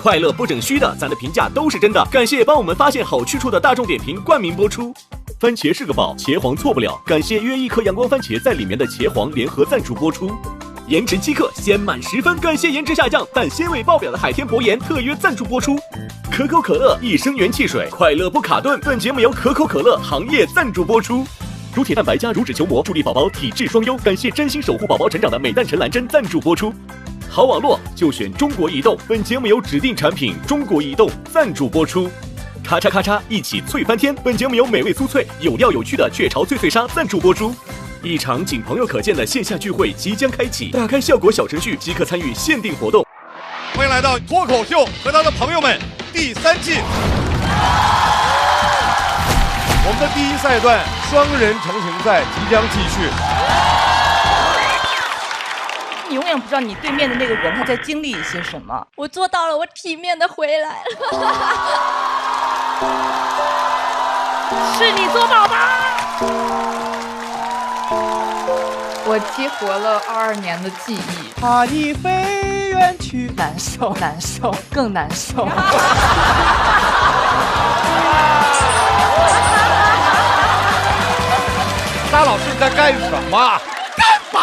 快乐不整虚的，咱的评价都是真的。感谢帮我们发现好去处的大众点评冠名播出。番茄是个宝，茄皇错不了。感谢约一颗阳光番茄在里面的茄皇联合赞助播出。颜值7克，鲜满10分。感谢颜值下降但鲜味爆表的海天博颜特约赞助播出。可口可乐一生元气水，快乐不卡顿。本节目由可口可乐行业赞助播出。乳铁蛋白加乳脂球膜，助力宝宝体质双优。感谢真心守护宝宝成长的美蛋陈蓝针赞助播出。好网络就选中国移动。本节目由指定产品中国移动赞助播出。咔嚓咔嚓，一起脆翻天。本节目由美味酥脆、有料有趣的雀巢脆脆鲨赞助播出。一场仅朋友可见的线下聚会即将开启，打开效果小程序即可参与限定活动。欢迎来到脱口秀和他的朋友们第3季。我们的第1赛段双人成行赛即将继续。你永远不知道你对面的那个人他在经历一些什么。我做到了，我体面的回来了。是你做宝宝。我激活了22年的记忆。怕你飞远去，难受，难受，更难受。沙老师在干什么？干嘛？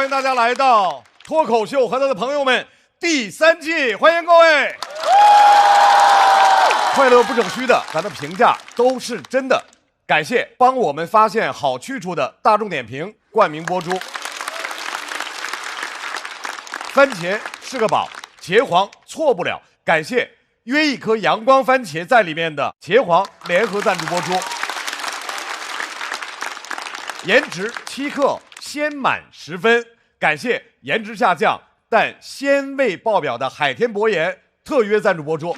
大家来到脱口秀和他的朋友们第3季，欢迎各位。快乐不整虚的，咱的评价都是真的。感谢帮我们发现好去处的大众点评冠名播出。番茄是个宝，茄皇错不了。感谢约一颗阳光番茄在里面的茄皇联合赞助播出。颜值7克，鲜满10分。感谢颜值下降但鲜味爆表的海天博颜特约赞助播出。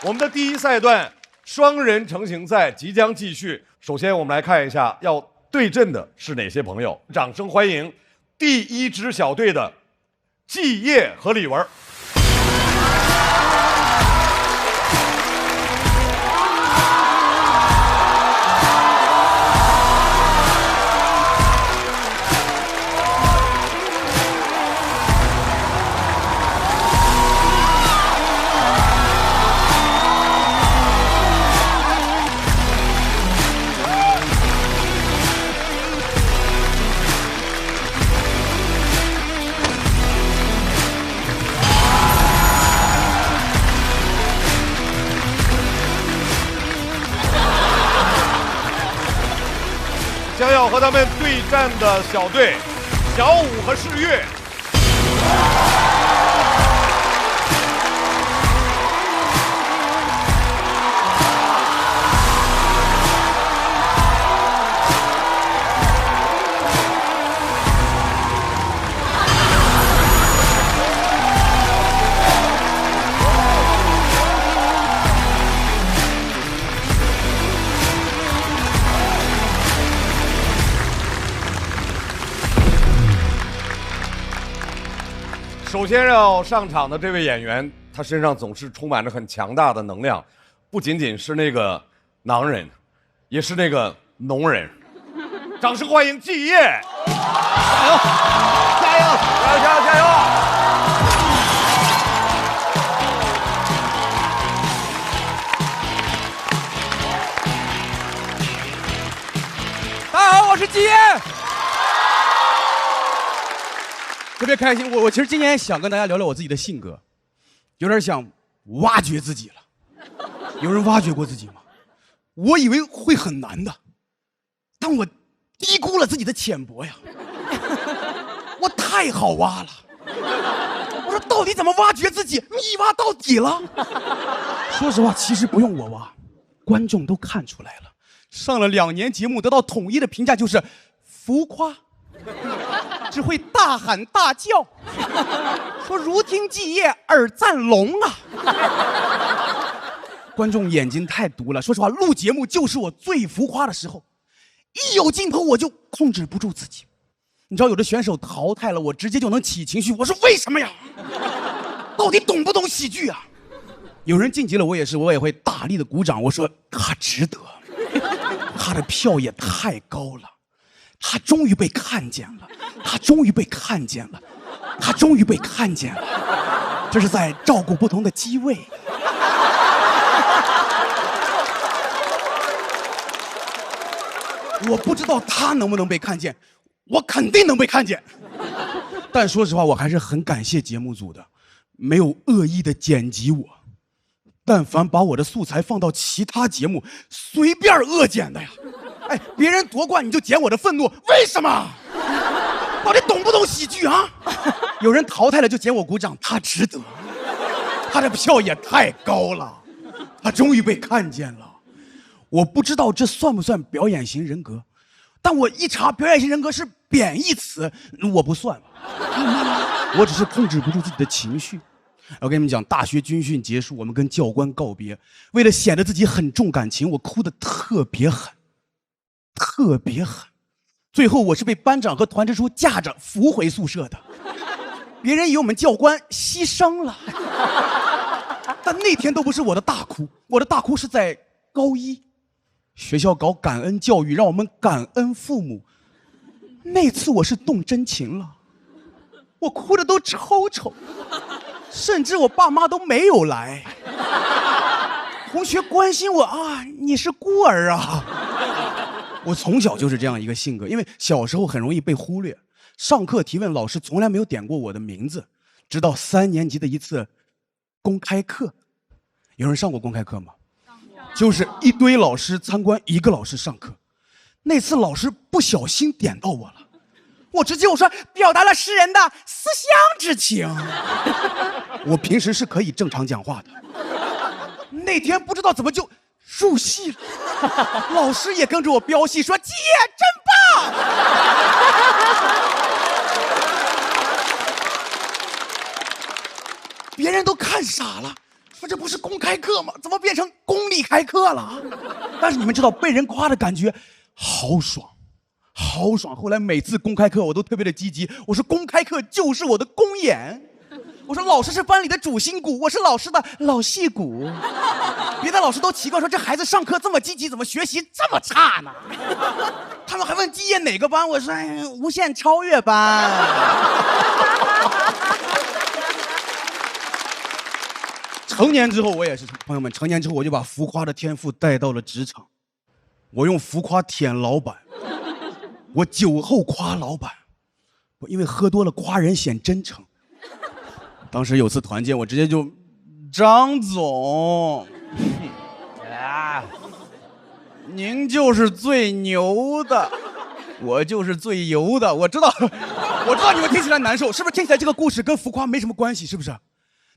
我们的第1赛段双人成行赛即将继续。首先我们来看一下要对阵的是哪些朋友，掌声欢迎第1支小队的季业和李文。将要和他们对战的小队小武和世越。首先要上场的这位演员，他身上总是充满着很强大的能量，不仅仅是那个囊人，也是那个农人。掌声欢迎季业！加油！加油！加油！加油！大家好，我是季业。特别开心，我其实今年想跟大家聊聊我自己的性格，有点想挖掘自己了。有人挖掘过自己吗？我以为会很难的，当我低估了自己的浅薄呀。我太好挖了，我说到底怎么挖掘自己？你挖到底了。说实话，其实不用我挖，观众都看出来了。上了2年节目，得到统一的评价就是浮夸，只会大喊大叫，说如听祭叶，耳赞聋啊。观众眼睛太毒了，说实话，录节目就是我最浮夸的时候，一有镜头我就控制不住自己。你知道有的选手淘汰了，我直接就能起情绪，我说为什么呀？到底懂不懂喜剧啊？有人晋级了，我也会大力的鼓掌，我说他值得，他的票也太高了，他终于被看见了，他终于被看见了，他终于被看见了，这是在照顾不同的机位。我不知道他能不能被看见，我肯定能被看见。但说实话，我还是很感谢节目组的，没有恶意的剪辑我。但凡把我的素材放到其他节目，随便恶剪的呀。哎，别人夺冠你就剪我的愤怒，为什么？到底懂不懂喜剧啊？有人淘汰了就剪我鼓掌，他值得，他的票也太高了，他终于被看见了。我不知道这算不算表演型人格，但我一查，表演型人格是贬义词，我不算。我只是控制不住自己的情绪。我跟你们讲，大学军训结束，我们跟教官告别，为了显得自己很重感情，我哭得特别狠，特别狠。最后我是被班长和团支书架着扶回宿舍的，别人以为我们教官牺牲了。但那天都不是我的大哭，我的大哭是在高一，学校搞感恩教育，让我们感恩父母。那次我是动真情了，我哭得都抽抽，甚至我爸妈都没有来。同学关心我啊，你是孤儿啊。我从小就是这样一个性格，因为小时候很容易被忽略，上课提问老师从来没有点过我的名字，直到3年级的一次公开课。有人上过公开课吗？就是一堆老师参观一个老师上课。那次老师不小心点到我了，我直接我说表达了诗人的思乡之情。我平时是可以正常讲话的，那天不知道怎么就入戏了，老师也跟着我飙戏说姐真棒。别人都看傻了，说这不是公开课吗？怎么变成公立开课了？但是你们知道被人夸的感觉好爽，好爽。后来每次公开课我都特别的积极，我说公开课就是我的公演。我说老师是班里的主心骨，我是老师的老戏骨。别的老师都奇怪说这孩子上课这么积极，怎么学习这么差呢？他们还问基业哪个班，我说无限超越班。成年之后我也是，朋友们，成年之后我就把浮夸的天赋带到了职场。我用浮夸舔老板，我酒后夸老板，因为喝多了夸人显真诚。当时有次团建，我直接就张总您就是最牛的，我就是最油的。我知道你们听起来难受，是不是听起来这个故事跟浮夸没什么关系，是不是？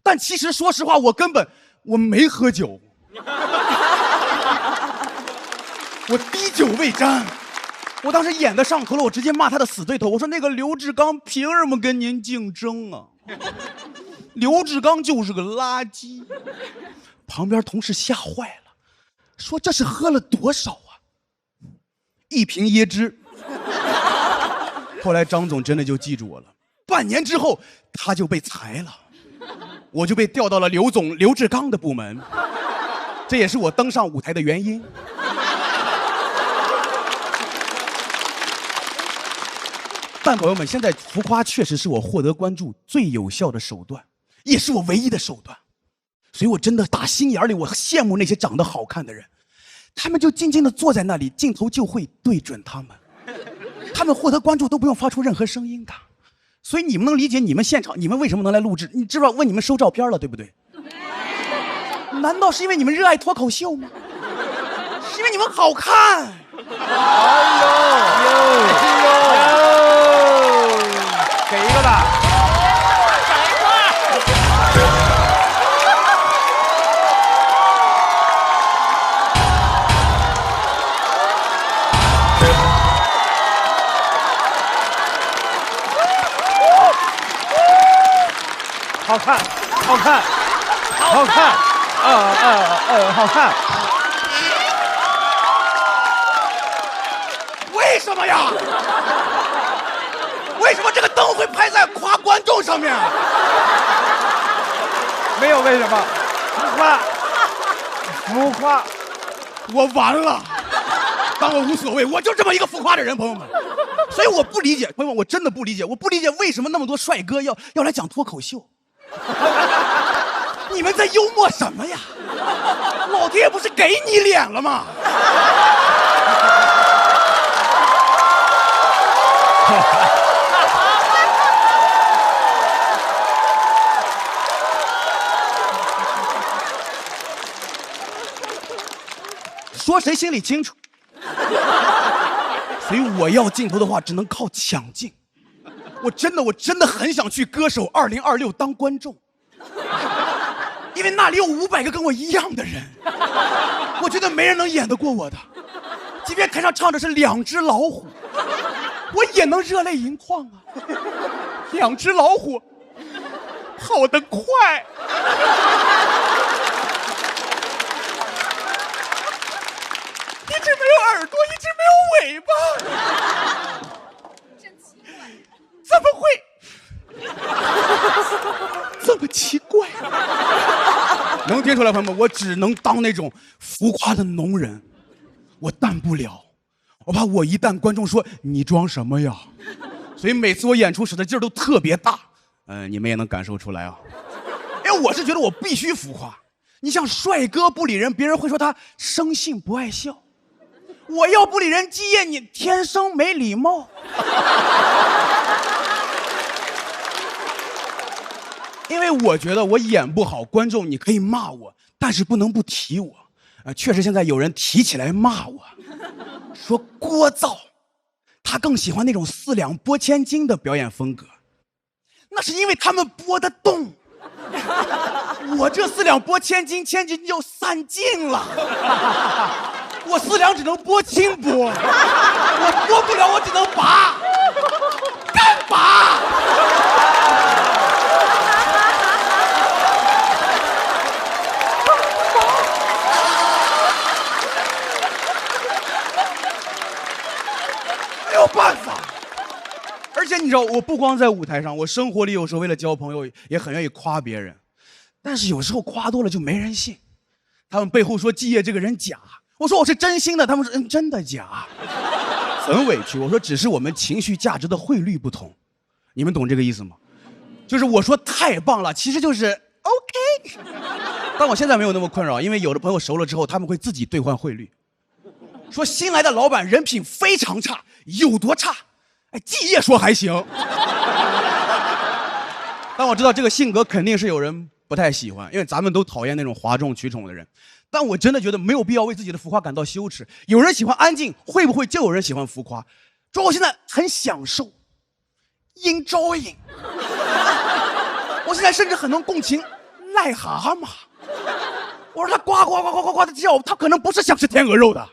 但其实说实话，我没喝酒，我滴酒未沾。我当时演的上头了，我直接骂他的死对头，我说那个刘志刚凭什么跟您竞争啊？刘志刚就是个垃圾。旁边同事吓坏了，说这是喝了多少啊？1瓶椰汁。后来张总真的就记住我了，半年之后他就被裁了，我就被调到了刘志刚的部门，这也是我登上舞台的原因。但朋友们，现在浮夸确实是我获得关注最有效的手段，也是我唯一的手段。所以我真的打心眼里，我羡慕那些长得好看的人，他们就静静地坐在那里，镜头就会对准他们，他们获得关注都不用发出任何声音的。所以你们能理解你们现场你们为什么能来录制？你知不知道问你们收照片了，对不对？难道是因为你们热爱脱口秀吗？是因为你们好看。哎呦，好看，好看，好看，好看。为什么呀？为什么这个灯会拍在夸观众上面？没有为什么，浮夸，我完了。但我无所谓，我就这么一个浮夸的人，朋友们。所以我不理解，朋友们，我真的不理解，我不理解为什么那么多帅哥要来讲脱口秀。你们在幽默什么呀？老天爷不是给你脸了吗？说谁心里清楚。所以我要镜头的话，只能靠抢镜。我真的很想去歌手2026当观众，因为那里有500个跟我一样的人，我觉得没人能演得过我的。即便台上唱的是2只老虎，我也能热泪盈眶啊。2只老虎跑得快。一只没有耳朵，一只没有尾巴，怎么会这么奇怪？能听出来，朋友们，我只能当那种浮夸的农人，我淡不了，我怕我一旦观众说你装什么呀，所以每次我演出使的劲儿都特别大，你们也能感受出来啊。因为我是觉得我必须浮夸，你像帅哥不理人，别人会说他生性不爱笑。我要不理人，基业你天生没礼貌。因为我觉得我演不好，观众你可以骂我，但是不能不提我。确实现在有人提起来骂我，说聒噪，他更喜欢那种4两拨千斤的表演风格，那是因为他们拨得动。我这4两拨千斤，千斤就散尽了。我4两只能拨轻拨，我拨不了，我只能拔，干拔。没有办法。而且你知道，我不光在舞台上，我生活里有时候为了交朋友，也很愿意夸别人，但是有时候夸多了就没人信，他们背后说季业这个人假。我说我是真心的，他们说真的假，很委屈。我说只是我们情绪价值的汇率不同，你们懂这个意思吗？就是我说太棒了，其实就是 OK。但我现在没有那么困扰，因为有的朋友熟了之后，他们会自己兑换汇率，说新来的老板人品非常差，有多差？哎，季业说还行。但我知道这个性格肯定是有人不太喜欢，因为咱们都讨厌那种哗众取宠的人。但我真的觉得没有必要为自己的浮夸感到羞耻。有人喜欢安静，会不会就有人喜欢浮夸？主要我现在很享受 ，enjoying。我现在甚至很能共情癞蛤蟆。我说他呱呱呱呱呱呱的叫，他可能不是想吃天鹅肉的，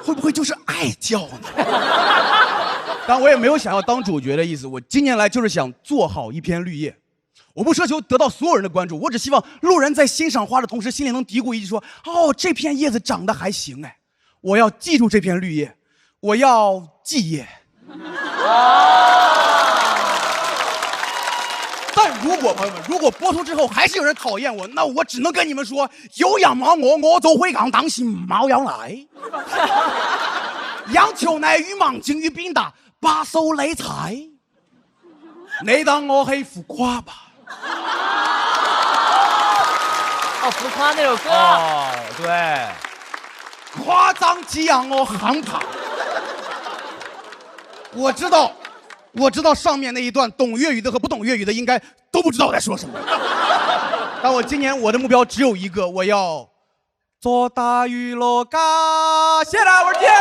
会不会就是爱叫呢？但我也没有想要当主角的意思，我今年来就是想做好一片绿叶。我不奢求得到所有人的关注，我只希望路人在欣赏花的同时，心里能嘀咕一句说：“哦，这片叶子长得还行哎，我要记住这片绿叶，我要记叶。”但如果朋友们，如果播出之后还是有人讨厌我，那我只能跟你们说：有人骂我就会讲当心猫要来。杨秋乃與孟靜與邊達把手理財，你當我係浮誇吧？哦，浮夸那首歌。哦，对，夸张激昂我害怕。我知道上面那一段懂粤语的和不懂粤语的应该都不知道我在说什么。但我今年我的目标只有一个，我要做大娱乐家。谢谢大家，我是天。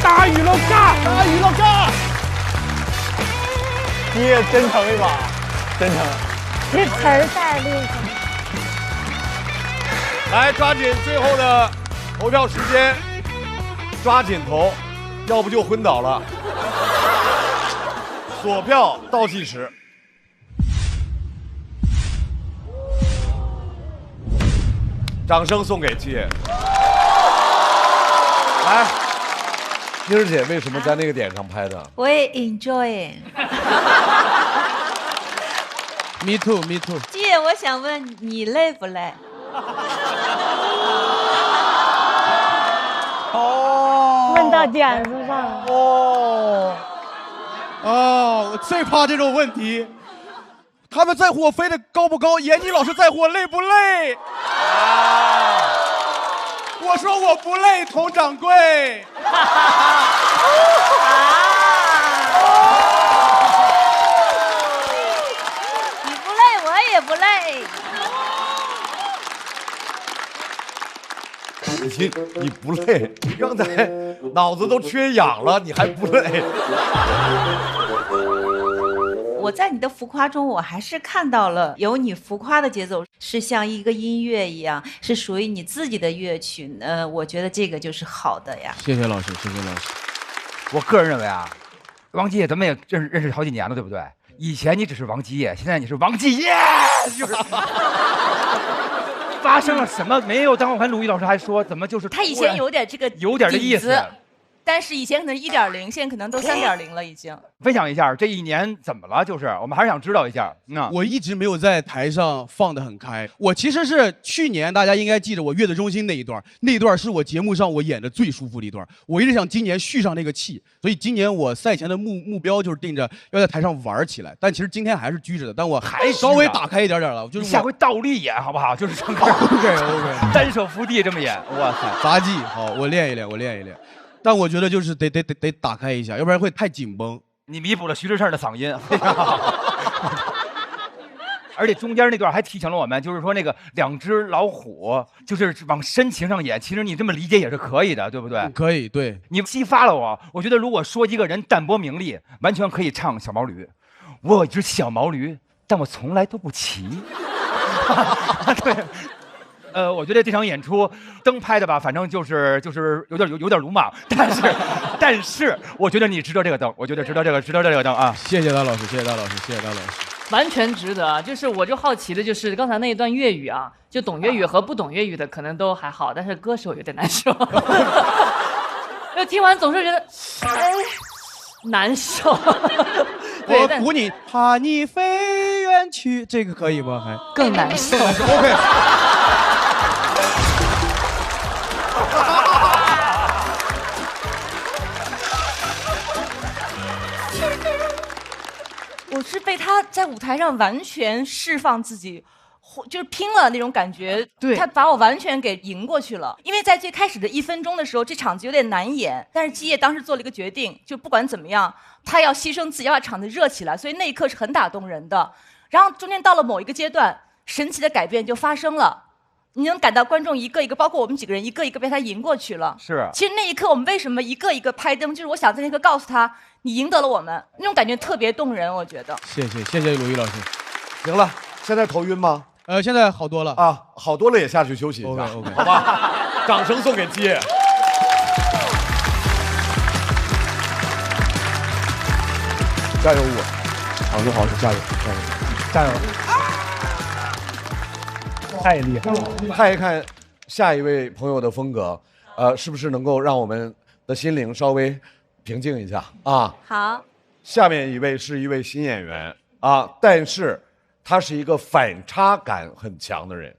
大娱乐家，大娱乐家，你也真诚一把，真诚。这词儿再练一下。来抓紧最后的投票时间，抓紧投，要不就昏倒了。锁票倒计时。掌声送给七爷。来，妮儿姐为什么在那个点上拍的？我也 enjoy。Me too, me too。姐，我想问你累不累？哦，问到点子上了。我最怕这种问题。他们在乎我飞得高不高，闫妮老师在乎我累不累。我说我不累，佟掌柜。你不累，我也不累。你不累？你刚才脑子都缺氧了，你还不累？我在你的浮夸中，我还是看到了有你浮夸的节奏，是像一个音乐一样，是属于你自己的乐曲。我觉得这个就是好的呀。谢谢老师，谢谢老师。我个人认为啊，王基业咱们也认识好几年了，对不对？以前你只是王基业，现在你是王继业，就是发生了什么没有？当我看鲁豫老师还说，怎么就是他以前有点这个有点的意思。但是以前可能1.0，现在可能都3.0了，已经。分享一下这一年怎么了？就是我们还是想知道一下。我一直没有在台上放得很开。我其实是去年大家应该记得我乐队中心那一段，那一段是我节目上我演的最舒服的一段。我一直想今年续上那个气，所以今年我赛前的目标就是定着要在台上玩起来。但其实今天还是拘着的，但我还稍微打开一点了。就是下回倒立演好不好？就是唱歌 OK， 单手伏地这么演。哇塞，杂技好，我练一练，我练一练。但我觉得就是得打开一下，要不然会太紧绷。你弥补了徐志胜的嗓音，非常好。而且中间那段还提醒了我们，就是说那个两只老虎，就是往深情上演。其实你这么理解也是可以的，对不对？可以，对。你激发了我，我觉得如果说一个人淡泊名利，完全可以唱小毛驴。我有一只小毛驴，但我从来都不骑。对。我觉得这场演出灯拍的吧，反正就是有点鲁莽，但是我觉得你值得这个灯，我觉得值得这个灯啊！谢谢大老师，谢谢大老师，谢谢大老师，完全值得。就是我就好奇的就是刚才那一段粤语啊，就懂粤语和不懂粤语的可能都还好，但是歌手有点难受。就听完总是觉得，难受。我鼓你，怕你飞远去，这个可以吗？还更难受。OK。我是被他在舞台上完全释放自己，就是拼了那种感觉。对，他把我完全给赢过去了。因为在最开始的1分钟的时候，这场子有点难演，但是基业当时做了一个决定，就不管怎么样，他要牺牲自己，要把场子热起来，所以那一刻是很打动人的。然后中间到了某一个阶段，神奇的改变就发生了。你能感到观众一个一个，包括我们几个人一个一个被他赢过去了。是。其实那一刻我们为什么一个一个拍灯，就是我想在那一刻告诉他，你赢得了我们，那种感觉特别动人，我觉得。谢谢鲁豫老师。行了，现在头晕吗？现在好多了啊，好多了也下去休息一下。OK， 好吧，掌声送给基业。加油我，好是加油，加油！太厉害了！看一看下一位朋友的风格，是不是能够让我们的心灵稍微平静一下啊？好。下面一位是一位新演员啊，但是他是一个反差感很强的人，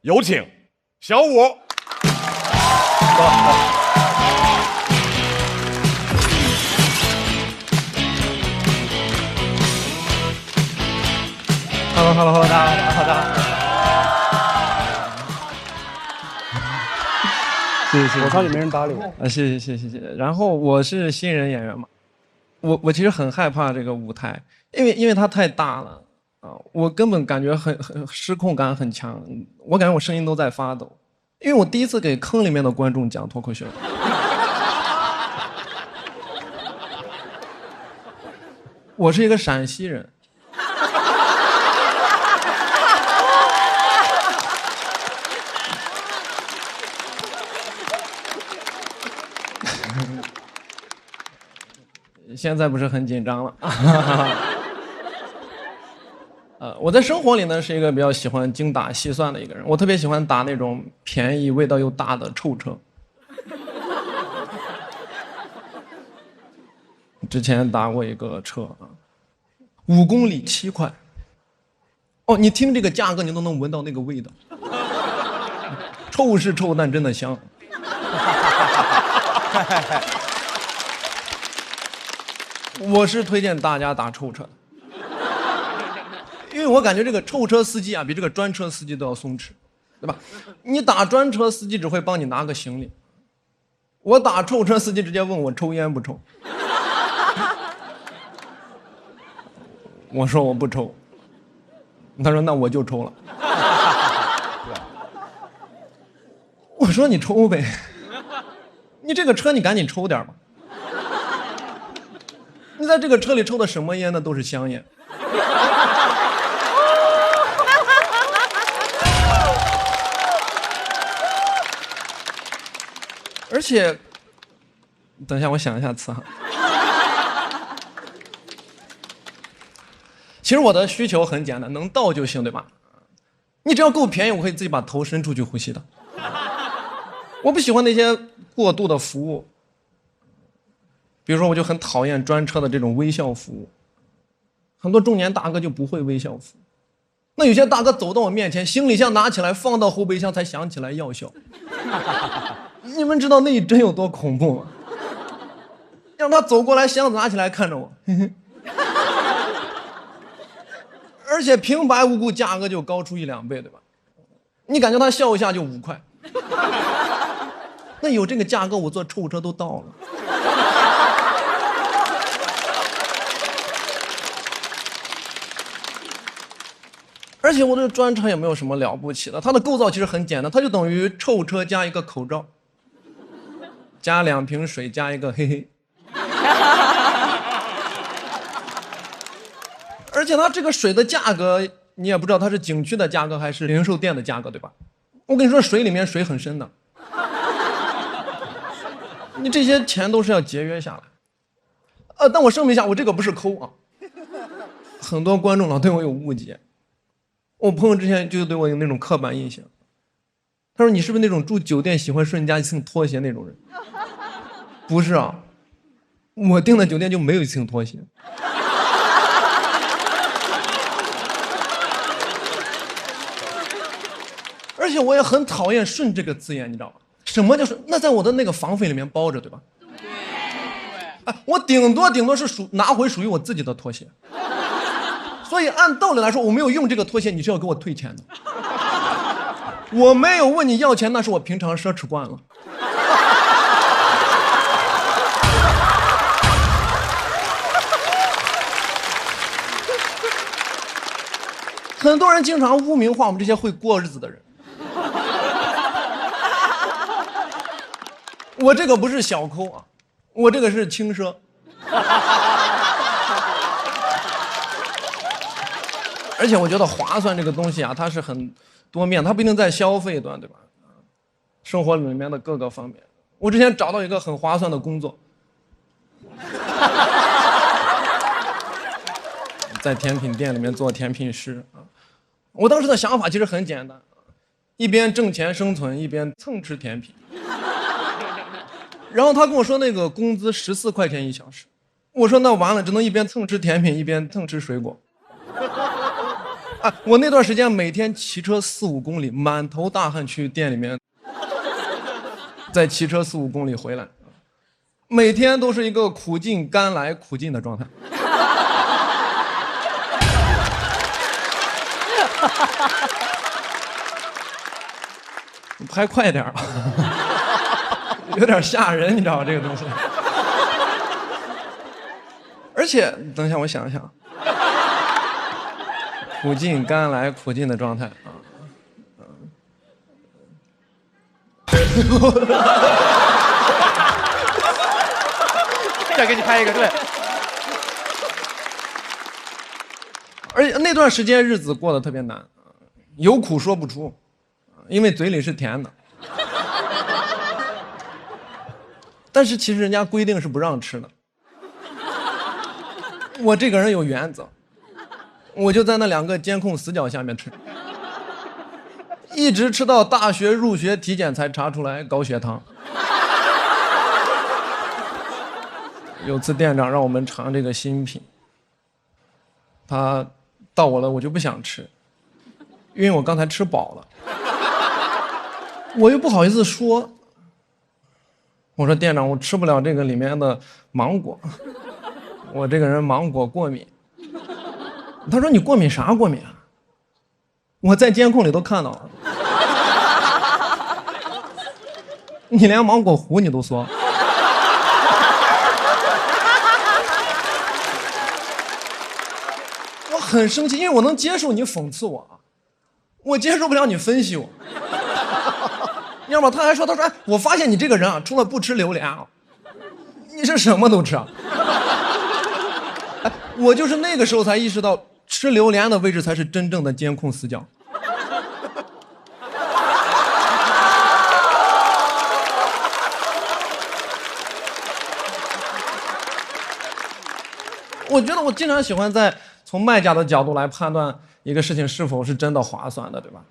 有请小武。Hello， 大家好。谢谢，我差点没人搭理我。谢谢。然后我是新人演员嘛，我其实很害怕这个舞台，因为它太大了啊，我根本感觉很失控感很强，我感觉我声音都在发抖，因为我第一次给坑里面的观众讲脱口秀。我是一个陕西人。现在不是很紧张了。我在生活里呢是一个比较喜欢精打细算的一个人，我特别喜欢打那种便宜、味道又大的臭车。之前打过一个车啊，5公里7块。哦，你听这个价格，你都能闻到那个味道。臭是臭，但真的香。我是推荐大家打臭车的。因为我感觉这个臭车司机啊，比这个专车司机都要松弛，对吧？你打专车司机只会帮你拿个行李，我打臭车司机直接问我抽烟不抽。我说我不抽，他说那我就抽了。我说你抽呗，你这个车你赶紧抽点吧。你在这个车里抽的什么烟呢？都是香烟。而且，等一下，我想一下词哈。其实我的需求很简单，能到就行，对吧？你只要够便宜，我可以自己把头伸出去呼吸的。我不喜欢那些过度的服务，比如说，我就很讨厌专车的这种微笑服务。很多中年大哥就不会微笑服务，那有些大哥走到我面前，行李箱拿起来放到后备箱才想起来要笑。你们知道那一帧有多恐怖吗？让他走过来，箱子拿起来看着我，而且平白无故价格就高出1、2倍，对吧？你感觉他笑一下就5块，那有这个价格，我坐臭车都到了。而且我这专车也没有什么了不起的，它的构造其实很简单，它就等于臭车加一个口罩。加2瓶水，加一个嘿嘿。而且它这个水的价格，你也不知道它是景区的价格还是零售店的价格，对吧？我跟你说，水里面水很深的，你这些钱都是要节约下来。但我声明一下，我这个不是抠啊。很多观众老对我有误解，我朋友之前就对我有那种刻板印象。他说你是不是那种住酒店喜欢顺家一层拖鞋那种人？不是啊，我订的酒店就没有一层拖鞋。而且我也很讨厌顺这个字眼，你知道吗？什么叫顺？那在我的那个房费里面包着，对吧？我顶多是拿回属于我自己的拖鞋。所以按道理来说，我没有用这个拖鞋，你是要给我退钱的。我没有问你要钱，那是我平常奢侈惯了。很多人经常污名化我们这些会过日子的人。我这个不是小抠啊，我这个是轻奢。而且我觉得划算这个东西啊，它是很多面，它不一定在消费端，对吧？生活里面的各个方面。我之前找到一个很划算的工作，在甜品店里面做甜品师啊。我当时的想法其实很简单，一边挣钱生存，一边蹭吃甜品。然后他跟我说那个工资14块钱1小时，我说那完了，只能一边蹭吃甜品一边蹭吃水果。我那段时间每天骑车4、5公里，满头大汗去店里面，再骑车4、5公里回来，每天都是一个苦尽甘来苦尽的状态。拍快点吧，有点吓人，你知道这个东西。而且等一下，我想一想。苦尽甘来苦尽的状态啊，再给你拍一个，对。而且那段时间日子过得特别难，有苦说不出，因为嘴里是甜的。但是其实人家规定是不让吃的。我这个人有原则，我就在那2个监控死角下面吃，一直吃到大学入学体检才查出来高血糖。有次店长让我们尝这个新品，他到我了，我就不想吃，因为我刚才吃饱了，我又不好意思说。我说店长，我吃不了这个里面的芒果，我这个人芒果过敏。他说你过敏啥过敏啊？我在监控里都看到了，你连芒果核你都说。我很生气，因为我能接受你讽刺我，我接受不了你分析我。要么他还说，哎，我发现你这个人啊，除了不吃榴莲啊，你是什么都吃啊。哎，我就是那个时候才意识到，吃榴莲的位置才是真正的监控死角。我觉得我经常喜欢从卖家的角度来判断一个事情是否是真的划算的，对吧？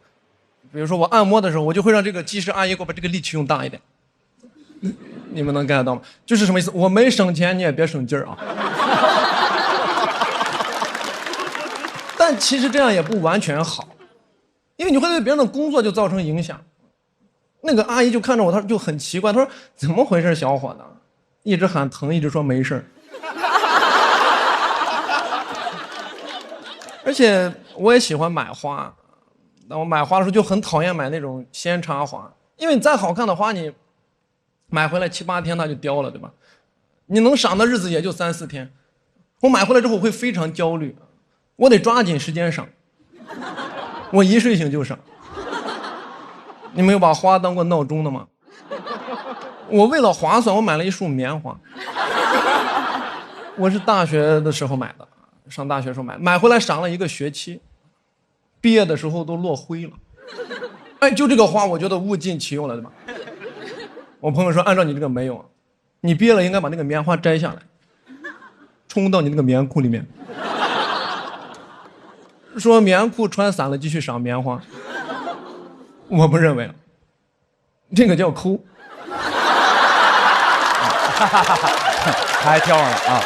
比如说我按摩的时候，我就会让这个技师阿姨给我把这个力气用大一点。你们能 get 到吗？就是什么意思？我没省钱，你也别省劲儿啊。但其实这样也不完全好，因为你会对别人的工作就造成影响。那个阿姨就看着我，她就很奇怪，她说：“怎么回事，小伙子？”一直喊疼，一直说没事。而且我也喜欢买花。但我买花的时候就很讨厌买那种鲜插花，因为你再好看的花，你买回来7、8天它就凋了，对吧？你能赏的日子也就3、4天。我买回来之后会非常焦虑，我得抓紧时间赏，我一睡醒就赏。你们有把花当过闹钟的吗？我为了划算，我买了一束棉花。我是大学的时候买的，上大学时候买回来赏了1个学期。毕业的时候都落灰了，哎，就这个花，我觉得物尽其用了，对吧？我朋友说，按照你这个没用，你毕业了应该把那个棉花摘下来，冲到你那个棉裤里面，说棉裤穿散了继续赏棉花。我不认为，这个叫抠。他还挑上了啊。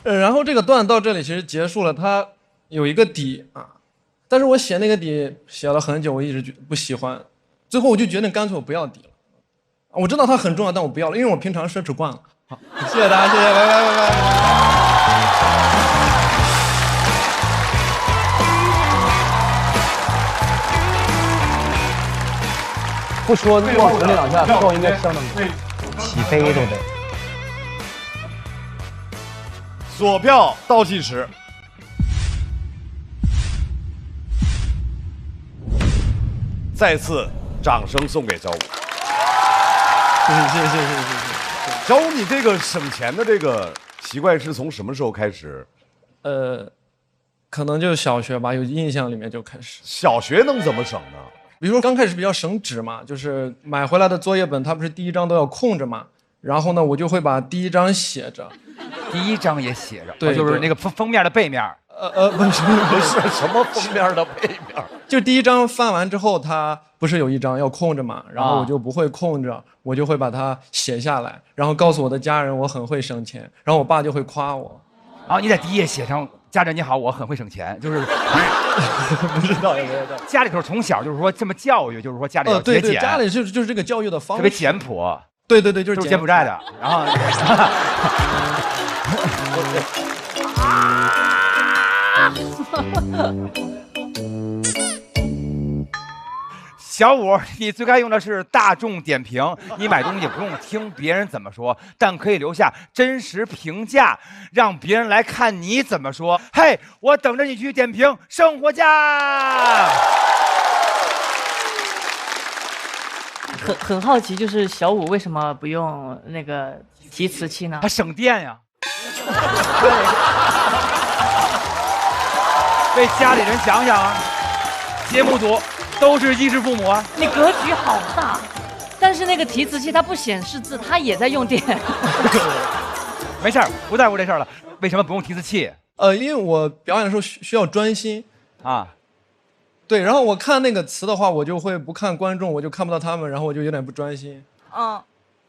然后这个段到这里其实结束了，它有一个底啊，但是我写那个底写了很久，我一直不喜欢，最后我就决定干脆我不要底了。我知道它很重要，但我不要了，因为我平常奢侈惯了。好，谢谢大家，谢谢，拜拜拜拜。不说往死那两下，票应该相当高，起飞都得。锁票倒计时，再次掌声送给小武。谢谢。小武，你这个省钱的这个习惯是从什么时候开始？可能就小学吧，有印象里面就开始。小学能怎么省呢？比如说刚开始比较省纸嘛，就是买回来的作业本，它不是第1张都要空着嘛，然后呢，我就会把第1张写着。第1张也写着，对，就是那个封面的背面。不是什么封面的背面，就第1张翻完之后，它不是有1张要空着嘛，然后我就不会空着，我就会把它写下来，然后告诉我的家人我很会省钱，然后我爸就会夸我。啊，你在第1页写上“家人你好，我很会省钱”，就是不知道有没有家里头从小就是说这么教育，就是说家里要节俭，对，家里就是这个教育的方式，特别简朴。对，就是柬埔寨的，然后。小武，你最该用的是大众点评。你买东西不用听别人怎么说，但可以留下真实评价，让别人来看你怎么说。嘿，我等着你去点评生活家。很好奇，就是小武为什么不用那个提词器呢？他省电呀。为家里人想想啊，节目组都是衣食父母啊。你格局好大，但是那个提词器它不显示字，它也在用电。没事儿，不在乎这事儿了。为什么不用提词器？因为我表演的时候需要专心啊。对，然后我看那个词的话，我就会不看观众，我就看不到他们，然后我就有点不专心。嗯，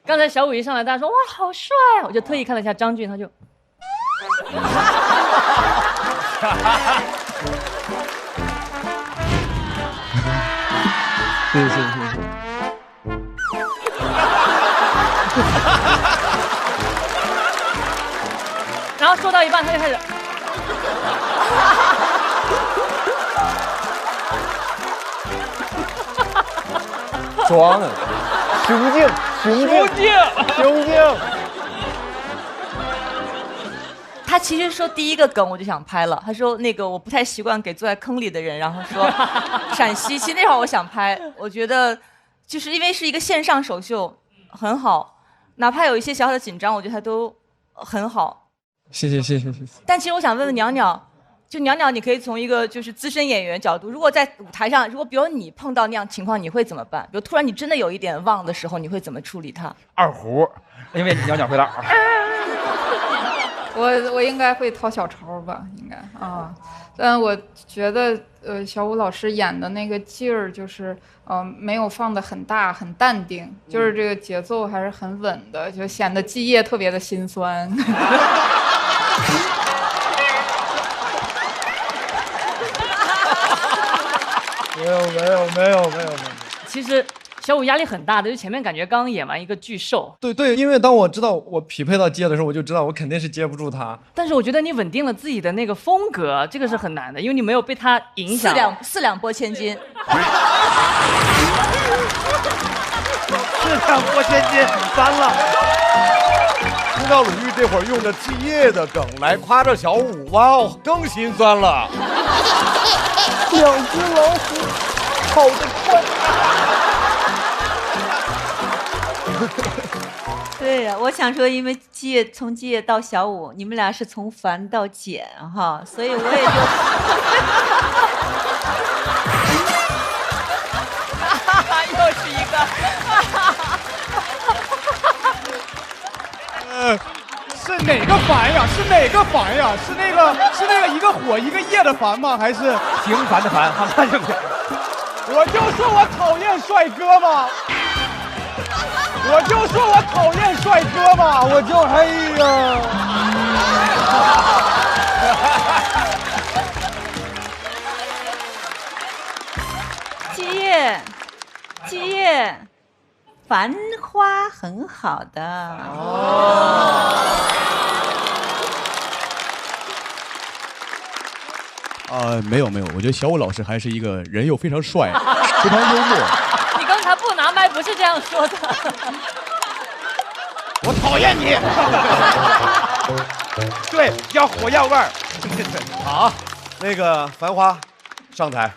刚才小五一上来，大家说哇好帅，我就特意看了一下张俊，他就。是。然后说到一半，他就开始。装啊！雄竞。他其实说第一个梗我就想拍了，他说那个我不太习惯给坐在坑里的人，然后说陕西。其实那会儿我想拍，我觉得就是因为是一个线上首秀，很好，哪怕有一些小小的紧张，我觉得他都很好。谢谢。但其实我想问问娘娘，就娘娘，你可以从一个就是资深演员角度，如果在舞台上，如果比如你碰到那样情况，你会怎么办？比如突然你真的有一点忘的时候，你会怎么处理它？二胡，因为娘娘回答。我应该会掏小抄吧，应该啊。但我觉得小武老师演的那个劲儿，就是没有放得很大，很淡定，就是这个节奏还是很稳的，就显得基业特别的心酸。没有。其实小五压力很大的，就前面感觉刚演完一个巨兽。对，因为当我知道我匹配到接的时候，我就知道我肯定是接不住他。但是我觉得你稳定了自己的那个风格，这个是很难的，因为你没有被他影响。四两拨千斤。四两拨千斤，翻了。听到鲁豫这会儿用着季业的梗来夸着小五，哇哦，更心酸了。2只老虎跑得快。对呀，我想说，因为从季业到小五，你们俩是从繁到简哈，所以我也就。又是一个。是哪个烦呀？是哪个烦呀？是那个一个火一个叶的烦吗？还是平凡的凡？好，那就我就说我讨厌帅哥嘛。我就说我讨厌帅哥嘛，我就哎呀。季业，繁花很好的。没有，我觉得小武老师还是一个人又非常帅，非常幽默。你刚才不拿麦不是这样说的。我讨厌你。对，要火药味儿。好，那个繁花上台。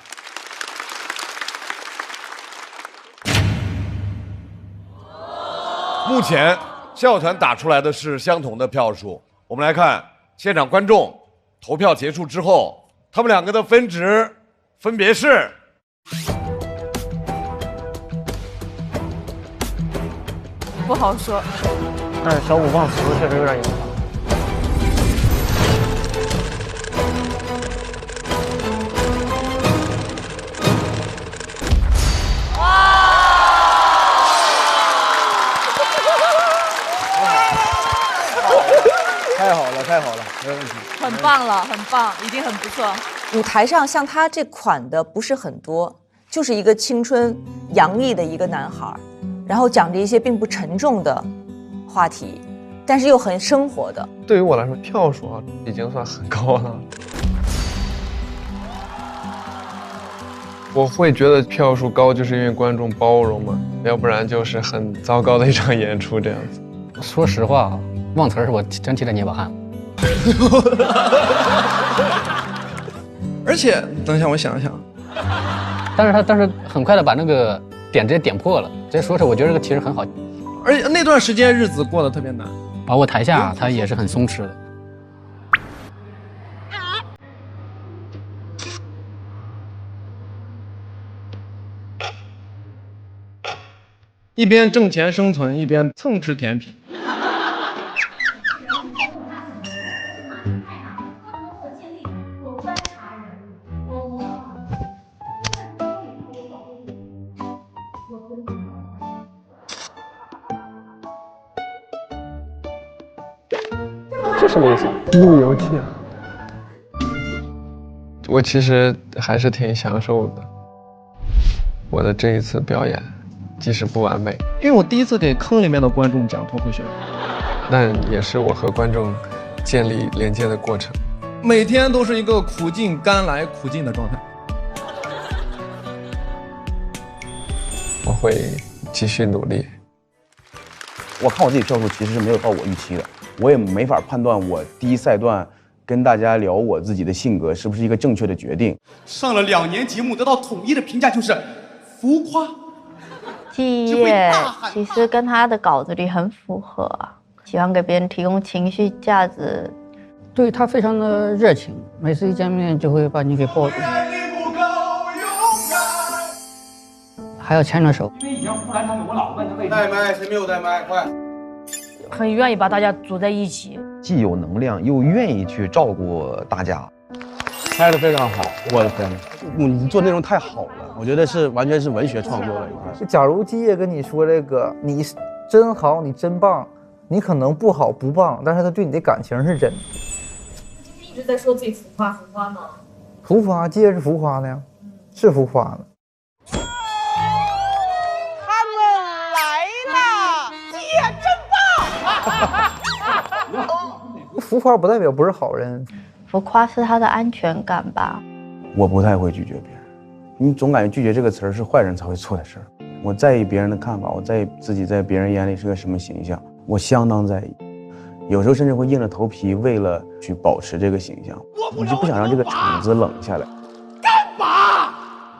目前笑团打出来的是相同的票数，我们来看现场观众投票结束之后，他们两个的分值分别是。不好说。但是小五忘词确实有点影响。太好了，没问题。很棒了，很棒，一定很不错。舞台上像他这款的不是很多，就是一个青春洋溢的一个男孩，然后讲着一些并不沉重的话题，但是又很生活的。对于我来说，票数啊已经算很高了。我会觉得票数高，就是因为观众包容嘛，要不然就是很糟糕的一场演出这样子。说实话啊，忘词是我真替他捏把汗。而且，等一下，我想一想。但是很快的把那个点直接点破了，直接说出，我觉得这个其实很好。而且那段时间日子过得特别难，包括台下他也是很松弛的。一边挣钱生存，一边蹭吃甜品。这什么意思？路由器。我其实还是挺享受的。我的这一次表演，即使不完美，因为我第一次给坑里面的观众讲脱口秀，但也是我和观众建立连接的过程。每天都是一个苦尽甘来苦尽的状态。我会继续努力。我看我自己票数其实是没有到我预期的，我也没法判断我第一赛段跟大家聊我自己的性格是不是一个正确的决定。上了2年节目，得到统一的评价就是浮夸。季业其实跟他的稿子里很符合，喜欢给别人提供情绪价值，对他非常的热情，每次一见面就会把你给抱住。还要牵着手。因为以前呼兰他们，我老问他为什么带麦，谁没有带麦？快！很愿意把大家组在一起，既有能量又愿意去照顾大家，拍得非常好，我的天，你做内容太好了，我觉得是完全是文学创作了。就假如季业跟你说这个，你真好，你真棒，你可能不好不棒，但是他对你的感情是真的。一直在说自己浮夸吗？浮夸，季业是浮夸的呀，是浮夸的。浮夸不代表不是好人，浮夸是他的安全感吧。我不太会拒绝别人，你总感觉拒绝这个词儿是坏人才会做的事儿。我在意别人的看法，我在意自己在别人眼里是个什么形象，我相当在意。有时候甚至会硬着头皮，为了去保持这个形象，我就不想让这个场子冷下来。干嘛？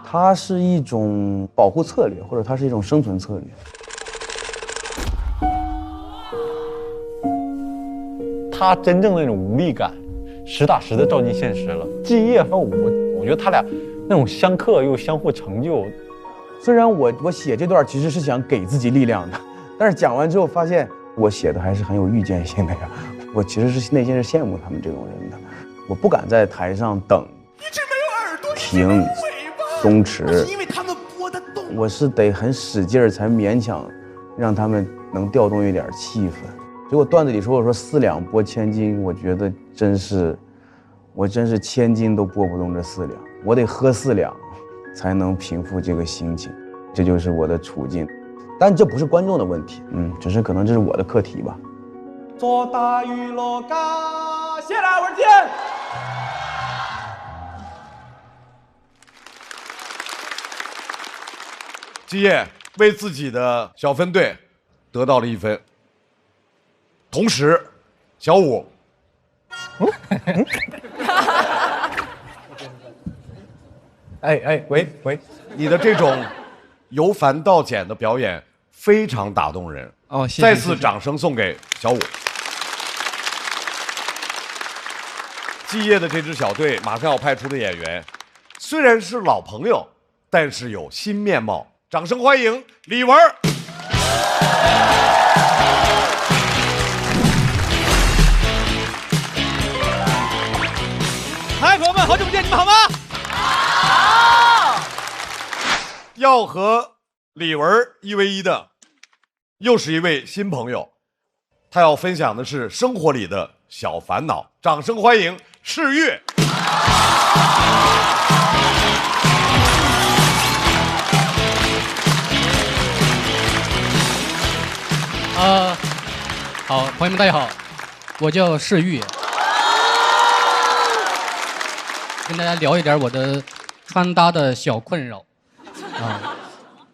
它是一种保护策略，或者它是一种生存策略。他真正的那种无力感，实打实的照进现实了。季业和我觉得他俩那种相克又相互成就。虽然我写这段其实是想给自己力量的，但是讲完之后发现我写的还是很有预见性的呀。我其实是内心是羡慕他们这种人的。我不敢在台上等，停，松弛，我是得很使劲儿才勉强让他们能调动一点气氛。结果段子里说我说4两拨千斤，我觉得我真是千斤都拨不动这4两，我得喝4两才能平复这个心情，这就是我的处境。但这不是观众的问题，只是可能这是我的课题吧。做大娱乐家，谢啦，我是见。季业为自己的小分队得到了1分。同时，小武，喂，你的这种由繁到简的表演非常打动人哦，谢谢。再次掌声送给小武。季业的这支小队马上要派出的演员，虽然是老朋友，但是有新面貌。掌声欢迎李文。嗨，朋友们，好久不见，你们好吗？好。要和李文1v1的，又是一位新朋友，他要分享的是生活里的小烦恼。掌声欢迎世越。好，朋友们大家好，我叫世越。跟大家聊一点我的穿搭的小困扰啊，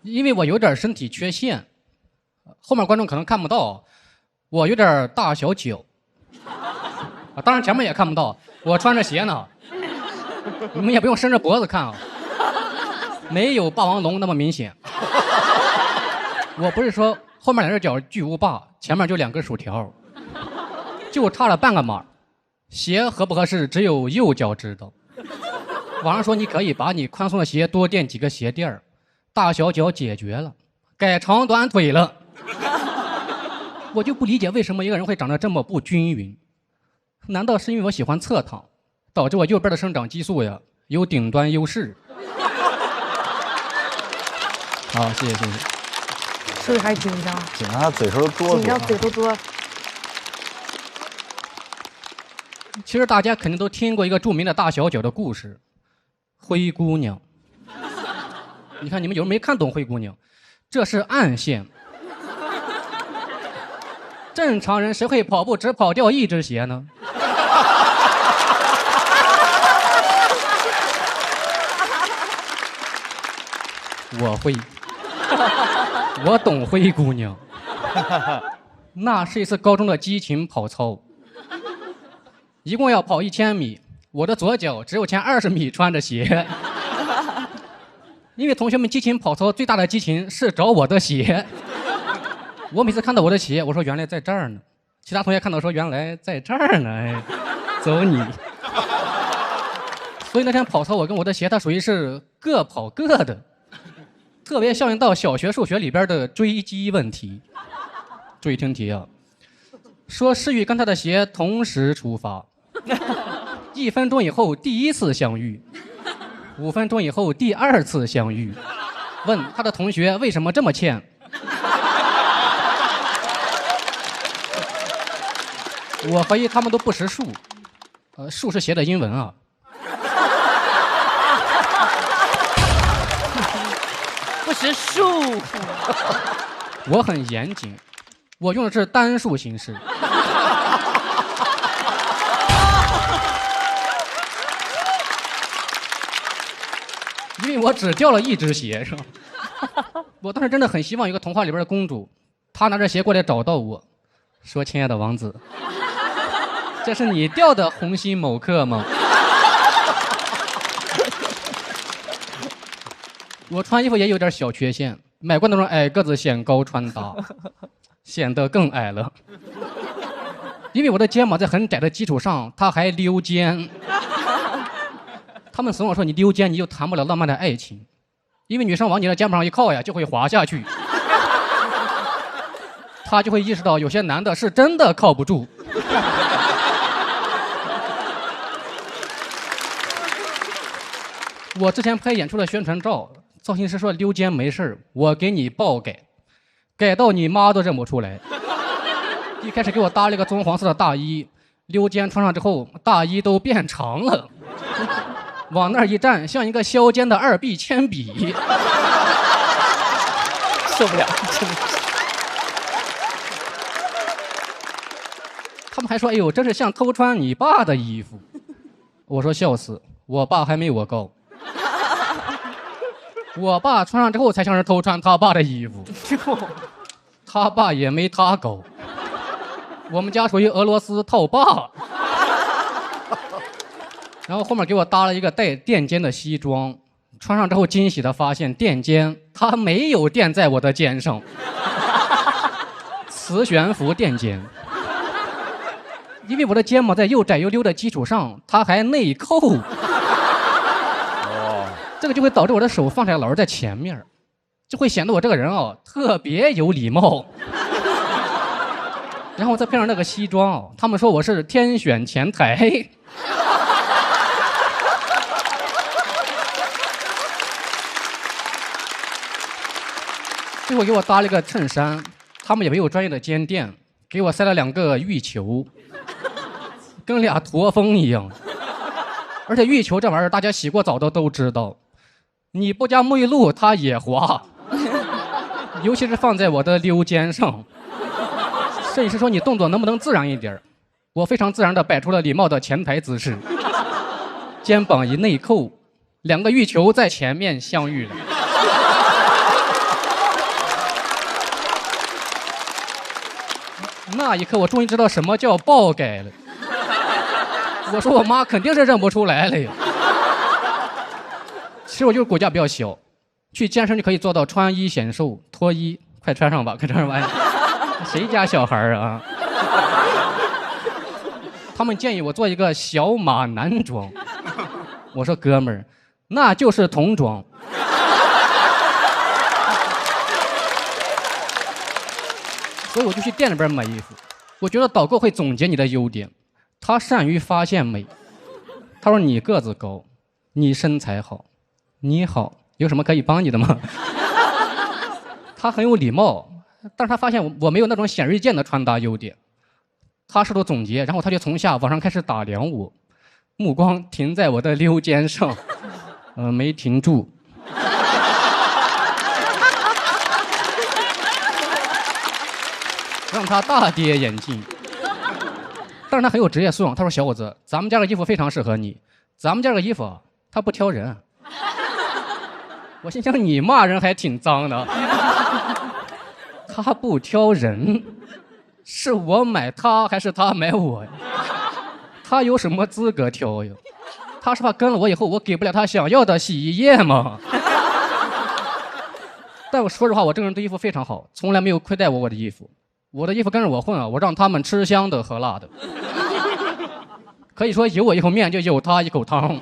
因为我有点身体缺陷，后面观众可能看不到，我有点大小脚啊，当然前面也看不到，我穿着鞋呢，你们也不用伸着脖子看啊，没有霸王龙那么明显。我不是说后面2只脚巨无霸，前面就2根薯条，就差了半个码，鞋合不合适只有右脚知道。网上说你可以把你宽松的鞋多垫几个鞋垫儿，大小脚解决了，改长短腿了。我就不理解为什么一个人会长得这么不均匀，难道是因为我喜欢侧躺，导致我右边的生长激素呀有顶端优势？好，谢谢谢谢。是不是还紧张？紧张，他嘴唇都哆嗦。紧张，嘴都哆。其实大家肯定都听过一个著名的大小脚的故事，灰姑娘。你看你们有人没看懂灰姑娘？这是暗线。正常人谁会跑步只跑掉一只鞋呢？我会，我懂灰姑娘。那是一次高中的激情跑操，一共要跑1000米，我的左脚只有前20米穿着鞋。因为同学们激情跑操最大的激情是找我的鞋。我每次看到我的鞋，我说原来在这儿呢。其他同学看到说原来在这儿呢，哎，走你。所以那天跑操，我跟我的鞋它属于是各跑各的，特别效应到小学数学里边的追击问题。注意听题啊，说诗雨跟他的鞋同时出发，1分钟以后第一次相遇，5分钟以后第2次相遇。问他的同学为什么这么欠？我怀疑他们都不识数，数是鞋的英文啊。不识数。我很严谨，我用的是单数形式。因为我只掉了一只鞋，是吧？我当时真的很希望有个童话里边的公主，她拿着鞋过来找到我，说：“亲爱的王子，这是你掉的红心某课吗？”我穿衣服也有点小缺陷，买过那种矮个子显高穿搭，显得更矮了。因为我的肩膀在很窄的基础上，它还溜肩。他们怂我说你溜肩你就谈不了浪漫的爱情，因为女生往你的肩膀上一靠呀，就会滑下去。他就会意识到有些男的是真的靠不住。我之前拍演出的宣传照，造型师说溜肩没事，我给你爆改，改到你妈都认不出来。一开始给我搭了一个棕黄色的大衣，溜肩穿上之后，大衣都变长了，往那儿一站，像一个削尖的2 B 铅笔。受不了，真的。他们还说：“哎呦，这是像偷穿你爸的衣服。”我说：“笑死，我爸还没我高。我爸穿上之后才像是偷穿他爸的衣服，他爸也没他高。我们家属于俄罗斯套爸。”然后后面给我搭了一个带垫肩的西装，穿上之后惊喜地发现垫肩它没有垫在我的肩上，磁悬浮垫肩。因为我的肩膀在又窄又溜的基础上，它还内扣。这个就会导致我的手放起来老是在前面，就会显得我这个人哦特别有礼貌。然后再配上那个西装，他们说我是天选前台。最后给我搭了一个衬衫，他们也没有专业的肩垫，给我塞了2个浴球，跟俩驼峰一样。而且浴球这玩意儿大家洗过澡的都知道，你不加沐浴露它也滑，尤其是放在我的溜肩上。摄影师说你动作能不能自然一点，我非常自然地摆出了礼貌的前台姿势，肩膀一内扣，2个浴球在前面相遇了。那一刻我终于知道什么叫爆改了。我说我妈肯定是认不出来了呀。其实我就是骨架比较小，去健身就可以做到穿衣显瘦，脱衣快穿上吧，快穿上吧。谁家小孩啊？他们建议我做一个小码男装，我说哥们儿，那就是童装。所以我就去店里边买衣服。我觉得导购会总结你的优点，他善于发现美。他说你个子高，你身材好，你好，有什么可以帮你的吗？他很有礼貌，但是他发现我没有那种显而易见的穿搭优点。他试图总结，然后他就从下往上开始打量我，目光停在我的溜肩上，没停住。让他大跌眼镜。但是他很有职业素养，他说：“小伙子，咱们家的衣服非常适合你，咱们家的衣服他不挑人。”我心想你骂人还挺脏的。他不挑人，是我买他还是他买我呀？他有什么资格挑呀？他是怕跟了我以后我给不了他想要的洗衣液吗？但我说实话，我这个人对衣服非常好，从来没有亏待我的衣服。我的衣服跟着我混啊，我让他们吃香的喝辣的。可以说有我一口面就有他一口汤。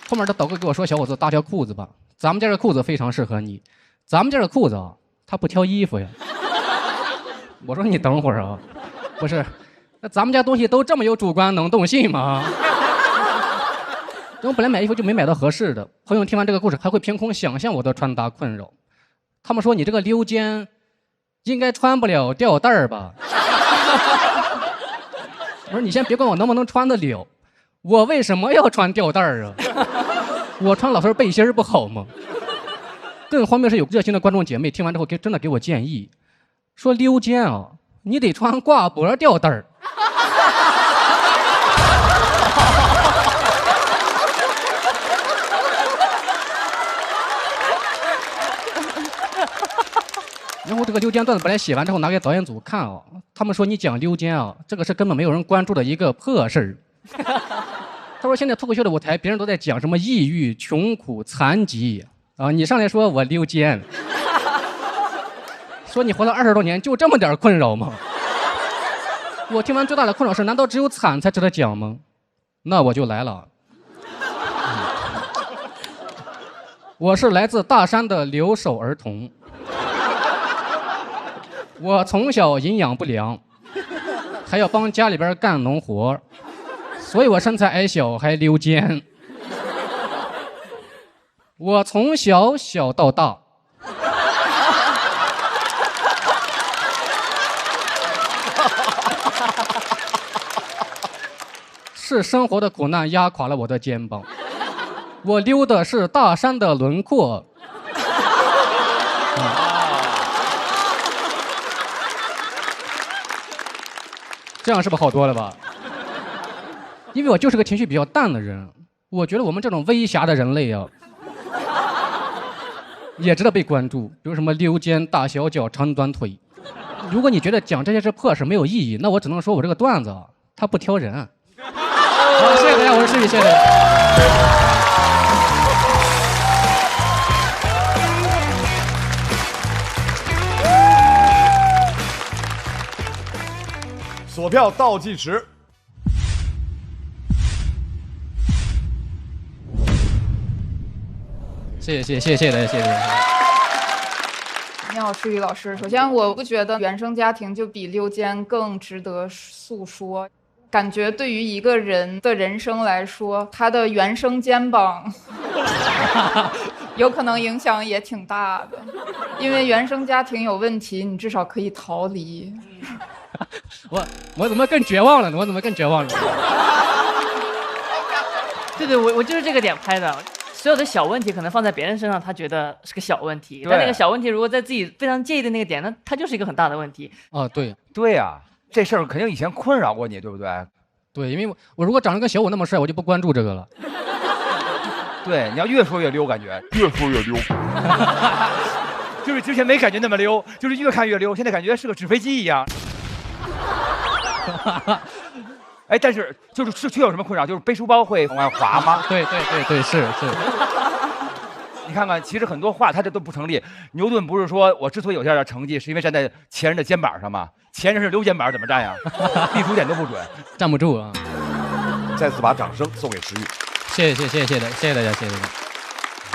后面的导购给我说：“小伙子，搭条裤子吧，咱们家的裤子非常适合你。咱们家的裤子啊，他不挑衣服呀。”我说：“你等会儿啊，不是，那咱们家东西都这么有主观能动性吗？”我本来买衣服就没买到合适的，朋友听完这个故事还会凭空想象我的穿搭困扰。他们说你这个溜肩，应该穿不了吊带儿吧？我说你先别管我能不能穿得了，我为什么要穿吊带儿啊？我穿老头背心儿不好吗？更荒谬是有热心的观众姐妹听完之后真的给我建议，说溜肩啊，你得穿挂脖吊带儿。然后这个溜肩段子本来写完之后拿给导演组看啊，他们说你讲溜肩啊，这个是根本没有人关注的一个破事儿。他说现在脱口秀的舞台，别人都在讲什么抑郁、穷苦、残疾啊，你上来说我溜肩，说你活了20多年就这么点困扰吗？我听完最大的困扰是，难道只有惨才值得讲吗？那我就来了。我是来自大山的留守儿童。我从小营养不良，还要帮家里边干农活，所以我身材矮小还溜肩。我从小到大，是生活的苦难压垮了我的肩膀。我溜的是大山的轮廓。这样是不是好多了吧？因为我就是个情绪比较淡的人，我觉得我们这种微狭的人类啊，也值得被关注。比如什么溜肩、大小脚、长短腿。如果你觉得讲这些是破事没有意义，那我只能说我这个段子啊，它不挑人。好，谢谢大家，我是诗雨，谢谢大家。锁票倒计时。谢谢大家，谢谢。你好，诗雨老师。首先，我不觉得原生家庭就比溜肩更值得诉说。感觉对于一个人的人生来说，他的原生肩膀有可能影响也挺大的，因为原生家庭有问题，你至少可以逃离。我怎么更绝望了呢？对，我就是这个点拍的。所有的小问题可能放在别人身上，他觉得是个小问题，但那个小问题如果在自己非常介意的那个点，那它就是一个很大的问题。啊，对呀，这事儿肯定以前困扰过你，对不对？对，因为我如果长得跟小五那么帅，我就不关注这个了。对，你要越说越溜，感觉越说越溜。就是之前没感觉那么溜，就是越看越溜，现在感觉是个纸飞机一样。哎，但是就是却有什么困扰？就是背书包会往外滑吗？对，是。你看看，其实很多话他这都不成立。牛顿不是说我之所以有这样的成绩，是因为站在前人的肩膀上吗？前人是溜肩膀，怎么站呀？立足点都不准，站不住啊！再次把掌声送给石玉。谢谢大家，谢谢大家。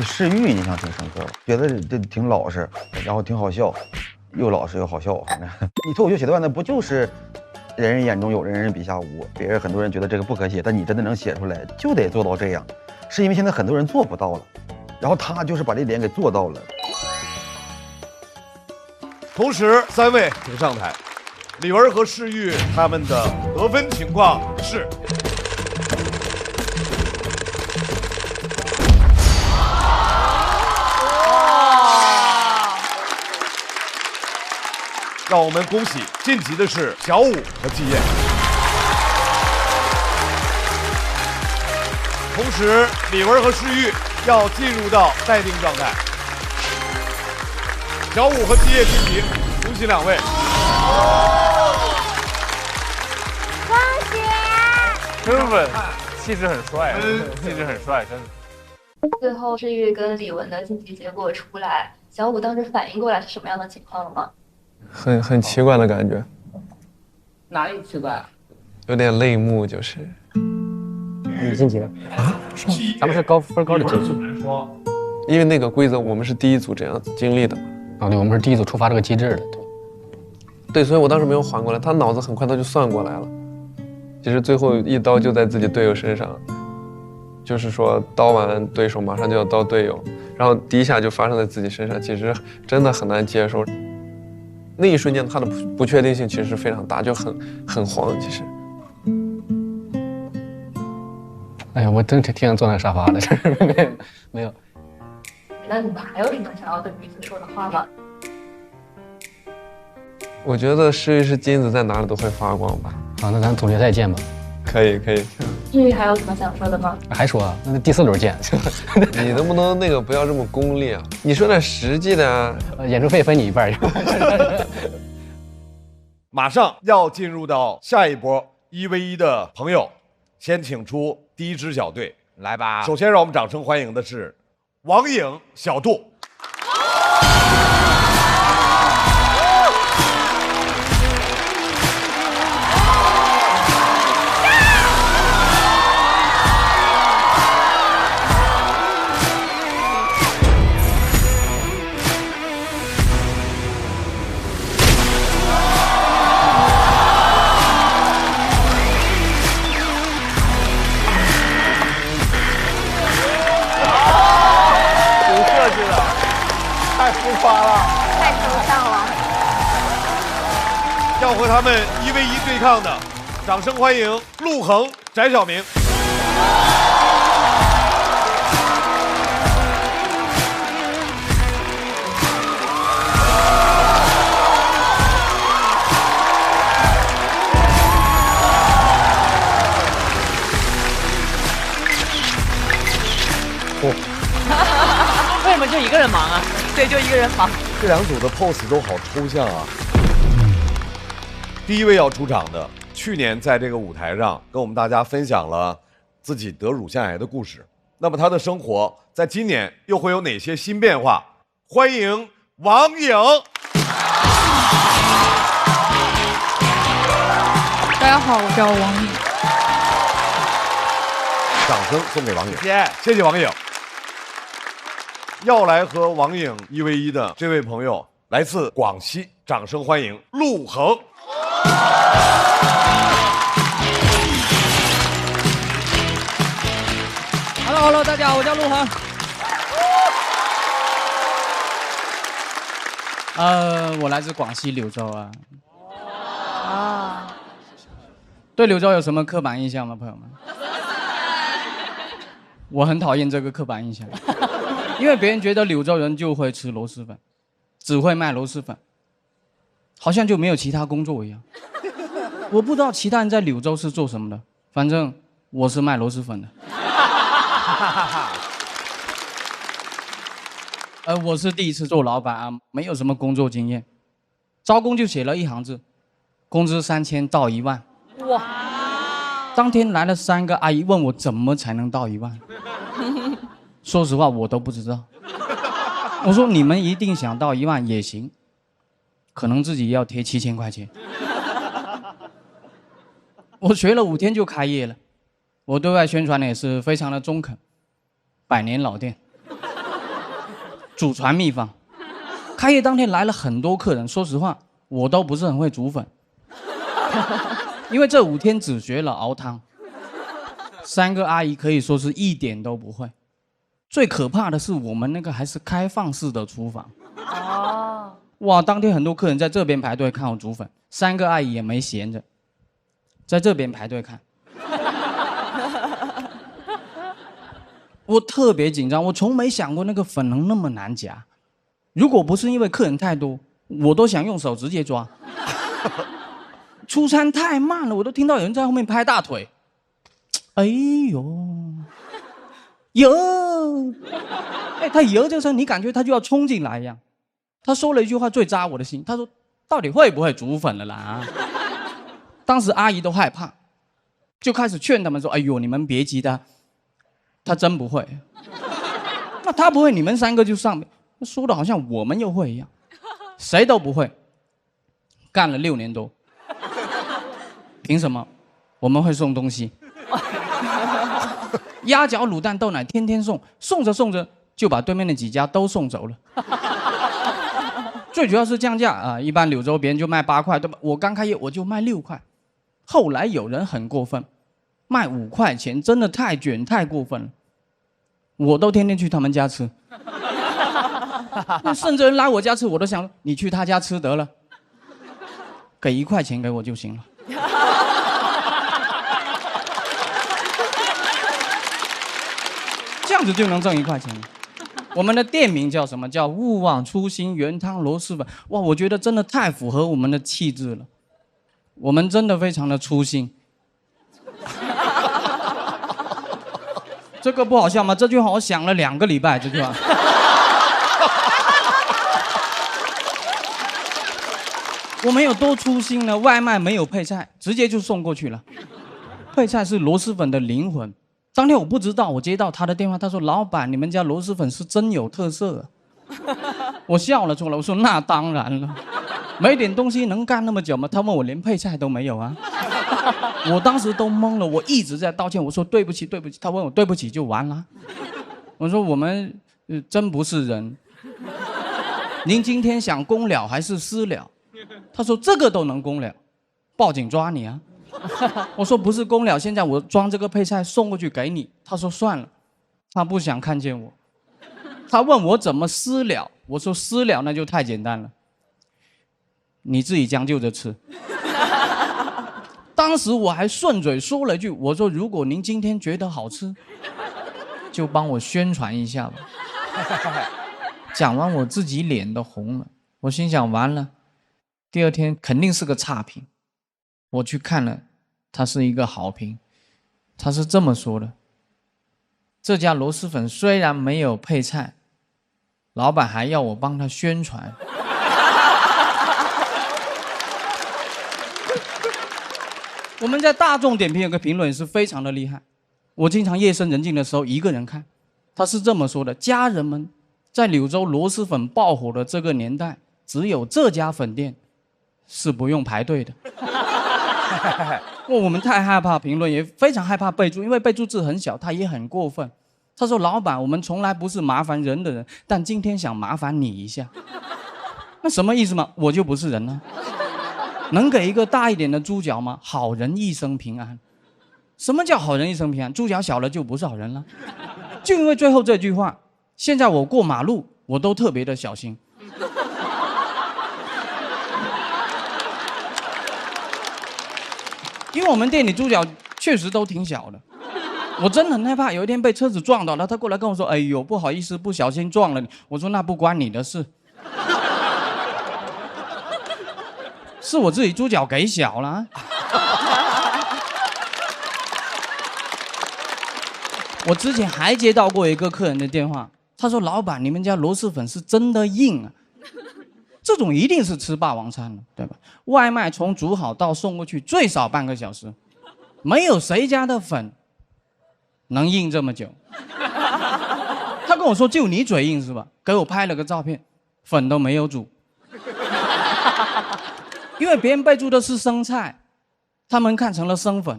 世玉印象挺深刻，觉得这挺老实，然后挺好笑，又老实又好笑。反正你脱口秀写段子不就是人人眼中有，人人笔下无？别人很多人觉得这个不可写，但你真的能写出来，就得做到这样，是因为现在很多人做不到了，然后他就是把这点给做到了。同时，3位请上台，李文和世玉他们的得分情况是。让我们恭喜晋级的是小武和季烨。同时，李文和世玉要进入到待定状态。小武和季烨晋级，恭喜2位。恭喜！真稳，气质很帅，气质很帅，真的。最后世玉跟李文的晋级结果出来，小武当时反应过来是什么样的情况了吗？很奇怪的感觉，哪里奇怪？有点泪目，就是。你晋级了啊？咱们是分高的结束。因为那个规则我们是第一组这样子经历的。啊，对，我们是第一组触发这个机制的。对，所以我当时没有缓过来，他脑子很快他就算过来了。其实最后一刀就在自己队友身上，就是说刀完对手马上就要刀队友，然后第一下就发生在自己身上，其实真的很难接受。那一瞬间他的不确定性其实是非常大，就很慌。其实，哎呀，我真挺想坐那沙发的，没有。那你们还有什么想要对彼此说的话吗？我觉得世玉是金子，在哪里都会发光吧。好，那咱总决赛见吧。可以。世玉还有什么想说的吗？还说啊，那第4轮见。你能不能那个不要这么功利啊？你说点实际的啊。演出费分你一半。马上要进入到下一波1v1的朋友，先请出第一支小队，来吧。首先让我们掌声欢迎的是王颖、小杜。太抽象了。要和他们1v1对抗的，掌声欢迎陆恒、翟晓明。为什么就一个人忙啊？对，就一个人忙。这2组的 pose 都好抽象啊。第一位要出场的，去年在这个舞台上跟我们大家分享了自己得乳腺癌的故事。那么他的生活在今年又会有哪些新变化？欢迎王颖。大家好，我叫王颖。掌声送给王颖，谢谢王颖。要来和王颖1v1的这位朋友来自广西，掌声欢迎陆恒。Hello， 大家好，我叫陆恒。我来自广西柳州啊。对柳州有什么刻板印象吗，朋友们？我很讨厌这个刻板印象，因为别人觉得柳州人就会吃螺蛳粉，只会卖螺蛳粉，好像就没有其他工作一样。我不知道其他人在柳州是做什么的，反正我是卖螺蛳粉的。我是第一次做老板啊，没有什么工作经验，招工就写了一行字，工资3000到1万。哇！当天来了3个阿姨问我怎么才能到1万，说实话我都不知道。我说你们一定想到1万也行，可能自己要贴7000块钱。我学了5天就开业了，我对外宣传也是非常的中肯，100年老店。祖传秘方。开业当天来了很多客人，说实话，我都不是很会煮粉，因为这5天只学了熬汤。3个阿姨可以说是一点都不会。最可怕的是我们那个还是开放式的厨房。哦。哇，当天很多客人在这边排队看我煮粉，3个阿姨也没闲着，在这边排队看。我特别紧张，我从没想过那个粉能那么难夹。如果不是因为客人太多，我都想用手直接抓。出餐太慢了，我都听到有人在后面拍大腿。哎呦，油！哎，他油这声，你感觉他就要冲进来一样。他说了一句话最扎我的心，他说：“到底会不会煮粉了啦？”当时阿姨都害怕，就开始劝他们说：“哎呦，你们别急的，他真不会。那他不会，你们3个就上。”说的好像我们又会一样，谁都不会。干了6年多，凭什么我们会送东西？鸭脚、卤蛋、豆奶天天送，送着送着就把对面的几家都送走了。最主要是降价啊，一般柳州别人就卖8块，对吧？我刚开业我就卖6块。后来有人很过分，卖5块钱，真的太卷太过分了。我都天天去他们家吃。甚至人来我家吃，我都想你去他家吃得了，给1块钱给我就行了。这样子就能挣1块钱。我们的店名叫什么？叫勿忘初心原汤螺蛳粉。哇，我觉得真的太符合我们的气质了。我们真的非常的初心。这个不好笑吗？这句话我想了2个礼拜，这句话。我们有多粗心呢？外卖没有配菜，直接就送过去了。配菜是螺蛳粉的灵魂。当天我不知道，我接到他的电话，他说：“老板，你们家螺蛳粉是真有特色啊。”我笑了出来，我说：“那当然了，没点东西能干那么久吗？”他问我连配菜都没有啊。我当时都懵了，我一直在道歉，我说对不起对不起。他问我对不起就完了。我说我们真不是人。您今天想公了还是私了？他说这个都能公了，报警抓你啊！我说不是公了，现在我装这个配菜送过去给你。他说算了，他不想看见我。他问我怎么私了，我说私了那就太简单了，你自己将就着吃。当时我还顺嘴说了一句，我说如果您今天觉得好吃，就帮我宣传一下吧。讲完我自己脸都红了，我心想完了。第2天肯定是个差评，我去看了，它是一个好评。他是这么说的：这家螺蛳粉虽然没有配菜，老板还要我帮他宣传。我们在大众点评有个评论是非常的厉害，我经常夜深人静的时候一个人看，他是这么说的：家人们，在柳州螺蛳粉爆火的这个年代，只有这家粉店是不用排队的。我们太害怕评论，也非常害怕备注，因为备注字很小，他也很过分。他说：“老板，我们从来不是麻烦人的人，但今天想麻烦你一下。”那什么意思嘛？我就不是人呢？能给一个大一点的猪脚吗？好人一生平安。什么叫好人一生平安？猪脚小了就不是好人了。就因为最后这句话，现在我过马路我都特别的小心。因为我们店里猪脚确实都挺小的，我真的很害怕有一天被车子撞到了，他过来跟我说：“哎呦，不好意思，不小心撞了你。”我说：“那不关你的事，是我自己猪脚给小了。”我之前还接到过一个客人的电话，他说：“老板，你们家螺蛳粉是真的硬啊。”这种一定是吃霸王餐了，对吧？外卖从煮好到送过去最少半个小时，没有谁家的粉能硬这么久。他跟我说就你嘴硬是吧？给我拍了个照片，粉都没有煮。因为别人备注的是生菜，他们看成了生粉。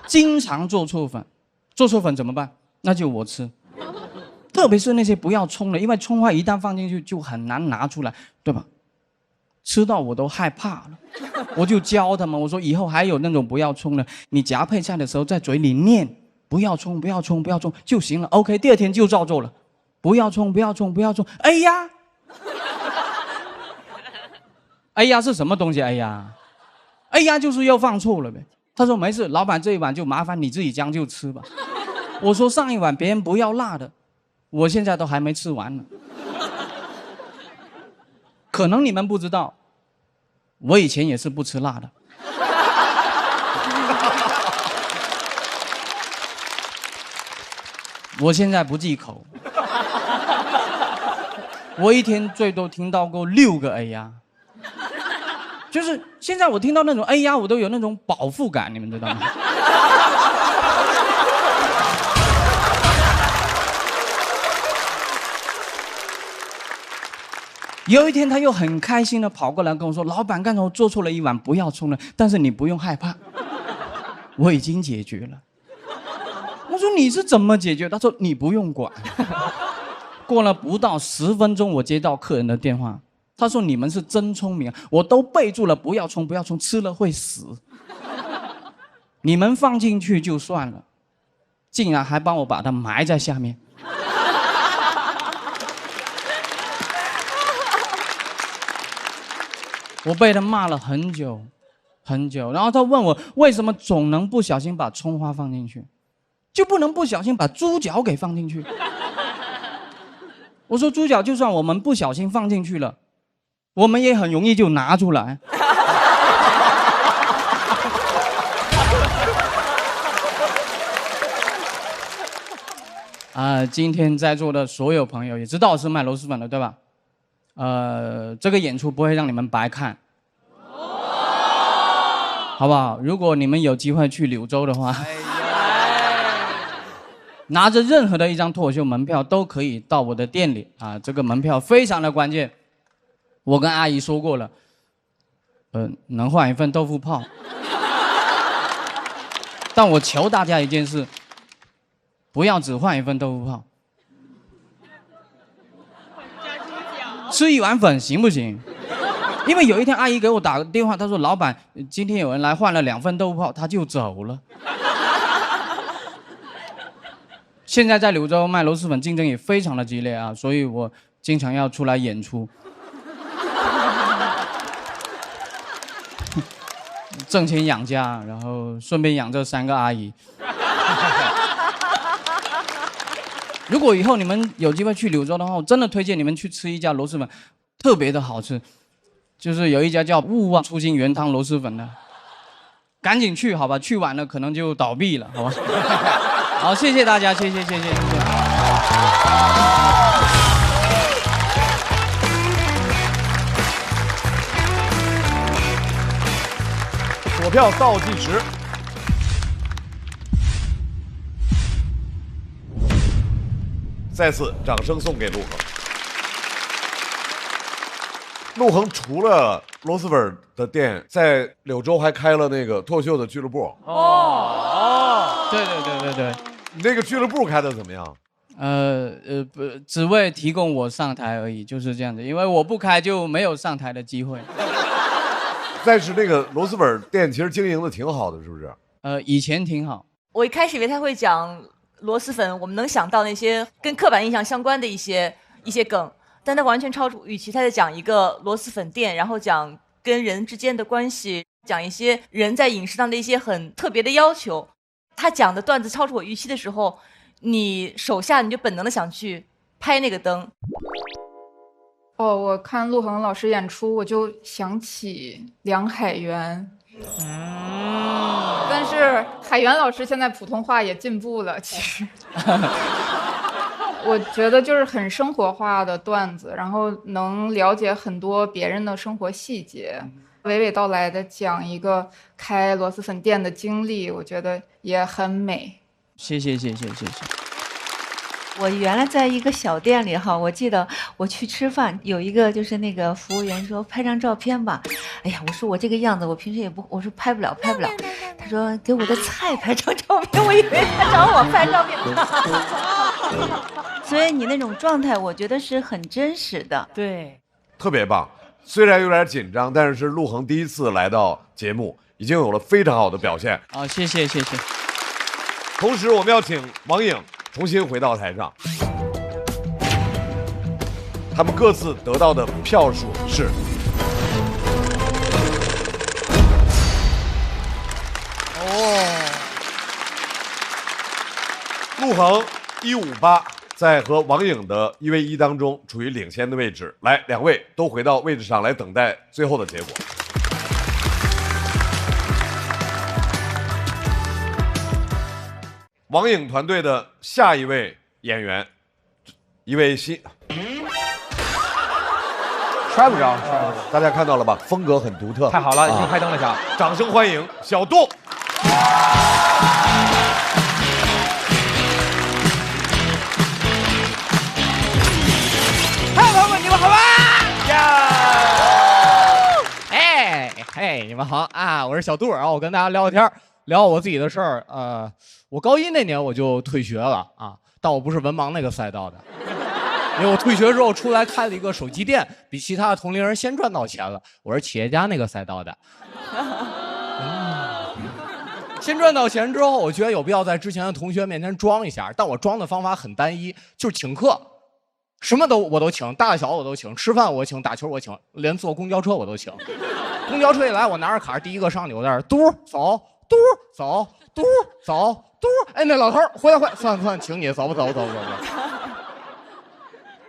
经常做错粉，做错粉怎么办？那就我吃。特特别是那些不要葱的，因为葱花一旦放进去就很难拿出来，对吧？吃到我都害怕了，我就教他们，我说以后还有那种不要葱的，你夹配菜的时候在嘴里念不要葱，不要葱，不要葱就行了。OK， 第二天就照做了，不要葱，不要葱，不要葱。哎呀，哎呀是什么东西？哎呀，哎呀就是又放错了呗。他说没事，老板这一碗就麻烦你自己将就吃吧。我说上一碗别人不要辣的，我现在都还没吃完呢。可能你们不知道，我以前也是不吃辣的。我现在不忌口，我一天最多听到过6个哎呀，就是现在我听到那种哎呀，我都有那种饱腹感，你们知道吗？有一天，他又很开心的跑过来跟我说：“老板，刚才我做错了一碗不要葱的，但是你不用害怕，我已经解决了。”我说：“你是怎么解决？”他说：“你不用管。”过了不到10分钟，我接到客人的电话，他说：“你们是真聪明，我都备注了不要葱，不要葱，吃了会死。你们放进去就算了，竟然还帮我把它埋在下面。”我被他骂了很久，很久。然后他问我为什么总能不小心把葱花放进去，就不能不小心把猪脚给放进去？我说猪脚就算我们不小心放进去了，我们也很容易就拿出来。今天在座的所有朋友也知道我是卖螺蛳粉的，对吧？这个演出不会让你们白看，好不好？如果你们有机会去柳州的话，拿着任何的一张脱口秀门票都可以到我的店里啊，这个门票非常的关键。我跟阿姨说过了，能换一份豆腐泡，但我求大家一件事，不要只换一份豆腐泡。吃一碗粉行不行？因为有一天阿姨给我打个电话，她说：“老板，今天有人来换了2份豆腐泡，他就走了。”现在在柳州卖螺蛳粉竞争也非常的激烈啊，所以我经常要出来演出，挣钱养家，然后顺便养这3个阿姨。如果以后你们有机会去柳州的话，我真的推荐你们去吃一家螺蛳粉，特别的好吃，就是有一家叫勿忘初心原汤螺蛳粉的，赶紧去好吧，去晚了可能就倒闭了，好吧？好，谢谢大家，谢谢。锁票倒计时。再次掌声送给陆恒。陆恒除了螺蛳粉的店，在柳州还开了那个脱口秀的俱乐部。对，那个俱乐部开的怎么样？不，只为提供我上台而已，就是这样子。因为我不开就没有上台的机会。但是那个螺蛳粉店其实经营的挺好的，是不是？以前挺好。我一开始以为他会讲螺蛳粉，我们能想到那些跟刻板印象相关的一些梗，但他完全超出预期。他在讲一个螺蛳粉店，然后讲跟人之间的关系，讲一些人在饮食上的一些很特别的要求。他讲的段子超出我预期的时候，你手下你就本能的想去拍那个灯。我看陆恒老师演出，我就想起梁海源。但是海源老师现在普通话也进步了，其实我觉得就是很生活化的段子，然后能了解很多别人的生活细节，娓娓道来的讲一个开螺蛳粉店的经历，我觉得也很美。谢谢。我原来在一个小店里哈，我记得我去吃饭，有一个就是那个服务员说拍张照片吧，哎呀，我说我这个样子我平时也不，我说拍不了，他说给我的菜拍张照片，我以为他找我拍照片。所以你那种状态，我觉得是很真实的。对，特别棒。虽然有点紧张，但是陆恒第一次来到节目，已经有了非常好的表现。啊，谢谢谢谢。同时，我们要请王颖重新回到台上，他们各自得到的票数是。陆恒158在和王颖的1v1当中处于领先的位置。来，两位都回到位置上来等待最后的结果。王颖团队的下一位演员，一位新。摔不着，大家看到了吧？风格很独特，太好了，已经开灯了，小，掌声欢迎小杜。嗨，朋友们，你们好吗？呀！哎，你们好啊！我是小杜，然后我跟大家聊天，聊我自己的事儿。我高一那年我就退学了啊，但我不是文盲那个赛道的。因为我退学之后出来开了一个手机店，比其他的同龄人先赚到钱了。我是企业家那个赛道的。先赚到钱之后，我觉得有必要在之前的同学面前装一下，但我装的方法很单一，就是请客，什么我都请，大小我都请，吃饭我请，打球我请，连坐公交车我都请。公交车一来，我拿着卡第一个上去，我在这嘟走，嘟走，嘟走，嘟。哎，那老头回来，算，请你走吧。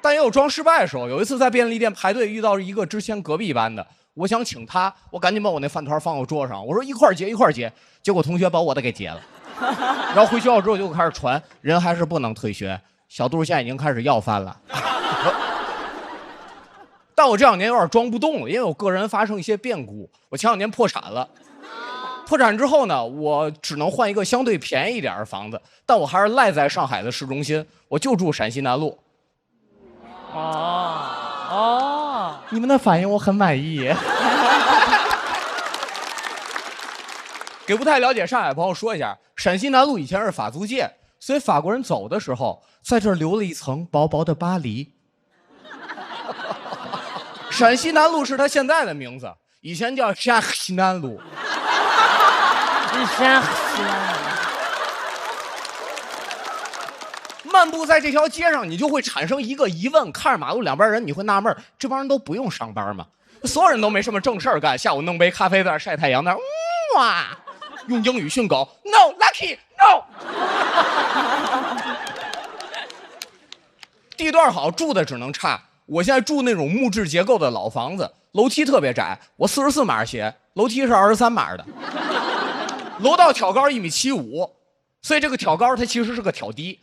但也有装失败的时候。有一次在便利店排队遇到一个之前隔壁班的，我想请他，我赶紧把我那饭团放到桌上，我说一块结，结果同学把我的给结了。然后回学校之后就开始传，人还是不能退学。小杜现在已经开始要饭了。但我这2年有点装不动了，因为我个人发生一些变故，我前2年破产了。破产之后呢，我只能换一个相对便宜一点的房子，但我还是赖在上海的市中心，我就住陕西南路。你们的反应我很满意。给不太了解上海朋友说一下，陕西南路以前是法租界，所以法国人走的时候在这儿留了一层薄薄的巴黎。陕西南路是他现在的名字，以前叫陕西南路。漫步在这条街上，你就会产生一个疑问：看着马路两边人，你会纳闷，这帮人都不用上班吗？所有人都没什么正事儿干，下午弄杯咖啡在那晒太阳，那哇，用英语训狗 ，No lucky no。地段好，住的只能差。我现在住那种木质结构的老房子，楼梯特别窄，我44码鞋，楼梯是23码的，楼道挑高1.75米，所以这个挑高它其实是个挑低。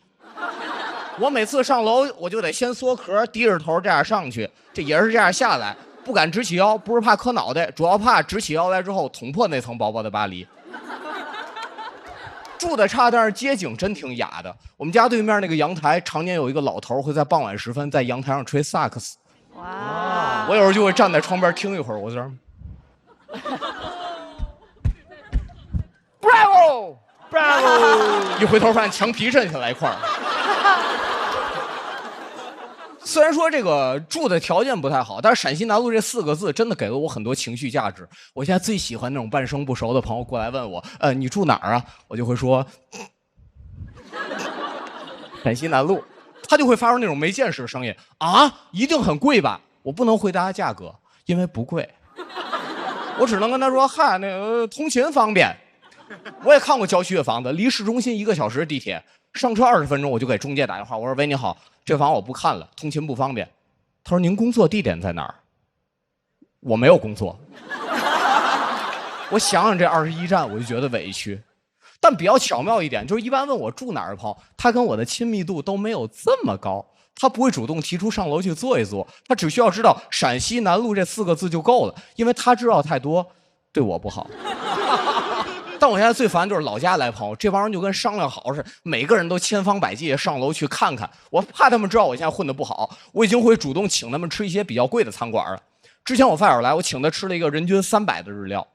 我每次上楼，我就得先缩壳，低着头这样上去，这也是这样下来，不敢直起腰，不是怕磕脑袋，主要怕直起腰来之后捅破那层薄薄的巴黎。住的差，但是街景真挺雅的。我们家对面那个阳台，常年有一个老头会在傍晚时分在阳台上吹萨克斯。哇！我有时候就会站在窗边听一会儿，我在这儿。Bravo！ 一回头发现墙皮震下来一块儿。虽然说这个住的条件不太好，但是陕西南路这4个字真的给了我很多情绪价值。我现在最喜欢那种半生不熟的朋友过来问我，你住哪儿啊？我就会说陕西南路，他就会发出那种没见识的声音啊，一定很贵吧？我不能回答价格，因为不贵。我只能跟他说，嗨，那个通勤方便。我也看过郊区的房子，离市中心1个小时地铁，上车20分钟，我就给中介打电话，我说喂，你好，这房我不看了，通勤不方便。他说您工作地点在哪儿？我没有工作。我想想这21站，我就觉得委屈。但比较巧妙一点，就是一般问我住哪儿的朋友，他跟我的亲密度都没有这么高，他不会主动提出上楼去坐一坐，他只需要知道陕西南路这4个字就够了，因为他知道太多对我不好。但我现在最烦就是老家来朋友，这帮人就跟商量好似的，每个人都千方百计上楼去看看。我怕他们知道我现在混得不好，我已经会主动请他们吃一些比较贵的餐馆了。之前我发小来，我请他吃了一个人均300的日料。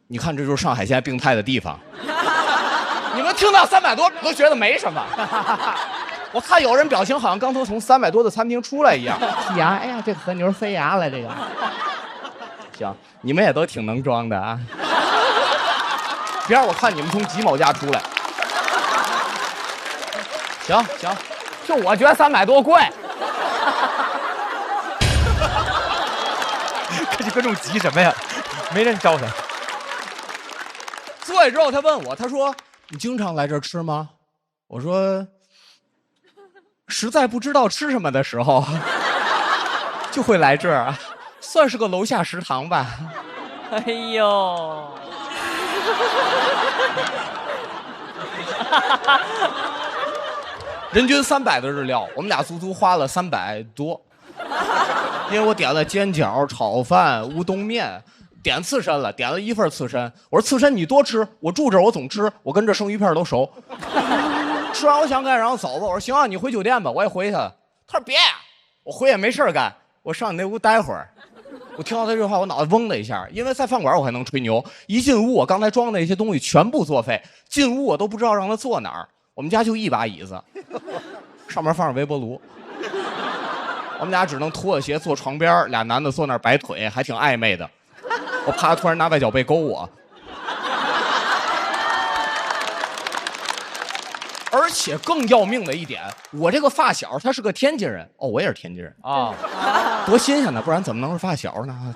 你看，这就是上海现在病态的地方。你们听到300多都觉得没什么。我看有人表情好像刚从300多的餐厅出来一样。剔牙，哎呀，这个和牛塞牙了，这个。行，你们也都挺能装的啊。别让我看你们从几毛家出来。行，就我觉得300多贵。这观众急什么呀？没人招他。坐下之后，他问我，他说：“你经常来这儿吃吗？”我说：“实在不知道吃什么的时候，就会来这儿，算是个楼下食堂吧。”哎呦。人均300的日料，我们俩足足花了300多，因为我点了煎饺、炒饭、乌冬面，点刺身了，点了1份刺身。我说刺身你多吃，我住这儿我总吃，我跟这生鱼片都熟。吃完我想赶紧让他走吧，我说行啊，你回酒店吧，我也回去了。他说别，我回也没事干，我上你那屋待会儿。我听到他这话，我脑袋嗡了一下，因为在饭馆我还能吹牛，一进屋我刚才装的那些东西全部作废，进屋我都不知道让他坐哪儿。我们家就一把椅子，上面放着微波炉，我们俩只能脱了鞋坐床边，俩男的坐那儿摆腿，还挺暧昧的。我怕他突然拿外脚背勾我。而且更要命的一点，我这个发小他是个天津人，哦，我也是天津人啊，多新鲜呢，不然怎么能是发小呢？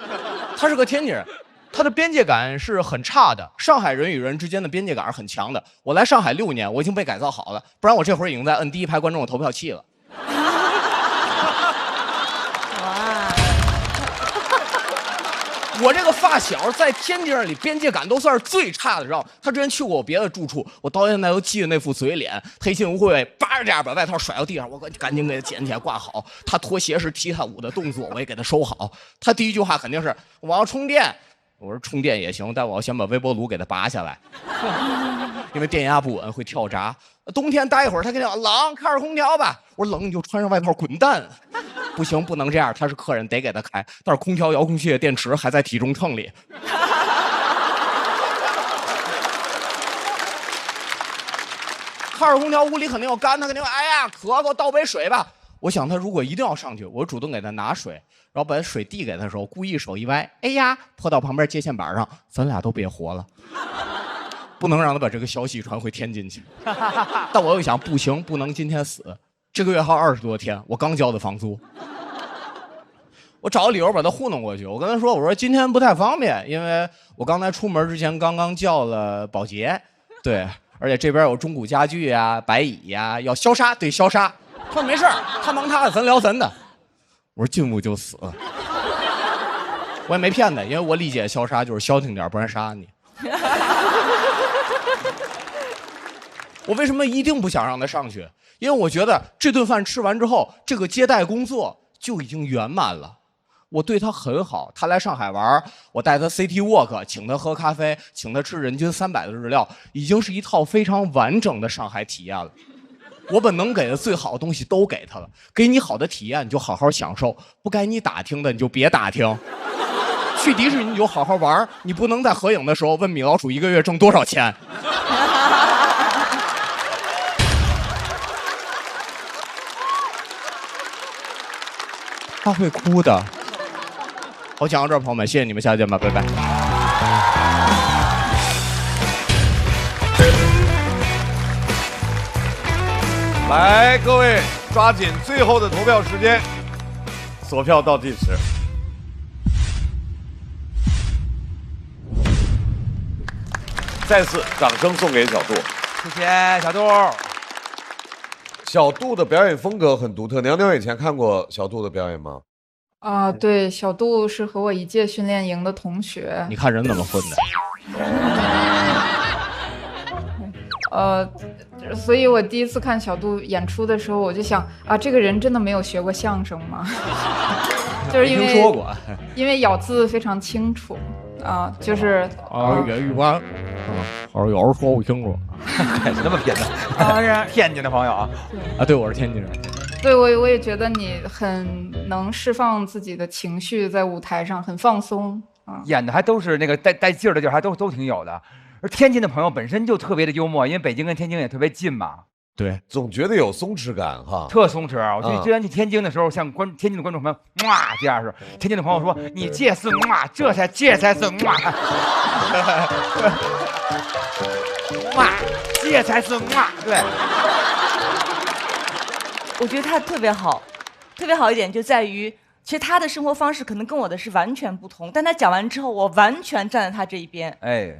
他是个天津人，他的边界感是很差的。上海人与人之间的边界感是很强的。我来上海6年，我已经被改造好了，不然我这会儿已经在摁第一排观众的投票器了。我这个发小在天津里边界感都算是最差的，知道？他之前去过我别的住处，我到现在都记得那副嘴脸。他一进屋会叭这样把外套甩到地上，我赶紧给他捡起来挂好。他脱鞋时踢踏舞的动作我也给他收好。他第一句话肯定是我要充电，我说充电也行，但我要先把微波炉给他拔下来，因为电压不稳会跳闸。冬天待一会儿他跟你讲冷，开着空调吧。我说冷你就穿上外套滚蛋。不行，不能这样，他是客人，得给他开。但是空调遥控器的电池还在体重秤里。开着空调，屋里肯定要干，他肯定哎呀渴，给我倒杯水吧。我想他如果一定要上去，我主动给他拿水，然后把水递给他的时候，故意手一歪，哎呀，泼到旁边接线板上，咱俩都别活了。不能让他把这个消息传回天津去。但我又想，不行，不能今天死。这个月还有20多天，我刚交的房租。我找个理由把他糊弄过去。我跟他说：“我说今天不太方便，因为我刚才出门之前刚叫了保洁，对，而且这边有中古家具呀、白蚁呀，要消杀，对，消杀。”他说：“没事，他忙他的，咱聊咱的。”我说：“进屋就死。”我也没骗他，因为我理解消杀就是消停点，不然杀你。我为什么一定不想让他上去？因为我觉得这顿饭吃完之后，这个接待工作就已经圆满了。我对他很好，他来上海玩，我带他 City Walk， 请他喝咖啡，请他吃人均300的日料，已经是一套非常完整的上海体验了。我把能给的最好的东西都给他了，给你好的体验你就好好享受，不该你打听的你就别打听。去迪士尼你就好好玩，你不能在合影的时候问米老鼠1个月挣多少钱。他会哭的。好，讲到这儿，朋友们，谢谢你们，下次见吧，拜拜。来，各位抓紧最后的投票时间，锁票倒计时。再次掌声送给小杜，谢谢小杜。小杜的表演风格很独特，娘娘以前看过小杜的表演吗？啊，对，小杜是和我一届训练营的同学。你看人怎么混的？所以我第一次看小杜演出的时候，我就想啊，这个人真的没有学过相声吗？就是因为听说过，因为咬字非常清楚啊，就是也一般，好像有人说我听过，还是那么偏的，是天津的朋友啊，对，我是天津人。对，我也觉得你很能释放自己的情绪，在舞台上很放松啊，演的还都是那个带劲儿的地儿，还都挺有的。而天津的朋友本身就特别的幽默，因为北京跟天津也特别近嘛。对，总觉得有松弛感哈，特松弛啊！我之前去天津的时候，像天津的观众朋友，哇，这样是天津的朋友说你这是哇，这才是哇，哇，这才是哇，对。我觉得他特别好，特别好一点就在于，其实他的生活方式可能跟我的是完全不同，但他讲完之后，我完全站在他这一边。哎，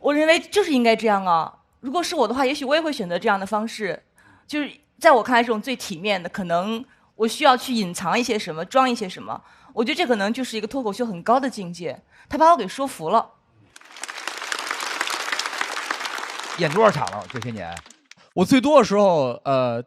我认为就是应该这样啊！如果是我的话，也许我也会选择这样的方式，就是在我看来这种最体面的。可能我需要去隐藏一些什么，装一些什么。我觉得这可能就是一个脱口秀很高的境界。他把我给说服了。演多少场了？这些年？我最多的时候，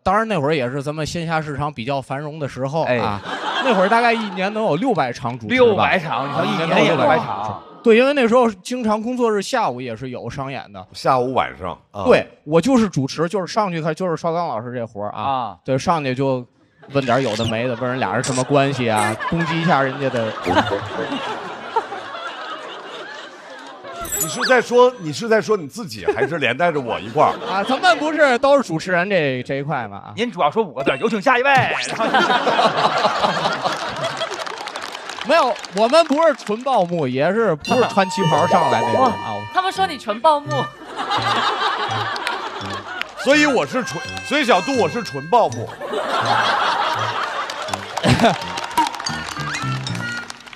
当然那会儿也是咱们线下市场比较繁荣的时候啊。那会儿大概一年能有600场主持吧。600场，你说一年有600场。对，因为那时候经常工作日下午也是有商演的，下午晚上。对，我就是主持，就是上去就是邵刚老师这活儿啊。对，上去就问点有的没的，问人俩人什么关系啊，攻击一下人家的。你是在说你自己，还是连带着我一块儿啊？咱们不是都是主持人这一块吗？您主要说5个字，有请下一位。没有，我们不是纯报幕，也是不是穿旗袍上来那种啊。他们说你纯报幕，所以小杜我是纯报幕。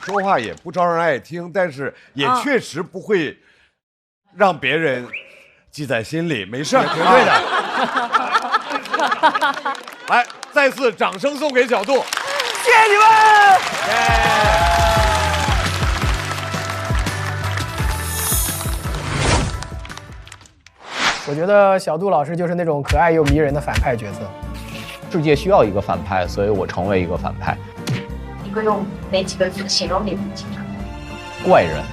说话也不招人爱听，但是也确实不会让别人记在心里，没事儿，绝对的。来，再次掌声送给小杜，谢谢你们。我觉得小杜老师就是那种可爱又迷人的反派角色。世界需要一个反派，所以我成为一个反派。你会用哪几个字形容你自己呢？怪人。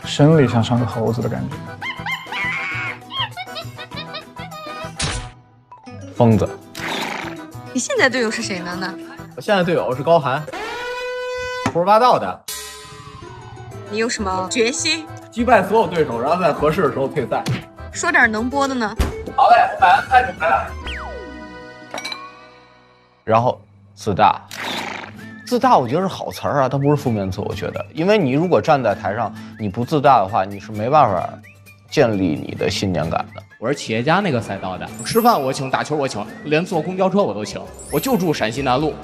生理上像个猴子的感觉。疯子。你现在队友是谁呢？我现在队友是高寒，胡说八道的。你有什么决心？击败所有对手，然后在合适的时候退赛。说点能播的呢。好嘞，我买完菜就来了。然后自大，自大我觉得是好词儿啊，它不是负面词。我觉得，因为你如果站在台上，你不自大的话，你是没办法建立你的信念感的。我是企业家那个赛道的，吃饭我请，打球我请，连坐公交车我都请，我就住陕西南路。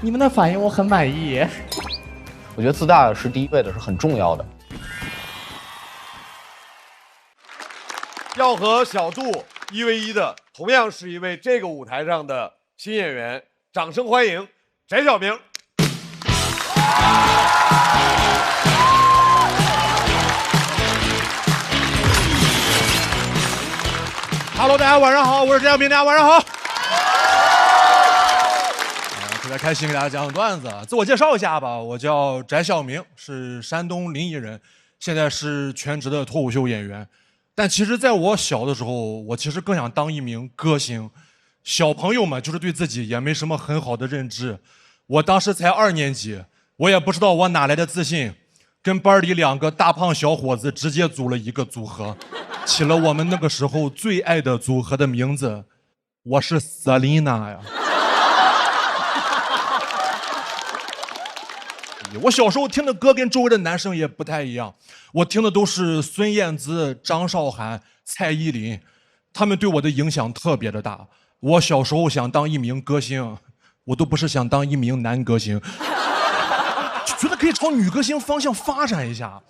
你们的反应我很满意。我觉得自大是第一位的，是很重要的。要和小杜1v1的，同样是一位这个舞台上的新演员，掌声欢迎翟晓明。Hello， 大家晚上好，我是翟晓明，大家晚上好。特别开心给大家讲段子，自我介绍一下吧，我叫翟晓明，是山东临沂人，现在是全职的脱口秀演员。但其实在我小的时候，我其实更想当一名歌星。小朋友们就是对自己也没什么很好的认知。我当时才2年级，我也不知道我哪来的自信，跟班里2个大胖小伙子直接组了一个组合，起了我们那个时候最爱的组合的名字，我是瑟琳娜呀。我小时候听的歌跟周围的男生也不太一样，我听的都是孙燕姿、张韶涵、蔡依林，他们对我的影响特别的大。我小时候想当一名歌星，我都不是想当一名男歌星，觉得可以朝女歌星方向发展一下。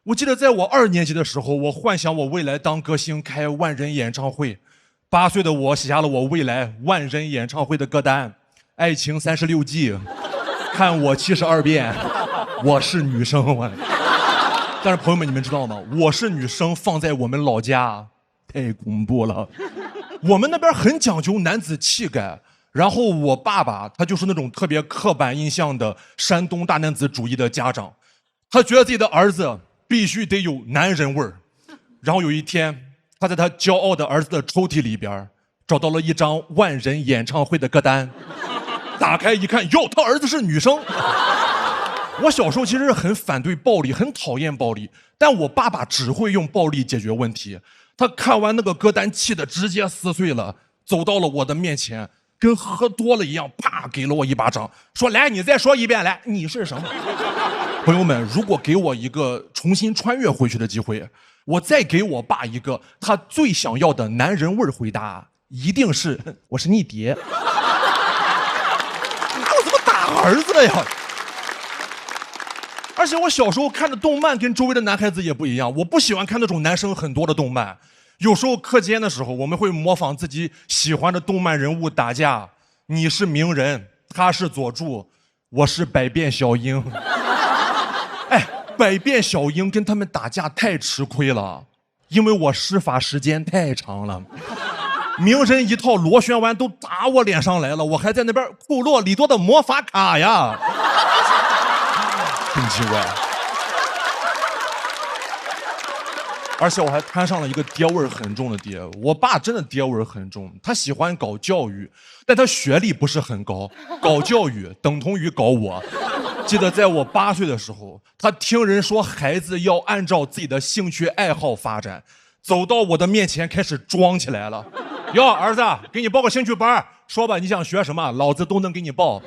我记得在我2年级的时候，我幻想我未来当歌星开万人演唱会。8岁的我写下了我未来万人演唱会的歌单：爱情36季，看我72遍，我是女生。但是朋友们，你们知道吗？我是女生放在我们老家太恐怖了。我们那边很讲究男子气概，然后我爸爸他就是那种特别刻板印象的山东大男子主义的家长，他觉得自己的儿子必须得有男人味儿。然后有一天，他在他骄傲的儿子的抽屉里边找到了一张万人演唱会的歌单，打开一看，哟，他儿子是女生。我小时候其实是很反对暴力，很讨厌暴力，但我爸爸只会用暴力解决问题。他看完那个歌单，气得直接撕碎了，走到了我的面前，跟喝多了一样，啪给了我一巴掌，说：“来，你再说一遍，来，你是什么？”朋友们，如果给我一个重新穿越回去的机会，我再给我爸一个他最想要的男人味回答，一定是我是你爹。我怎么打儿子了呀？而且我小时候看的动漫跟周围的男孩子也不一样，我不喜欢看那种男生很多的动漫。有时候课间的时候，我们会模仿自己喜欢的动漫人物打架。你是鸣人，他是佐助，我是百变小樱。哎，百变小樱跟他们打架太吃亏了，因为我施法时间太长了。鸣人一套螺旋丸都打我脸上来了，我还在那边库洛里多的魔法卡呀。真奇怪，而且我还摊上了一个爹味很重的爹。我爸真的爹味很重，他喜欢搞教育，但他学历不是很高，搞教育等同于搞我。记得在我8岁的时候，他听人说孩子要按照自己的兴趣爱好发展，走到我的面前开始装起来了。哟，儿子，给你报个兴趣班，说吧，你想学什么，老子都能给你报。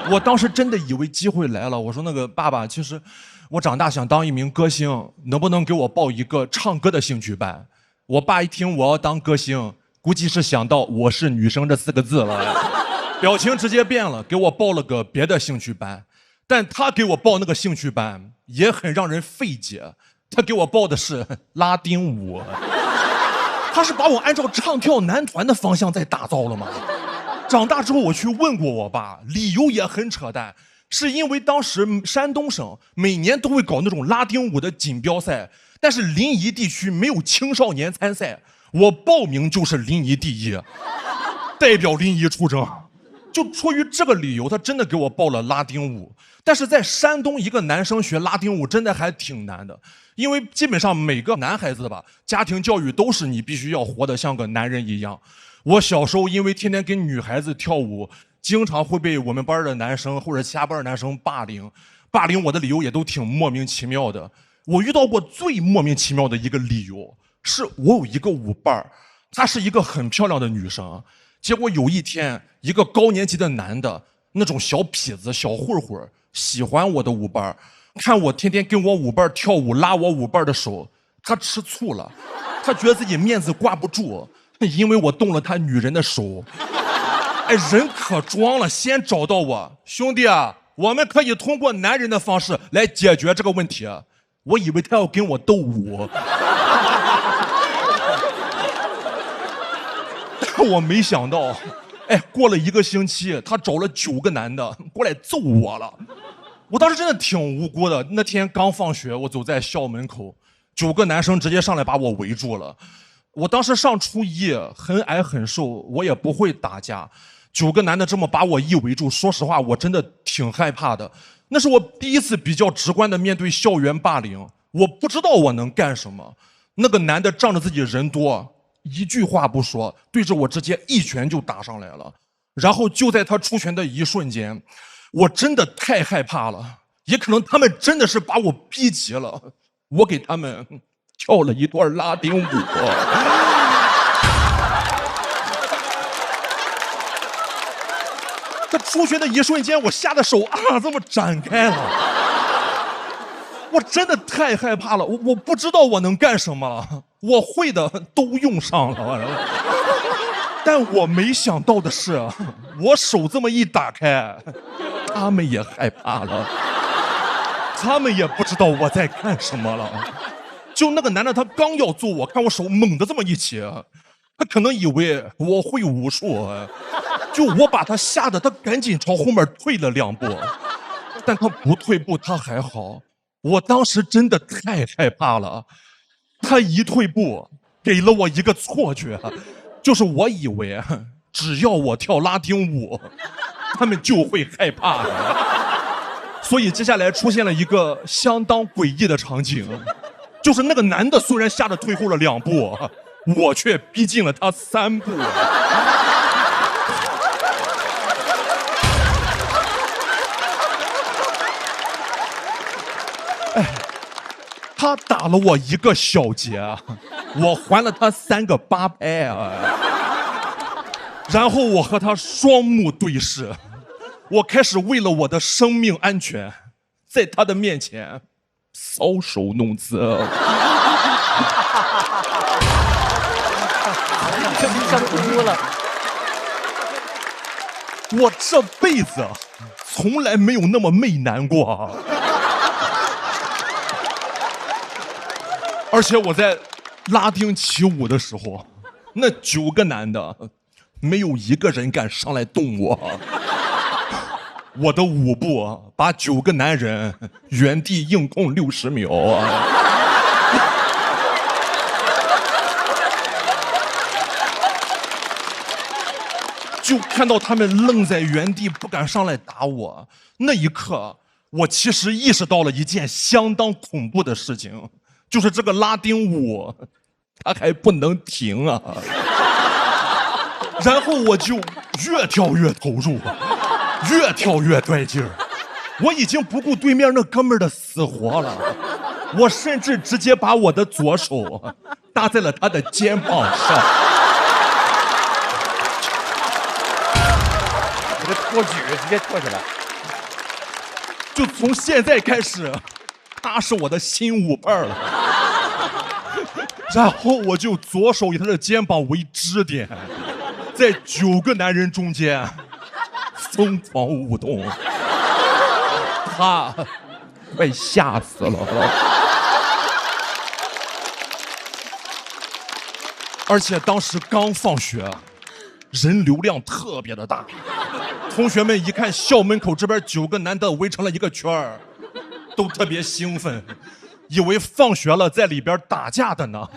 我当时真的以为机会来了，我说那个爸爸，其实我长大想当一名歌星，能不能给我报一个唱歌的兴趣班？我爸一听我要当歌星，估计是想到我是女生这4个字了，表情直接变了，给我报了个别的兴趣班。但他给我报那个兴趣班也很让人费解，他给我报的是拉丁舞。他是把我按照唱跳男团的方向在打造了吗？长大之后我去问过我爸，理由也很扯淡，是因为当时山东省每年都会搞那种拉丁舞的锦标赛，但是临沂地区没有青少年参赛，我报名就是临沂第一，代表临沂出征。就出于这个理由，他真的给我报了拉丁舞。但是在山东，一个男生学拉丁舞真的还挺难的，因为基本上每个男孩子吧，家庭教育都是你必须要活得像个男人一样。我小时候因为天天跟女孩子跳舞，经常会被我们班的男生或者其他班的男生霸凌。霸凌我的理由也都挺莫名其妙的。我遇到过最莫名其妙的一个理由，是我有一个舞伴，她是一个很漂亮的女生。结果有一天，一个高年级的男的，那种小痞子、小混混，喜欢我的舞伴，看我天天跟我舞伴跳舞，拉我舞伴的手，他吃醋了，他觉得自己面子挂不住，因为我动了他女人的手。哎，人可装了，先找到我，兄弟啊，我们可以通过男人的方式来解决这个问题。我以为他要跟我斗舞。我没想到，哎，过了1个星期，他找了9个男的过来揍我了。我当时真的挺无辜的。那天刚放学，我走在校门口，9个男生直接上来把我围住了。我当时上初1，很矮很瘦，我也不会打架。9个男的这么把我一围住，说实话，我真的挺害怕的。那是我第一次比较直观的面对校园霸凌，我不知道我能干什么。那个男的仗着自己人多，一句话不说，对着我直接一拳就打上来了。然后就在他出拳的一瞬间，我真的太害怕了，也可能他们真的是把我逼急了，我给他们跳了一段拉丁舞。他出拳的一瞬间，我吓得手这么展开了。我真的太害怕了，我不知道我能干什么了，我会的都用上了。但我没想到的是，我手这么一打开，他们也害怕了，他们也不知道我在干什么了。就那个男的，他刚要揍我，看我手猛地这么一起，他可能以为我会武术，就我把他吓得他赶紧朝后面退了2步，但他不退步，他还好。我当时真的太害怕了，他一退步，给了我一个错觉，就是我以为只要我跳拉丁舞，他们就会害怕的。所以接下来出现了一个相当诡异的场景，就是那个男的虽然吓得退后了2步，我却逼近了他3步。他打了我1个小节，我还了他3个8拍啊。然后我和他双目对视，我开始为了我的生命安全，在他的面前搔首弄姿。想哭了。我这辈子从来没有那么媚男过。而且我在拉丁起舞的时候，那9个男的没有1个人敢上来动我。我的舞步把9个男人原地硬控60秒。就看到他们愣在原地不敢上来打我，那一刻我其实意识到了一件相当恐怖的事情，就是这个拉丁舞它还不能停啊。然后我就越跳越投入，越跳越带劲儿，我已经不顾对面那哥们儿的死活了，我甚至直接把我的左手搭在了他的肩膀上。这托举直接托起来，就从现在开始，他是我的新舞伴了。然后我就左手以他的肩膀为支点，在9个男人中间疯狂舞动，他快吓死了。而且当时刚放学，人流量特别的大。同学们一看校门口这边9个男的围成了一个圈儿，都特别兴奋，以为放学了在里边打架的呢。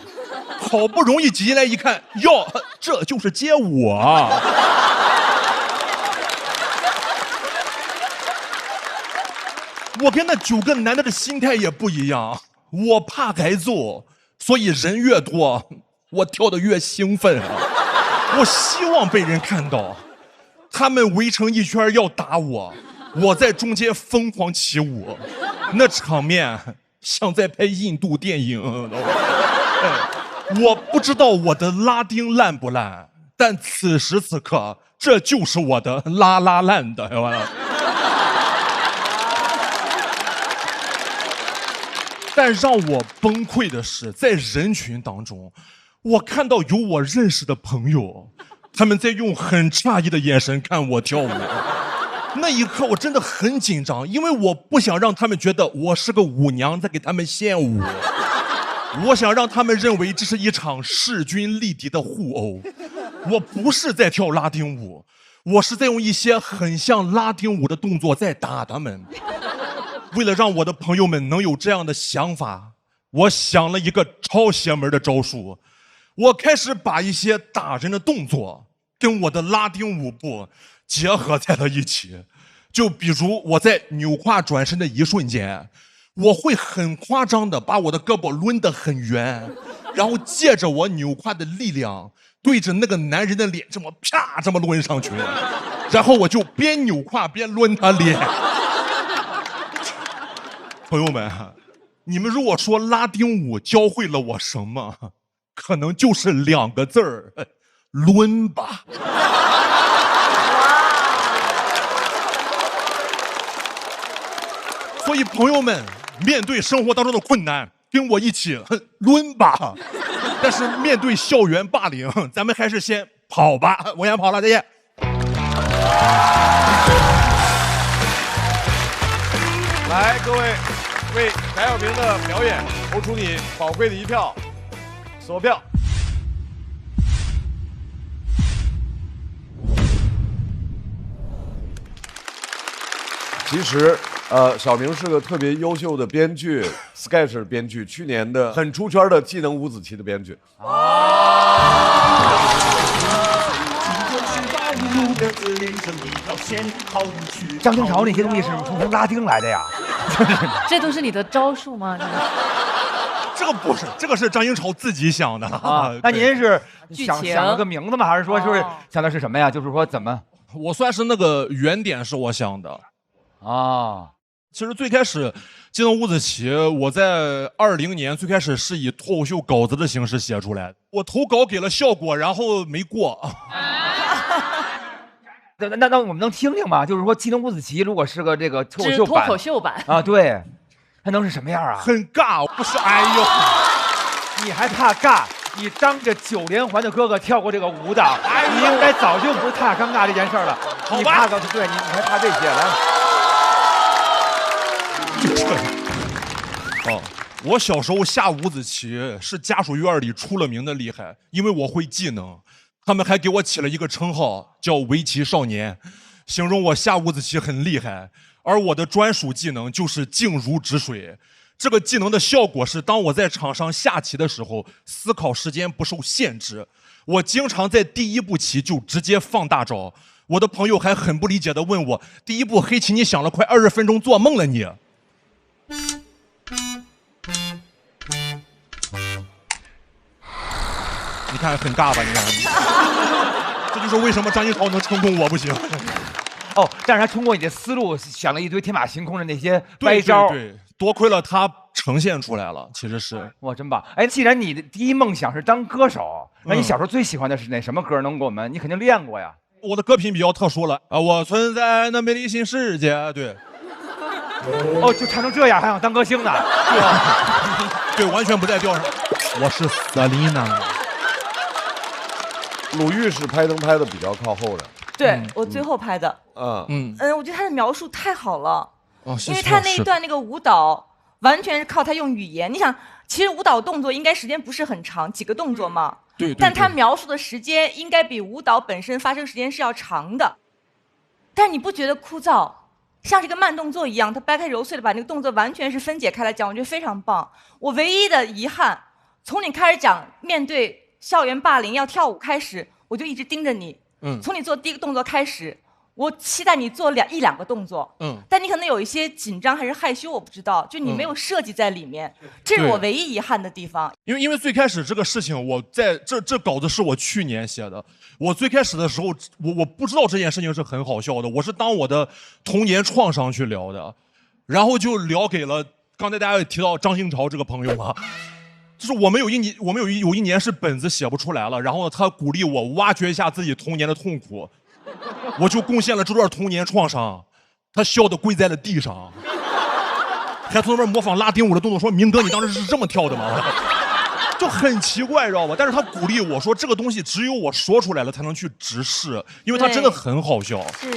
好不容易挤进来一看，哟，这就是街舞啊！我跟那9个男的的心态也不一样，我怕挨揍，所以人越多，我跳得越兴奋啊！我希望被人看到。他们围成一圈要打我，我在中间疯狂起舞，那场面像在拍印度电影。我不知道我的拉丁烂不烂，但此时此刻这就是我的拉拉烂的。但让我崩溃的是，在人群当中，我看到有我认识的朋友，他们在用很诧异的眼神看我跳舞。那一刻我真的很紧张，因为我不想让他们觉得我是个舞娘在给他们献舞，我想让他们认为这是一场势均力敌的互殴。我不是在跳拉丁舞，我是在用一些很像拉丁舞的动作在打他们。为了让我的朋友们能有这样的想法，我想了一个超邪门的招数。我开始把一些打人的动作跟我的拉丁舞步结合在了一起，就比如我在扭胯转身的一瞬间，我会很夸张的把我的胳膊抡得很圆，然后借着我扭胯的力量对着那个男人的脸这么啪这么抡上去，然后我就边扭胯边抡他脸。朋友们，你们如果说拉丁舞教会了我什么，可能就是2个字儿：抡吧。所以朋友们，面对生活当中的困难，跟我一起抡吧。但是面对校园霸凌，咱们还是先跑吧。我先跑了，再见。来，各位为翟小平的表演投出你宝贵的一票，锁票。其实，小明是个特别优秀的编剧 ，sketch 编剧，去年的很出圈的技能五子棋的编剧。张清朝那些东西是从拉丁来的呀？这都是你的招数吗？这个不是，这个是张英潮自己想的啊。那您是想剧情了个名字吗？还是说就是想的是什么呀？就是说怎么？我算是那个原点是我想的，啊。其实最开始技能五子棋，我在2020年最开始是以脱口秀稿子的形式写出来，我投稿给了效果，然后没过。那我们能听听吗？就是说技能五子棋如果是个这个脱口秀版，脱口秀版啊，对，它能是什么样啊？很尬，不是？哎呦，你还怕尬？你当着9连环的哥哥跳过这个舞蹈，你应该早就不是怕尴尬这件事了。你怕个对，你还怕这些来？哦，我小时候下五子棋是家属院里出了名的厉害，因为我会技能，他们还给我起了一个称号叫围棋少年，形容我下五子棋很厉害。而我的专属技能就是静如止水。这个技能的效果是，当我在场上下棋的时候，思考时间不受限制。我经常在第一步棋就直接放大招。我的朋友还很不理解地问我：“第一步黑棋你想了快20分钟，做梦了你！”你看很尬吧？你看，这就是为什么张新超能成功，我不行。哦，但是他通过你的思路想了一堆天马行空的那些歪招，对，多亏了他呈现出来了，其实是哇，真棒！哎，既然你的第一梦想是当歌手，那你小时候最喜欢的是哪什么歌？能给我们？你肯定练过呀。我的歌品比较特殊了啊，我存在那美丽新世界，对。哦，就唱成这样还想当歌星呢？对，完全不在调上。我是 Selina。鲁豫是拍灯拍的比较靠后的。对，我最后拍的。我觉得他的描述太好了。哦，因为他那一段那个舞蹈完全是靠他用语言。你想，其实舞蹈动作应该时间不是很长，几个动作嘛。对。但他描述的时间应该比舞蹈本身发生时间是要长的。但是你不觉得枯燥？像是一个慢动作一样，他掰开揉碎的把那个动作完全是分解开来讲，我觉得非常棒。我唯一的遗憾，从你开始讲面对校园霸凌要跳舞开始，我就一直盯着你。从你做第一个动作开始，我期待你做一两个动作。但你可能有一些紧张还是害羞，我不知道，就你没有设计在里面，这是我唯一遗憾的地方。因为最开始这个事情，我在这稿子是我去年写的。我最开始的时候，我不知道这件事情是很好笑的，我是当我的童年创伤去聊的，然后就聊给了刚才大家也提到张新潮这个朋友嘛。就是我们有一年是本子写不出来了，然后他鼓励我挖掘一下自己童年的痛苦，我就贡献了这段童年创伤，他笑得跪在了地上，还从那边模仿拉丁舞的动作，说明哥你当时是这么跳的吗？就很奇怪，知道吧？但是他鼓励我说这个东西只有我说出来了才能去直视，因为他真的很好笑。是。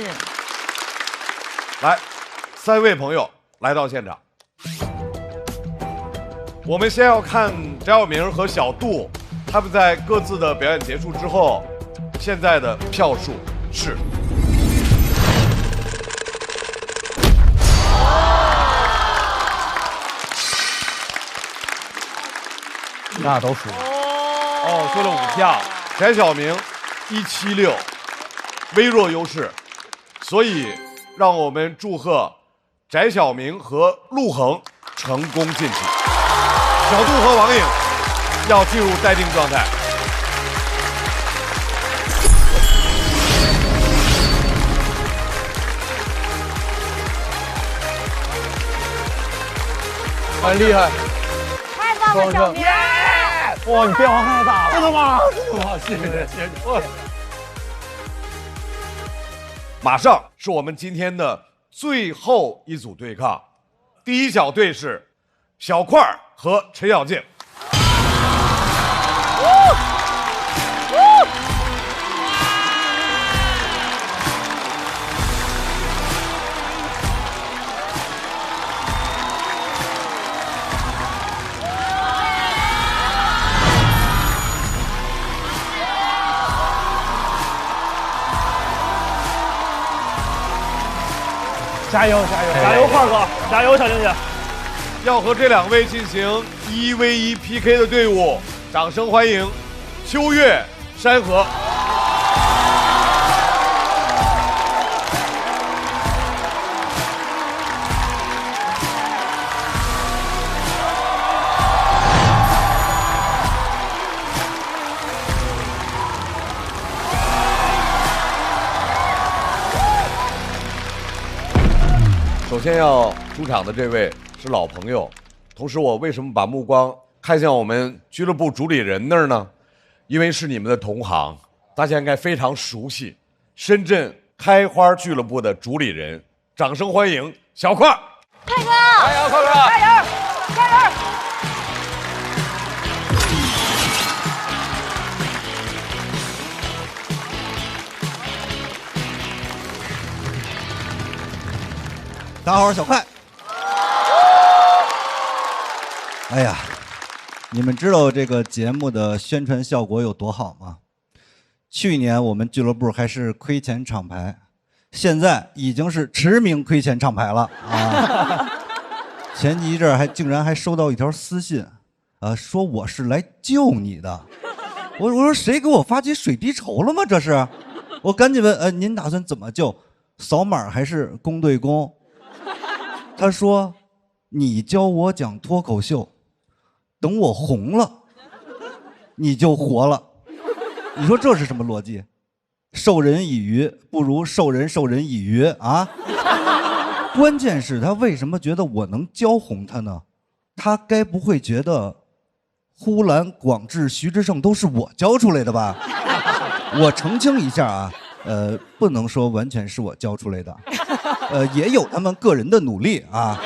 来，3位朋友来到现场。我们先要看翟晓明和小杜，他们在各自的表演结束之后，现在的票数是。那都输了。哦，多了5票。翟晓明176，微弱优势，所以让我们祝贺翟晓明和陆恒成功晋级。小杜和王颖要进入待定状态。很厉害，太棒了，小明！哇，你变化太大了！真的吗？真的吗？谢谢。马上是我们今天的最后一组对抗，第一小队是小块儿和陈小静。加油，块哥，加油，小静姐！要和这2位进行1v1 PK 的队伍，掌声欢迎秋月、山河。首先要出场的这位是老朋友，同时我为什么把目光看向我们俱乐部主理人那儿呢？因为是你们的同行，大家应该非常熟悉，深圳开花俱乐部的主理人，掌声欢迎小块。泰哥，加油，快哥，加油，加油！大家好，我是小快。哎呀，你们知道这个节目的宣传效果有多好吗？去年我们俱乐部还是亏钱厂牌，现在已经是驰名亏钱厂牌了啊！前一阵儿竟然还收到一条私信，说我是来救你的。我说谁给我发起水滴筹了吗？这是？我赶紧问，您打算怎么救？扫码还是公对公？他说：“你教我讲脱口秀，等我红了，你就活了。”你说这是什么逻辑？授人以鱼不如授人以渔啊！关键是他为什么觉得我能教红他呢？他该不会觉得呼兰、广智、徐志胜都是我教出来的吧？我澄清一下啊，不能说完全是我教出来的。也有他们个人的努力啊，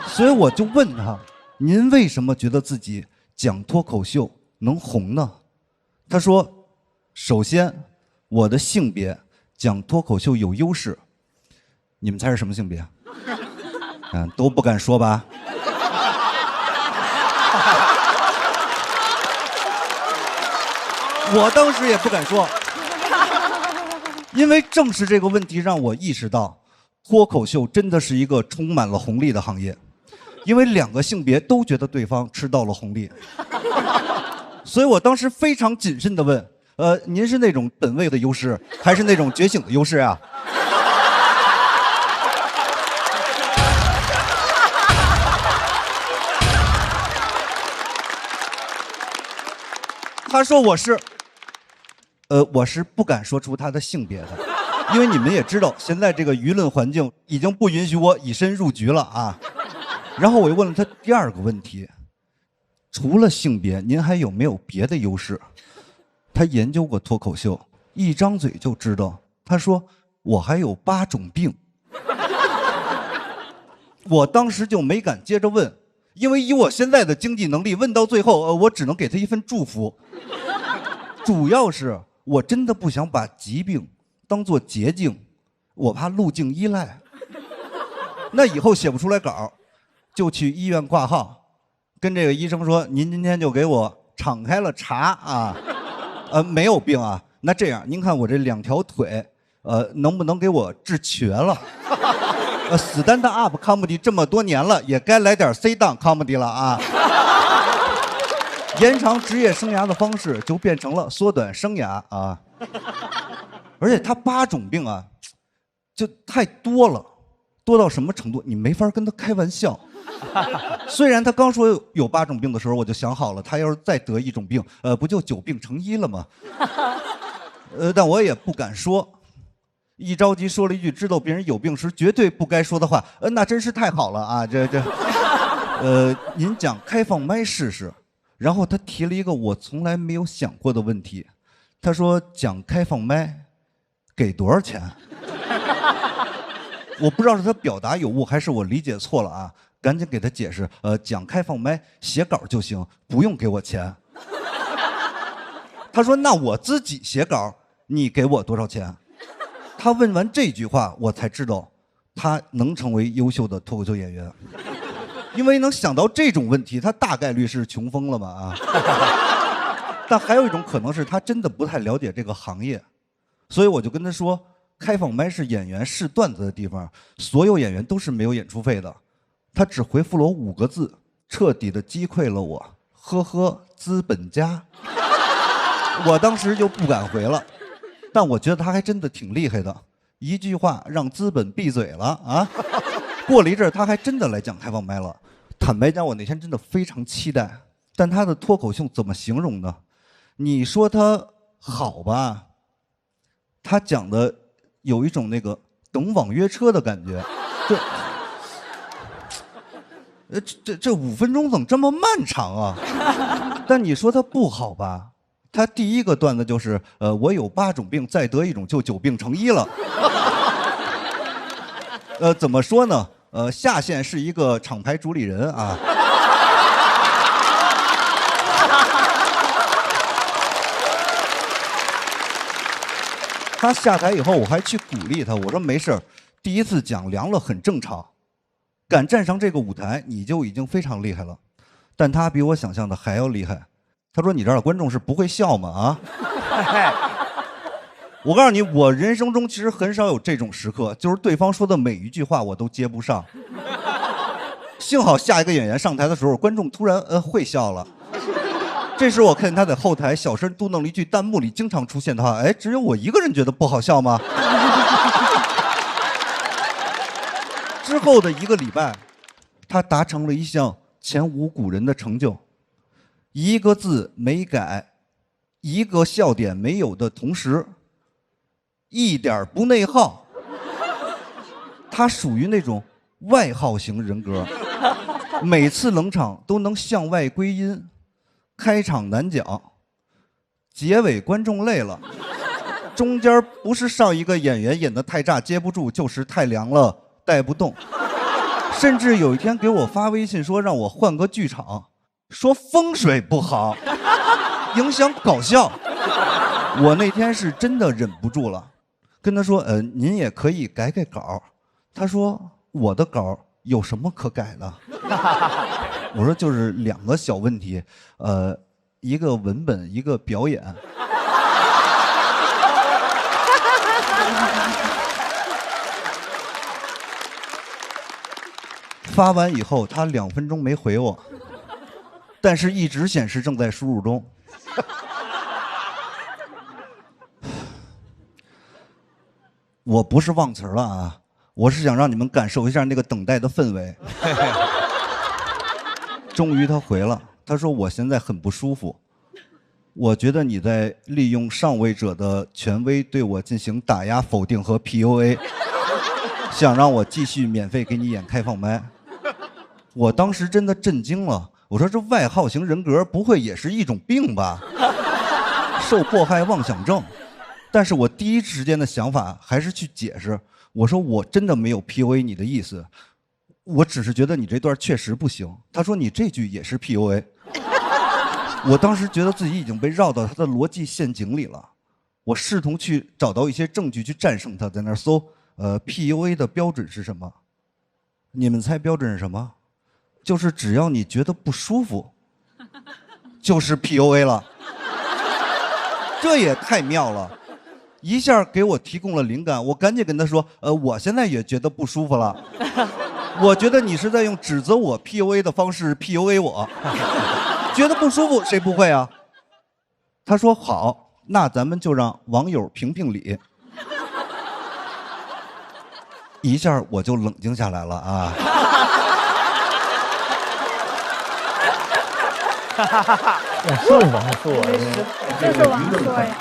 所以我就问他，您为什么觉得自己讲脱口秀能红呢？他说，首先我的性别讲脱口秀有优势，你们猜是什么性别？都不敢说吧？我当时也不敢说。因为正是这个问题让我意识到，脱口秀真的是一个充满了红利的行业，因为两个性别都觉得对方吃到了红利，所以我当时非常谨慎地问，您是那种本位的优势，还是那种觉醒的优势啊？他说我是不敢说出他的性别的，因为你们也知道，现在这个舆论环境已经不允许我以身入局了啊。然后我又问了他第二个问题，除了性别，您还有没有别的优势？他研究过脱口秀，一张嘴就知道。他说我还有8种病。我当时就没敢接着问，因为以我现在的经济能力，问到最后，我只能给他一份祝福。主要是我真的不想把疾病当作捷径，我怕路径依赖。那以后写不出来稿，就去医院挂号，跟这个医生说：“您今天就给我敞开了查啊，没有病啊。那这样，您看我这2条腿，能不能给我治瘸了？stand up comedy 这么多年了，也该来点 sit down comedy 了啊。”延长职业生涯的方式就变成了缩短生涯啊！而且他8种病啊，就太多了，多到什么程度？你没法跟他开玩笑。虽然他刚说有8种病的时候，我就想好了，他要是再得1种病，不就9病成1了吗？但我也不敢说，一着急说了一句知道别人有病时绝对不该说的话，那真是太好了啊！您讲开放麦试试。然后他提了一个我从来没有想过的问题，他说讲开放麦给多少钱？我不知道是他表达有误还是我理解错了啊，赶紧给他解释，讲开放麦写稿就行，不用给我钱。他说那我自己写稿，你给我多少钱？他问完这句话，我才知道他能成为优秀的脱口秀演员。因为能想到这种问题，他大概率是穷疯了嘛啊！但还有一种可能是他真的不太了解这个行业，所以我就跟他说，开放麦是演员试段子的地方，所有演员都是没有演出费的。他只回复了我5个字，彻底的击溃了我，呵呵，资本家。我当时就不敢回了，但我觉得他还真的挺厉害的，一句话让资本闭嘴了啊！过了一阵，他还真的来讲开放麦了。坦白讲，我那天真的非常期待，但他的脱口秀怎么形容呢？你说他好吧，他讲的有一种那个等网约车的感觉。这5分钟怎么这么漫长啊？但你说它不好吧？他第一个段子就是，我有8种病，再得一种就9病成1了。怎么说呢？下线是一个厂牌主理人啊。他下台以后，我还去鼓励他，我说没事儿，第一次讲凉了很正常，敢站上这个舞台你就已经非常厉害了。但他比我想象的还要厉害。他说：“你这儿的观众是不会笑吗？啊？”我告诉你，我人生中其实很少有这种时刻，就是对方说的每一句话我都接不上。幸好下一个演员上台的时候，观众突然会笑了。这时我看见他在后台小声嘟囔了一句弹幕里经常出现的话：“哎，只有我一个人觉得不好笑吗？”之后的1个礼拜，他达成了一项前无古人的成就，1个字没改，1个笑点没有的同时，一点不内耗。他属于那种外耗型人格，每次冷场都能向外归因。开场难讲，结尾观众累了，中间不是上一个演员演得太炸接不住，就是太凉了带不动。甚至有一天给我发微信说让我换个剧场，说风水不好，影响搞笑。我那天是真的忍不住了，跟他说您也可以改改稿。他说我的稿有什么可改的？我说就是2个小问题，一个文本，一个表演。发完以后，他2分钟没回我，但是一直显示正在输入中。我不是忘词了啊，我是想让你们感受一下那个等待的氛围。终于他回了，他说我现在很不舒服，我觉得你在利用上位者的权威对我进行打压、否定和 PUA， 想让我继续免费给你演开放麦。我当时真的震惊了，我说这外耗型人格不会也是一种病吧？受迫害妄想症。但是我第一时间的想法还是去解释，我说我真的没有 PUA 你的意思，我只是觉得你这段确实不行。他说你这句也是 PUA。我当时觉得自己已经被绕到他的逻辑陷阱里了，我试图去找到一些证据去战胜他，在那儿搜PUA 的标准是什么？你们猜标准是什么？就是只要你觉得不舒服，就是 PUA 了。这也太妙了，一下给我提供了灵感。我赶紧跟他说，我现在也觉得不舒服了。我觉得你是在用指责我 PUA 的方式 PUA 我。觉得不舒服谁不会啊？他说好，那咱们就让网友评评理。一下我就冷静下来了啊。是王朔，这是王朔呀。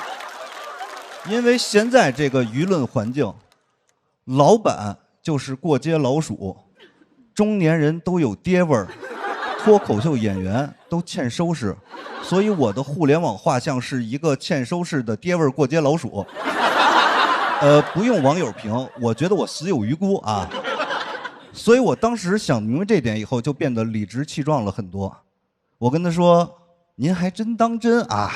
因为现在这个舆论环境，老板就是过街老鼠，中年人都有爹味儿，脱口秀演员都欠收拾，所以我的互联网画像是一个欠收拾的爹味儿过街老鼠。不用网友评，我觉得我死有余辜啊。所以我当时想明白这点以后，就变得理直气壮了很多。我跟他说：“您还真当真啊？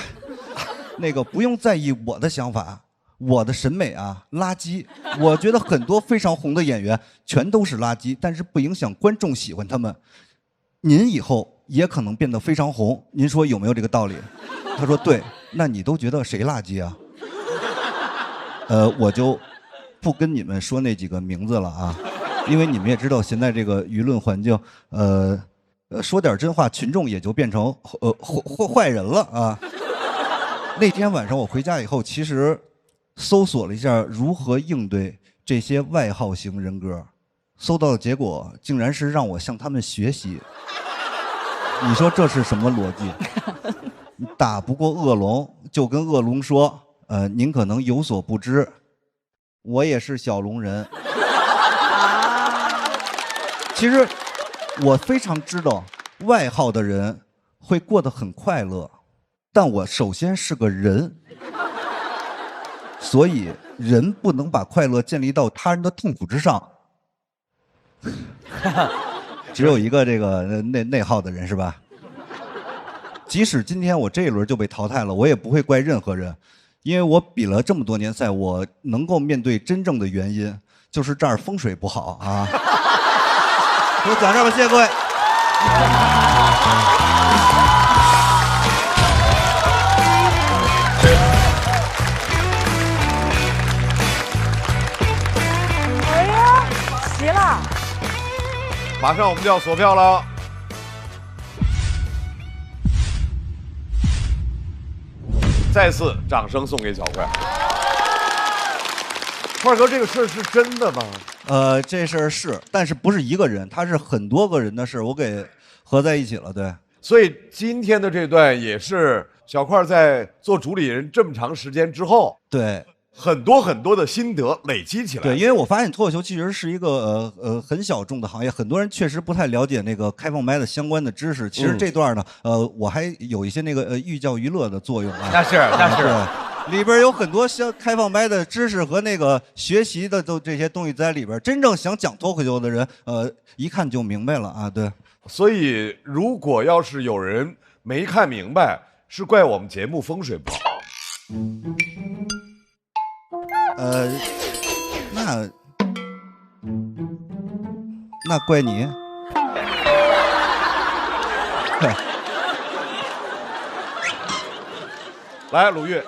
那个不用在意我的想法，我的审美啊，垃圾。我觉得很多非常红的演员全都是垃圾，但是不影响观众喜欢他们。您以后也可能变得非常红，您说有没有这个道理？”他说：“对。”那你都觉得谁垃圾啊？我就不跟你们说那几个名字了啊，因为你们也知道现在这个舆论环境，说点真话，群众也就变成坏人了啊。那天晚上我回家以后，其实搜索了一下如何应对这些外耗型人格，搜到的结果竟然是让我向他们学习。你说这是什么逻辑？你打不过恶龙，就跟恶龙说，您可能有所不知，我也是小龙人。其实我非常知道外号的人会过得很快乐，但我首先是个人，所以人不能把快乐建立到他人的痛苦之上。只有一个这个内耗的人是吧？即使今天我这一轮就被淘汰了，我也不会怪任何人，因为我比了这么多年赛，我能够面对真正的原因，就是这儿风水不好啊。就讲这儿吧，谢谢各位。哎呀，齐了！马上我们就要锁票了。再次掌声送给小快。块哥，这个事儿是真的吗？这事儿是，但是不是一个人，他是很多个人的事，我给合在一起了，对。所以今天的这段也是小块在做主理人这么长时间之后，对，很多的心得累积起来。对，因为我发现脱口秀其实是一个很小众的行业，很多人确实不太了解那个开放麦的相关的知识。其实这段呢，我还有一些那个寓教于乐的作用啊。那是。对，里边有很多像开放麦的知识和那个学习的都这些东西在里边。真正想讲脱口秀的人，一看就明白了啊。对，所以如果要是有人没看明白，是怪我们节目风水不好。那怪你。来，鲁豫。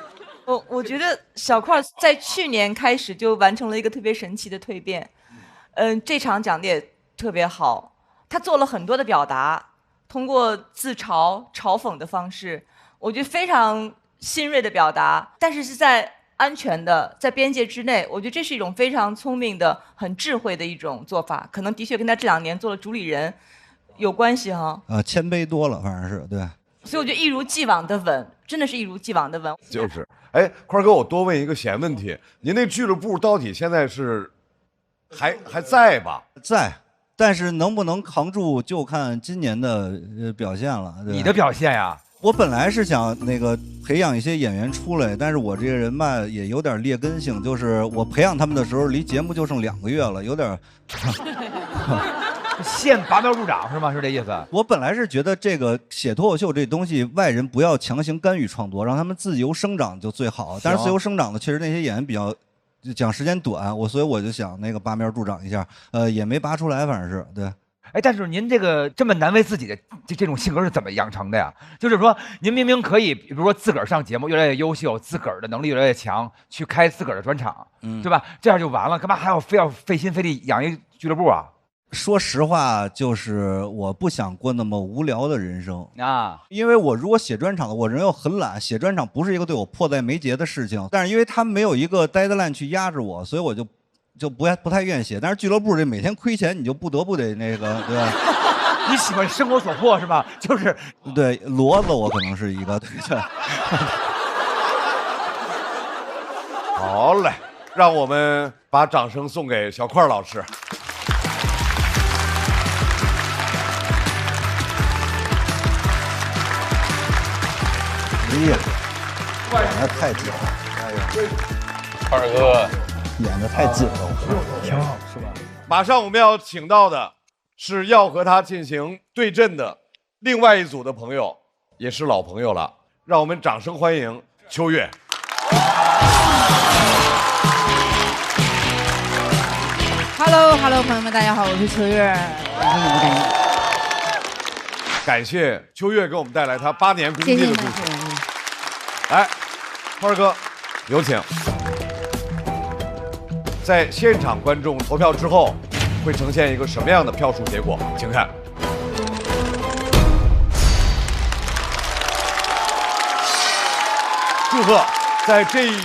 我觉得小块在去年开始就完成了一个特别神奇的蜕变，这场讲的也特别好，他做了很多的表达，通过自嘲、嘲讽的方式，我觉得非常新锐的表达，但是是在安全的，在边界之内，我觉得这是一种非常聪明的、很智慧的一种做法，可能的确跟他这2年做了主理人有关系哈。谦卑多了，反正是对。所以我觉得一如既往的稳，真的是一如既往的稳。就是，哎，块哥，我多问一个闲问题，您那俱乐部到底现在是还在吧？在，但是能不能扛住就看今年的表现了。对吧？你的表现呀？我本来是想那个培养一些演员出来，但是我这个人吧也有点劣根性，就是我培养他们的时候离节目就剩2个月了，有点。现拔苗助长是吗？是这意思？我本来是觉得这个写脱口秀这东西，外人不要强行干预创作，让他们自由生长就最好。但是自由生长的确实那些演员比较讲时间短，所以我就想那个拔苗助长一下，也没拔出来，反正是对。哎，但是您这个这么难为自己的这种性格是怎么养成的呀？就是说，您明明可以，比如说自个儿上节目越来越优秀，自个儿的能力越来越强，去开自个儿的专场，对吧？这样就完了，干嘛还要非要费心费力养一俱乐部啊？说实话，就是我不想过那么无聊的人生啊，因为我如果写专场的，我人又很懒，写专场不是一个对我迫在眉睫的事情。但是因为他没有一个 deadline 去压着我，所以我就不太愿意写。但是俱乐部这每天亏钱，你就不得不得那个，对吧？你喜欢生活所迫是吧？就是对骡子，我可能是一个对。好嘞，让我们把掌声送给小块老师。哎呀，演得太紧了！哎呀，块哥演得太紧了，挺好，是吧？马上我们要请到的是要和他进行对阵的另外一组的朋友，也是老朋友了，让我们掌声欢迎秋月。Hello， 朋友们，大家好，我是秋月，感谢你们，感谢秋月给我们带来他8年功绩的故事。来，块哥，有请。在现场观众投票之后，会呈现一个什么样的票数结果？请看。祝贺，在这一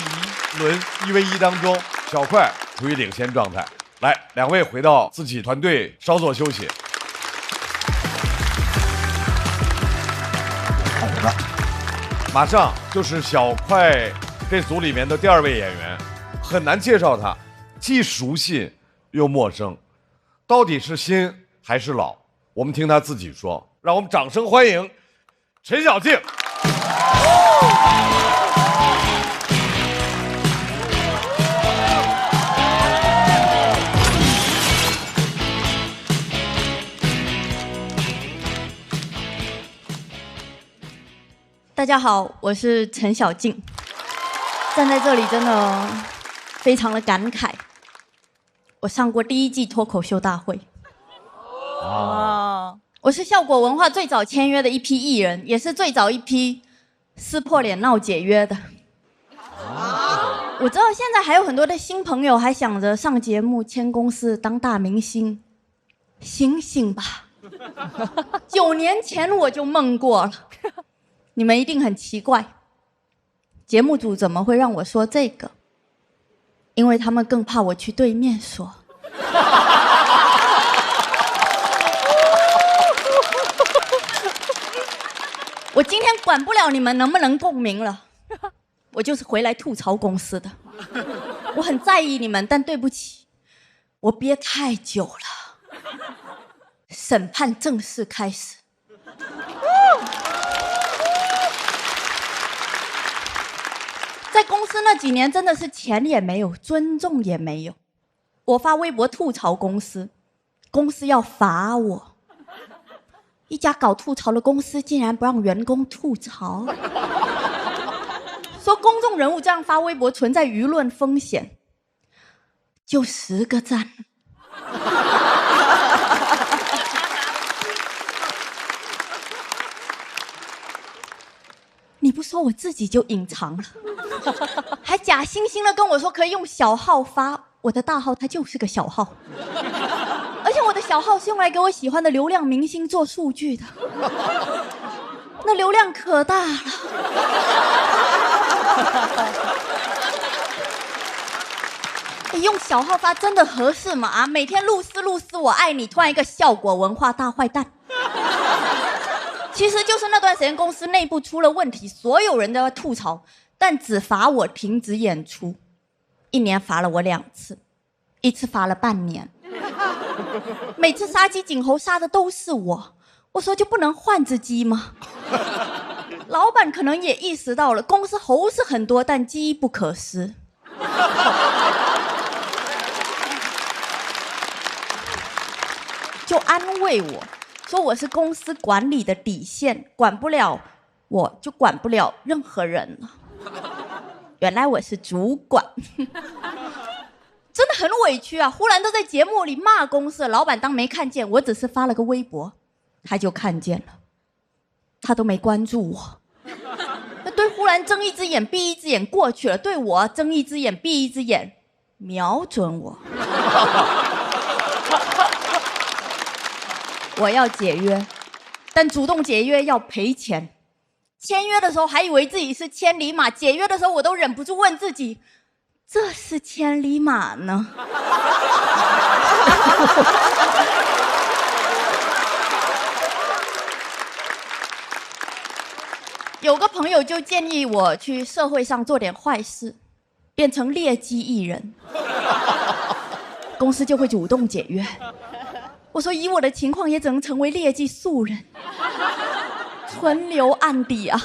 轮1v1当中，小块处于领先状态。来，2位回到自己团队稍作休息。好的，马上就是小块这组里面的第2位演员，很难介绍他，既熟悉又陌生，到底是新还是老？我们听他自己说。让我们掌声欢迎陈小静。大家好，我是陈小静。站在这里真的非常的感慨。我上过第1季脱口秀大会。我是效果文化最早签约的一批艺人，也是最早一批撕破脸闹解约的。我知道现在还有很多的新朋友还想着上节目签公司当大明星，醒醒吧！9年前我就梦过了。你们一定很奇怪，节目组怎么会让我说这个？因为他们更怕我去对面说。我今天管不了你们能不能共鸣了，我就是回来吐槽公司的。我很在意你们，但对不起，我憋太久了。审判正式开始。在公司那几年，真的是钱也没有，尊重也没有。我发微博吐槽公司，公司要罚我。一家搞吐槽的公司竟然不让员工吐槽，说公众人物这样发微博存在舆论风险，就10个赞。你不说我自己就隐藏了，还假惺惺的跟我说可以用小号发，我的大号它就是个小号，而且我的小号是用来给我喜欢的流量明星做数据的，那流量可大了。你用小号发真的合适吗？啊，每天露丝露丝我爱你，突然一个效果文化大坏蛋。其实就是那段时间公司内部出了问题，所有人都在吐槽，但只罚我停止演出，1年罚了我2次，1次罚了半年。每次杀鸡儆猴杀的都是我，我说就不能换只鸡吗？老板可能也意识到了，公司猴是很多，但鸡不可失。就安慰我说我是公司管理的底线，管不了我就管不了任何人了。原来我是主管。真的很委屈啊！忽然都在节目里骂公司，老板当没看见，我只是发了个微博，他就看见了，他都没关注我。那对忽然睁一只眼闭一只眼过去了，对我睁一只眼闭一只眼，瞄准我。我要解约，但主动解约要赔钱。签约的时候还以为自己是千里马，解约的时候我都忍不住问自己，这是千里马呢？有个朋友就建议我去社会上做点坏事，变成劣迹艺人，公司就会主动解约。我说以我的情况也只能成为劣迹素人，存留案底啊。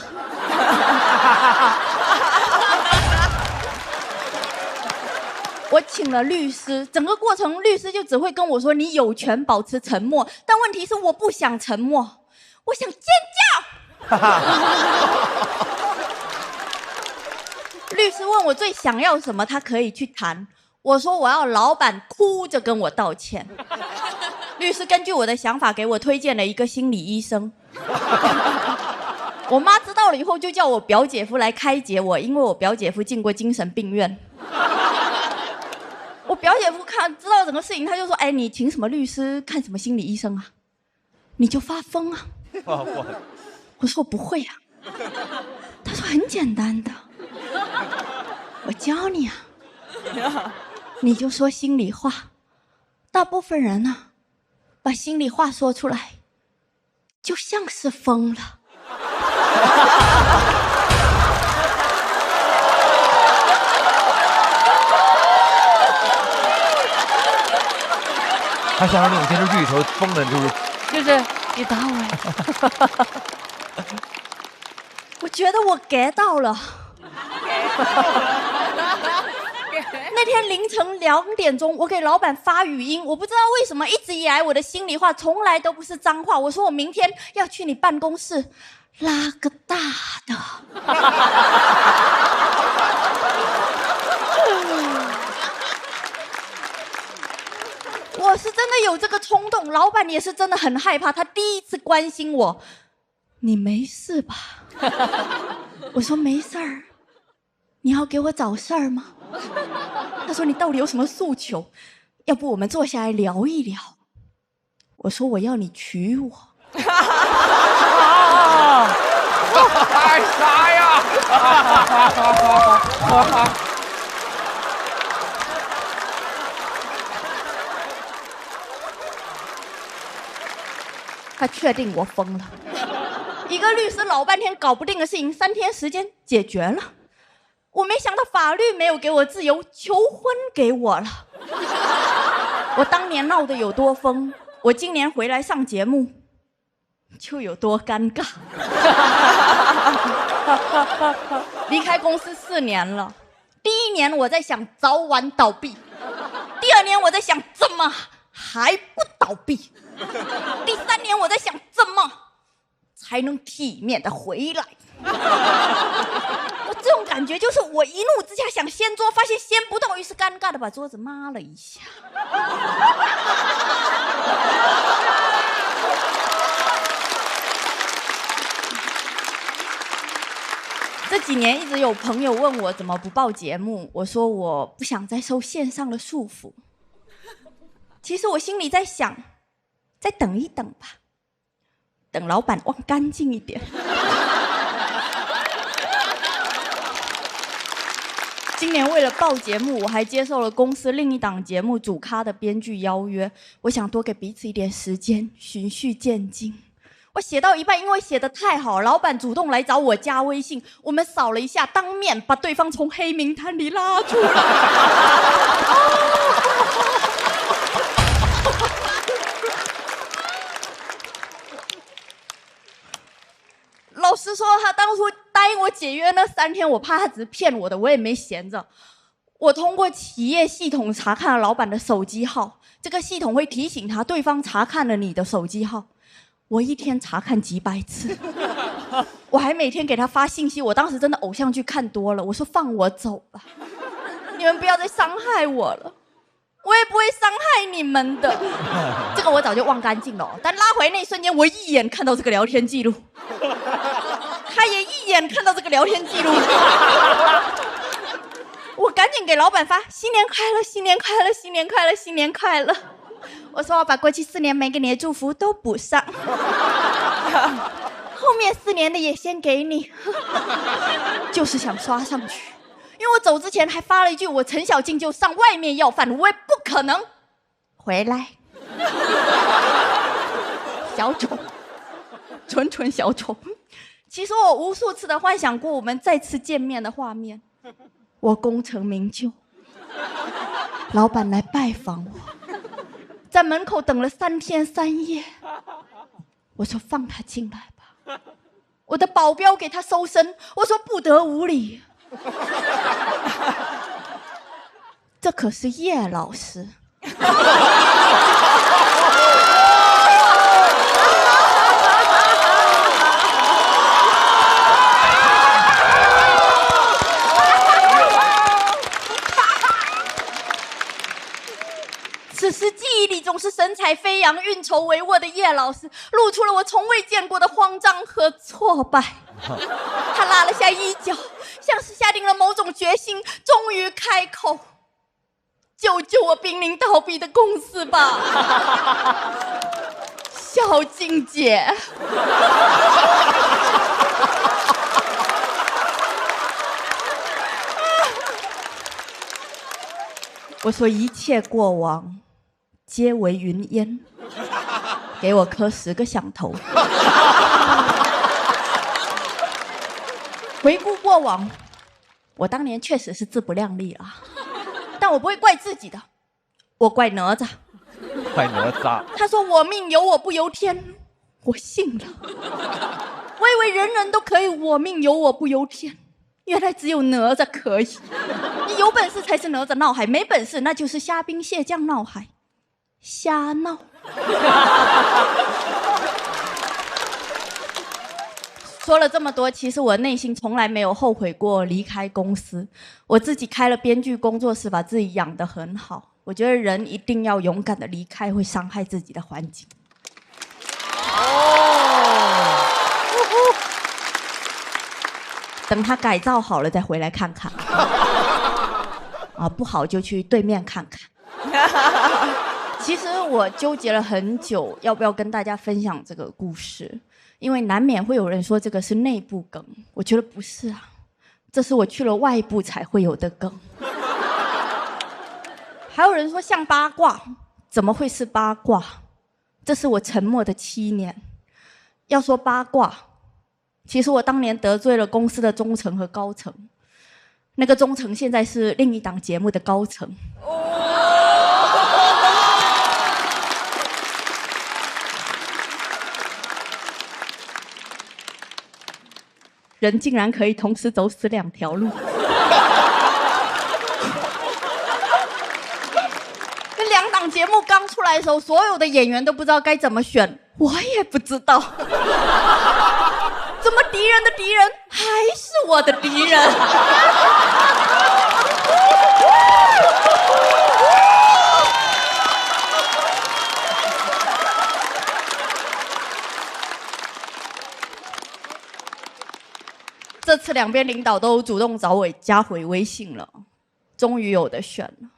我请了律师，整个过程律师就只会跟我说你有权保持沉默，但问题是我不想沉默，我想尖叫。律师问我最想要什么，他可以去谈。我说我要老板哭着跟我道歉。律师根据我的想法给我推荐了一个心理医生。我妈知道了以后就叫我表姐夫来开解我，因为我表姐夫进过精神病院。我表姐夫知道整个事情，他就说：“哎，你请什么律师，看什么心理医生啊？你就发疯啊！”我说：“我不会啊。”他说：“很简单的，我教你啊，你就说心里话。大部分人呢，把心里话说出来，就像是疯了。”他像是那种电视剧里头疯的，就是别打我呀！我觉得我 get 到了。那天凌晨2点钟，我给老板发语音，我不知道为什么一直以来我的心里话从来都不是脏话。我说我明天要去你办公室拉个大的。我是真的有这个冲动，老板也是真的很害怕，他第一次关心我，你没事吧？我说没事儿。你要给我找事儿吗？他说你到底有什么诉求？要不我们坐下来聊一聊。我说我要你娶我。太傻呀！他确定我疯了。一个律师老半天搞不定的事情，3天时间解决了。我没想到法律没有给我自由，求婚给我了。我当年闹得有多疯，我今年回来上节目就有多尴尬。离开公司4年了，第1年我在想早晚倒闭，第2年我在想怎么还不倒闭，第3年我在想怎么才能体面的回来。我这种感觉就是我一怒之下想掀桌，发现掀不动，于是尴尬的把桌子抹了一下。这几年一直有朋友问我怎么不报节目，我说我不想再受线上的束缚。其实我心里在想，再等一等吧，等老板忘干净一点。今年为了报节目，我还接受了公司另一档节目主咖的编剧邀约，我想多给彼此一点时间，循序渐进。我写到一半，因为写得太好，老板主动来找我加微信，我们扫了一下，当面把对方从黑名单里拉出来。老实说，他当初答应我解约那3天，我怕他只是骗我的，我也没闲着。我通过企业系统查看了老板的手机号，这个系统会提醒他对方查看了你的手机号。我一天查看几百次，我还每天给他发信息。我当时真的偶像剧看多了，我说放我走吧，你们不要再伤害我了，我也不会伤害你们的。这个我早就忘干净了，但拉回那一瞬间，我一眼看到这个聊天记录，他也一眼看到这个聊天记录。我赶紧给老板发新年快乐，新年快乐，新年快乐，新年快乐。我说我把过去4年没给你的祝福都补上，后面4年的也先给你，就是想刷上去。因为我走之前还发了一句，我陈小静就上外面要饭，我也不可能回来。小丑，纯纯小丑。其实我无数次的幻想过我们再次见面的画面，我功成名就，老板来拜访我，在门口等了3天3夜。我说放他进来吧，我的保镖给他搜身，我说不得无礼。这可是叶老师。此时记忆里总是神采飞扬、运筹帷幄的叶老师，露出了我从未见过的慌张和挫败。他拉了下衣角，像是下定了某种决心，终于开口：“救救我濒临倒闭的公司吧，小静姐。”我说一切过往皆为云烟，给我磕10个响头。回顾过往，我当年确实是自不量力啊，但我不会怪自己的，我怪哪吒。坏哪吒。他说我命由我不由天，我信了。我以为人人都可以我命由我不由天，原来只有哪吒可以。你有本事才是哪吒闹海，没本事那就是虾兵蟹将闹海，瞎闹。说了这么多，其实我内心从来没有后悔过离开公司。我自己开了编剧工作室，把自己养得很好。我觉得人一定要勇敢的离开会伤害自己的环境。等他改造好了再回来看看。啊，不好就去对面看看。其实我纠结了很久，要不要跟大家分享这个故事。因为难免会有人说这个是内部梗，我觉得不是啊，这是我去了外部才会有的梗。还有人说像八卦，怎么会是八卦？这是我沉默的7年。要说八卦，其实我当年得罪了公司的中层和高层，那个中层现在是另一档节目的高层。人竟然可以同时走死2条路。那2档节目刚出来的时候，所有的演员都不知道该怎么选，我也不知道。怎么敌人的敌人还是我的敌人？这次2边领导都主动找我加回微信了，终于有的选了。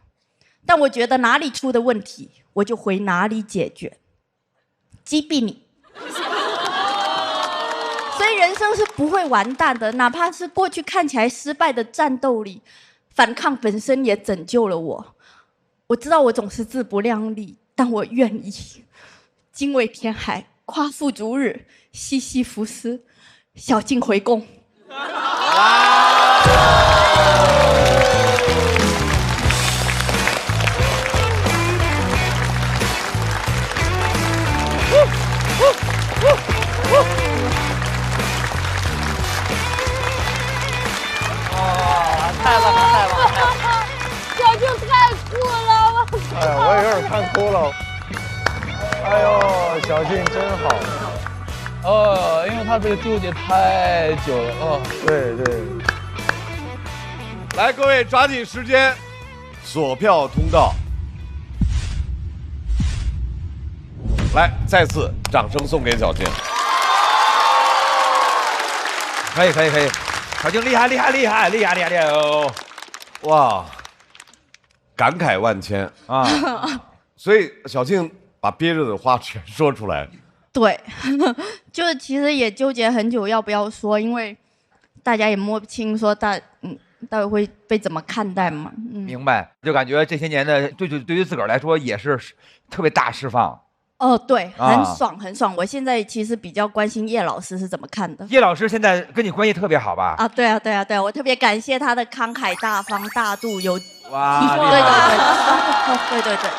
但我觉得哪里出的问题，我就回哪里解决，击毙你。所以人生是不会完蛋的，哪怕是过去看起来失败的战斗里，反抗本身也拯救了我。我知道我总是自不量力，但我愿意。惊为天海，夸父逐日，西西弗斯，小径回宫。太棒了，太棒了！小静太酷了，哎呀，我也有点看哭了。哎呦，小静真好。因为他这个纠结太久了。对对。来，各位抓紧时间，锁票通道。来，再次掌声送给小静。可以，小静厉害哦！哇，感慨万千啊！所以小静把憋着的话全说出来。对，就是其实也纠结很久要不要说，因为大家也摸不清说到底会被怎么看待嘛。明白，就感觉这些年的对于自个儿来说也是特别大释放。哦，对，很爽很爽。我现在其实比较关心叶老师是怎么看的。叶老师现在跟你关系特别好吧？啊，对啊，我特别感谢他的慷慨大方、大度有。哇，对，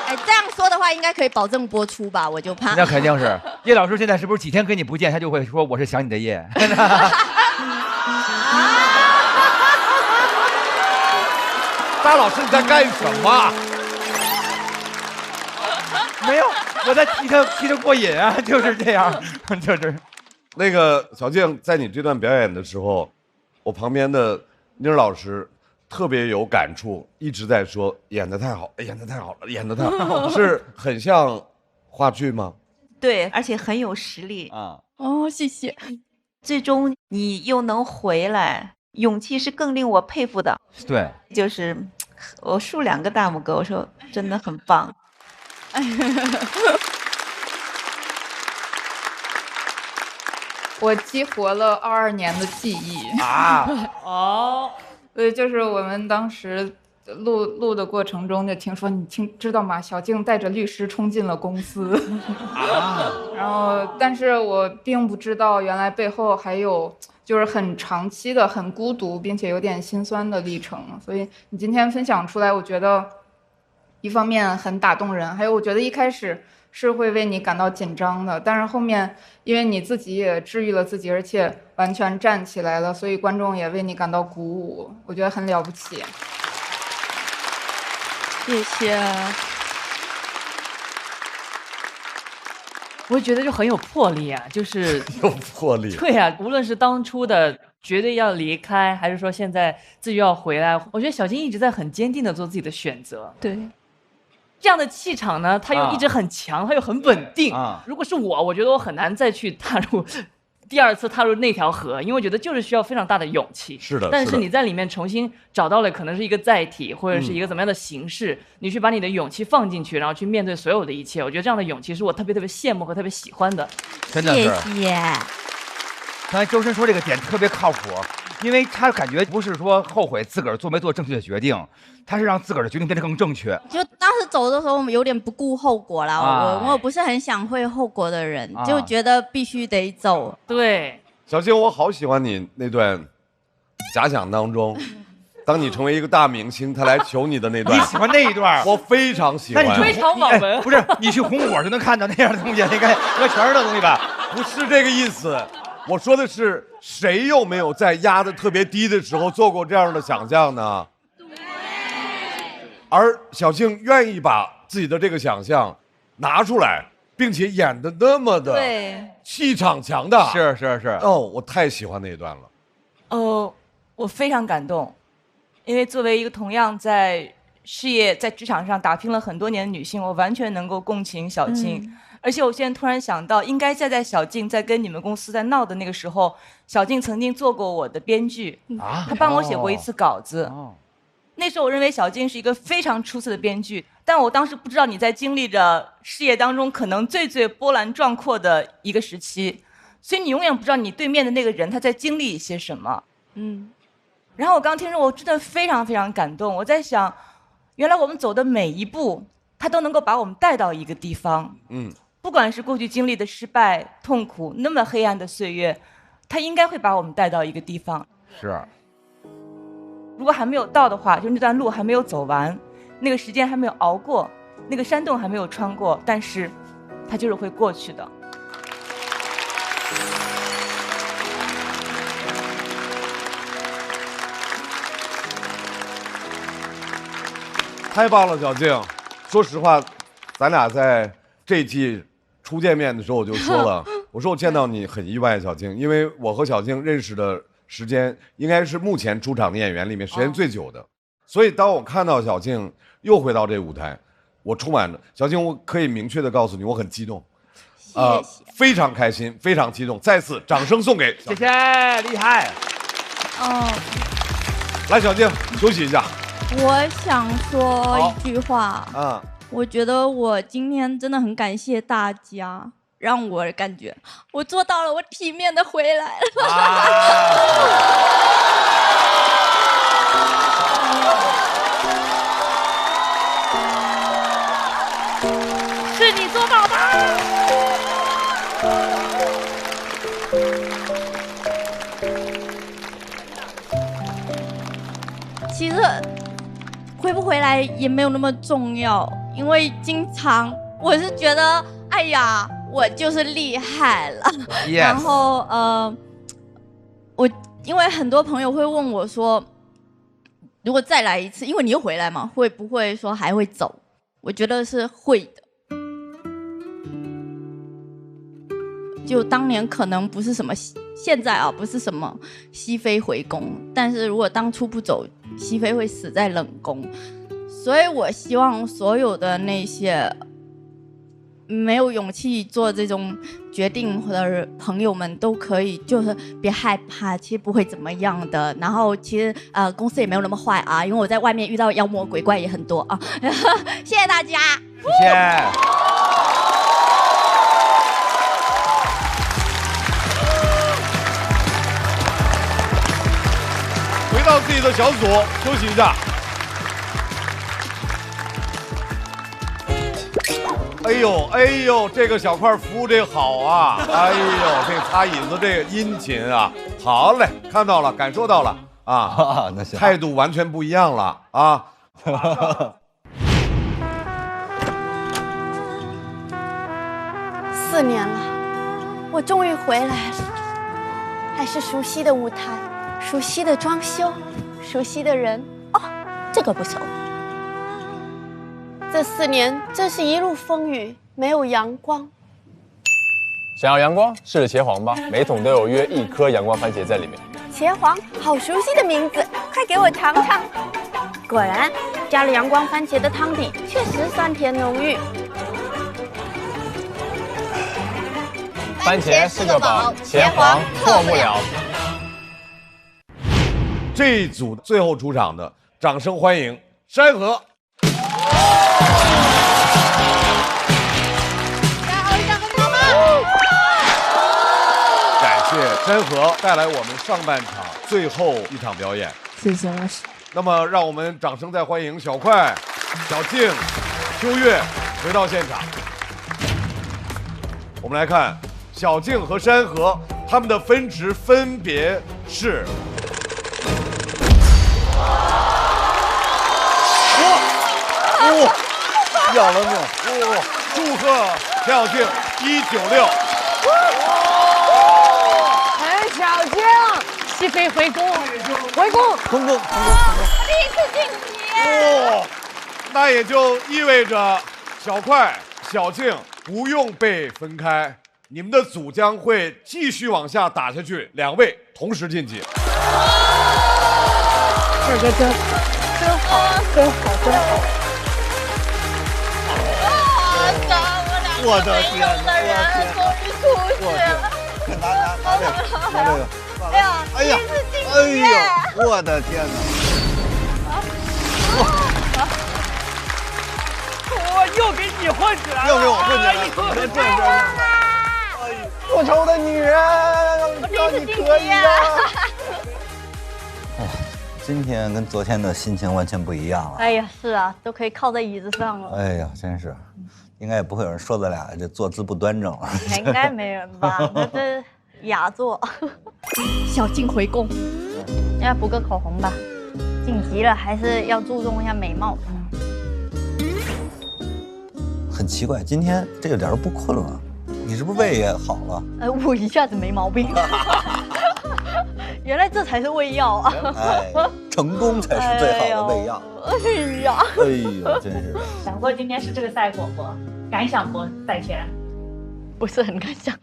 哎，这样说的话应该可以保证播出吧？我就怕。那肯定是。叶老师现在是不是几天跟你不见，他就会说我是想你的叶？大老师你在干什么？没有，我在踢他过瘾啊，就是这样，就是。那个小静，在你这段表演的时候，我旁边的妮儿老师特别有感触，一直在说演得太好，演得太好了，演得太好，是很像话剧吗？对，而且很有实力啊。哦，谢谢。最终你又能回来，勇气是更令我佩服的。对，就是我竖2个大拇哥，我说真的很棒。我激活了22年的记忆啊！哦，对，就是我们当时录的过程中就听说，知道吗？小静带着律师冲进了公司啊，然后但是我并不知道原来背后还有就是很长期的、很孤独并且有点心酸的历程，所以你今天分享出来，我觉得一方面很打动人，还有我觉得一开始是会为你感到紧张的，但是后面因为你自己也治愈了自己，而且完全站起来了，所以观众也为你感到鼓舞，我觉得很了不起。谢谢。我觉得就很有魄力啊，就是有魄力。对啊，无论是当初的绝对要离开，还是说现在自己要回来，我觉得小金一直在很坚定的做自己的选择。对，这样的气场呢，他又一直很强，他又很稳定。如果是我觉得我很难再去第二次踏入那条河，因为我觉得就是需要非常大的勇气。是的，但是你在里面重新找到了可能是一个载体，或者是一个怎么样的形式，你去把你的勇气放进去，然后去面对所有的一切。我觉得这样的勇气是我特别特别羡慕和特别喜欢的。真的是。谢谢。刚才周深说这个点特别靠谱，因为他感觉不是说后悔自个儿做没做正确的决定，他是让自个儿的决定变得更正确。就当时走的时候有点不顾后果啦，我不是很想会后果的人，就觉得必须得走。对。小金，我好喜欢你那段假想当中，当你成为一个大明星，他来求你的那段。你喜欢那一段？我非常喜欢。那你非常网文，不是？你去红果就能看到那样的东西，应该全是这东西吧？不是这个意思，我说的是谁又没有在压得特别低的时候做过这样的想象呢？而小静愿意把自己的这个想象拿出来，并且演得那么的气场强大，是。哦，我太喜欢那一段了。我非常感动，因为作为一个同样在事业、在职场上打拼了很多年的女性，我完全能够共情小静。而且我现在突然想到，应该在小静在跟你们公司在闹的那个时候，小静曾经做过我的编剧，她帮我写过一次稿子。那时候我认为小静是一个非常出色的编剧，但我当时不知道你在经历着事业当中可能最波澜壮阔的一个时期，所以你永远不知道你对面的那个人他在经历一些什么。然后我刚听说，我真的非常非常感动。我在想，原来我们走的每一步，他都能够把我们带到一个地方。不管是过去经历的失败、痛苦，那么黑暗的岁月，他应该会把我们带到一个地方。是。如果还没有到的话，就那段路还没有走完，那个时间还没有熬过，那个山洞还没有穿过，但是它就是会过去的。太棒了，小静。说实话，咱俩在这一季初见面的时候我就说了，我说我见到你很意外，小静，因为我和小静认识的时间应该是目前出场的演员里面时间最久的，所以当我看到小静又回到这舞台，我充满了小静，我可以明确的告诉你，我很激动，非常开心，非常激动，再次掌声送给小静，谢谢，厉害。来，小静休息一下。我想说一句话，我觉得我今天真的很感谢大家，让我感觉我做到了，我体面的回来了。是你做到的。其实回不回来也没有那么重要，因为经常我是觉得，哎呀，我就是厉害了。Yes. 然后我因为很多朋友会问我说，如果再来一次，因为你又回来嘛，会不会说还会走？我觉得是会的。就当年可能不是什么，现在啊不是什么熹妃回宫，但是如果当初不走，熹妃会死在冷宫。所以我希望所有的那些没有勇气做这种决定的朋友们都可以，就是别害怕，其实不会怎么样的。然后其实公司也没有那么坏啊，因为我在外面遇到妖魔鬼怪也很多啊。谢谢大家，谢谢。回到自己的小组休息一下。哎呦哎呦，这个小块服务这个好啊！哎呦，这个擦椅子这个殷勤啊！好嘞，看到了，感受到了啊！那行，态度完全不一样了啊！ 4年了，我终于回来了，还是熟悉的舞台，熟悉的装修，熟悉的人。哦，这个不熟。这4年真是一路风雨，没有阳光。想要阳光，试试茄黄吧，每桶都有约1颗阳光番茄在里面。茄黄，好熟悉的名字，快给我尝尝。果然，加了阳光番茄的汤底确实酸甜浓郁。番茄是个宝，茄黄错不了。这一组最后出场的，掌声欢迎山河。感谢山河带来我们上半场最后一场表演。谢谢老师。那么，让我们掌声再欢迎小快、小静、秋月回到现场。我们来看小静和山河，他们的分值分别是。要了命！祝贺田小静196。陈小静，西飞回宫，回宫，成功！第一次晋级。那也就意味着小快、小静不用被分开，你们的组将会继续往下打下去，2位同时晋级。二哥真好，真好，真好。我的天！终于出去了。拿这个。哎呀，哎呀！我的天哪！我又给你混起来了，又给我混起来了，这是复仇的女人，让你可以啊！哎，今天跟昨天的心情完全不一样了。哎呀，是啊，都可以靠在椅子上了。哎呀，真是，应该也不会有人说咱俩这坐姿不端正了。应该没人吧？这雅座。小静回宫，要补个口红吧。晋级了，还是要注重一下美貌。很奇怪，今天这个点都不困了，你是不是胃也好了？我一下子没毛病。原来这才是胃药啊！哎，成功才是最好的胃药。哎呀，哎呀，真是。想过今天是这个赛果不？感想不？赛前不是很感想。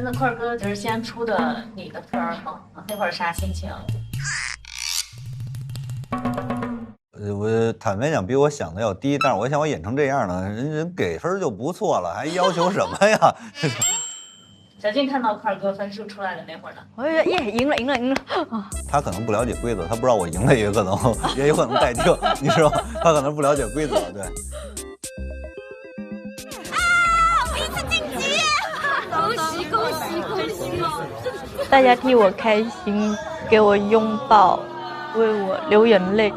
那块儿哥就是先出的你的片儿吗？那会儿啥心情？我坦白讲，比我想的要低，但是我想我演成这样呢，人给分就不错了，还要求什么呀？小静看到块儿哥分数出来的那会儿呢，我就觉得耶，赢了。他可能不了解规则，他不知道我赢了，也有可能待定，你知道吗？他可能不了解规则，对。第一次晋级！恭喜！大家替我开心，给我拥抱，为我流眼泪，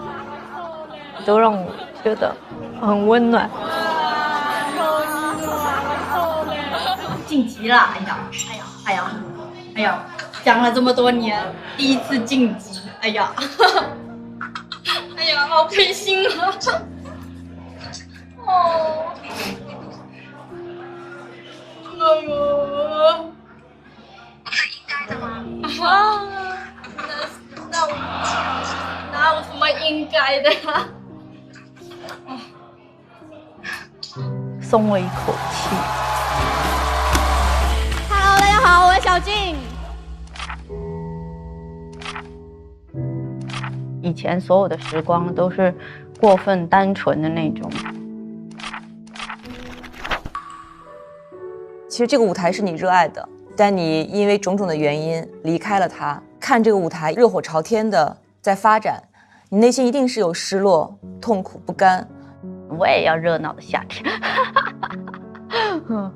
都让我觉得很温暖。晋级了！哎呀！讲了这么多年，第一次晋级，哎呀，好开心啊！哦，应该的吗？哪有什么应该的呀？松了一口气。Hello， 大家好，我是小静。以前所有的时光都是过分单纯的那种。其实这个舞台是你热爱的，但你因为种种的原因离开了它。看这个舞台热火朝天的在发展，你内心一定是有失落、痛苦、不甘。我也要热闹的夏天。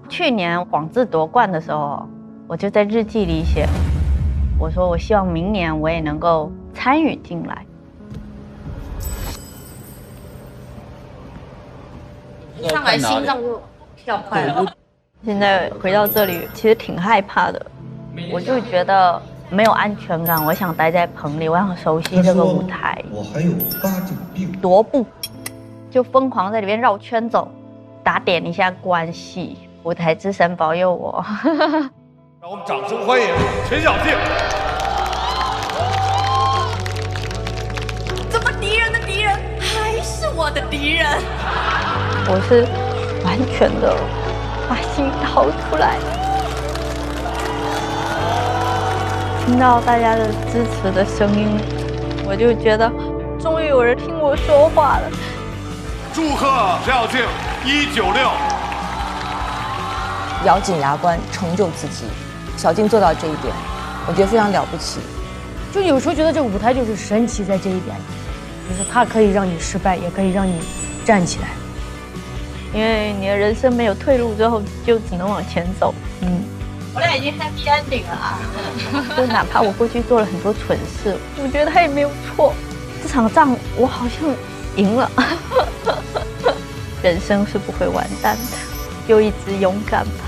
去年广智夺冠的时候，我就在日记里写，我说我希望明年我也能够参与进来。上来心脏就跳快了。现在回到这里，其实挺害怕的，我就觉得没有安全感，我想待在棚里，我想熟悉这个舞台。我还有8种病。踱步，就疯狂在里面绕圈走，打点一下关系，舞台之神保佑我。让我们掌声欢迎陈晓庆。怎么敌人的敌人还是我的敌人？我是完全的把心掏出来，听到大家的支持的声音，我就觉得终于有人听我说话了。祝贺陈晓庆196，咬紧牙关成就自己。小静做到这一点，我觉得非常了不起。就有时候觉得这个舞台就是神奇在这一点，就是它可以让你失败，也可以让你站起来。因为你的人生没有退路之后，就只能往前走。我俩已经 happy ending 了啊！就哪怕我过去做了很多蠢事，我觉得他也没有错。这场仗我好像赢了。人生是不会完蛋的，就一直勇敢吧。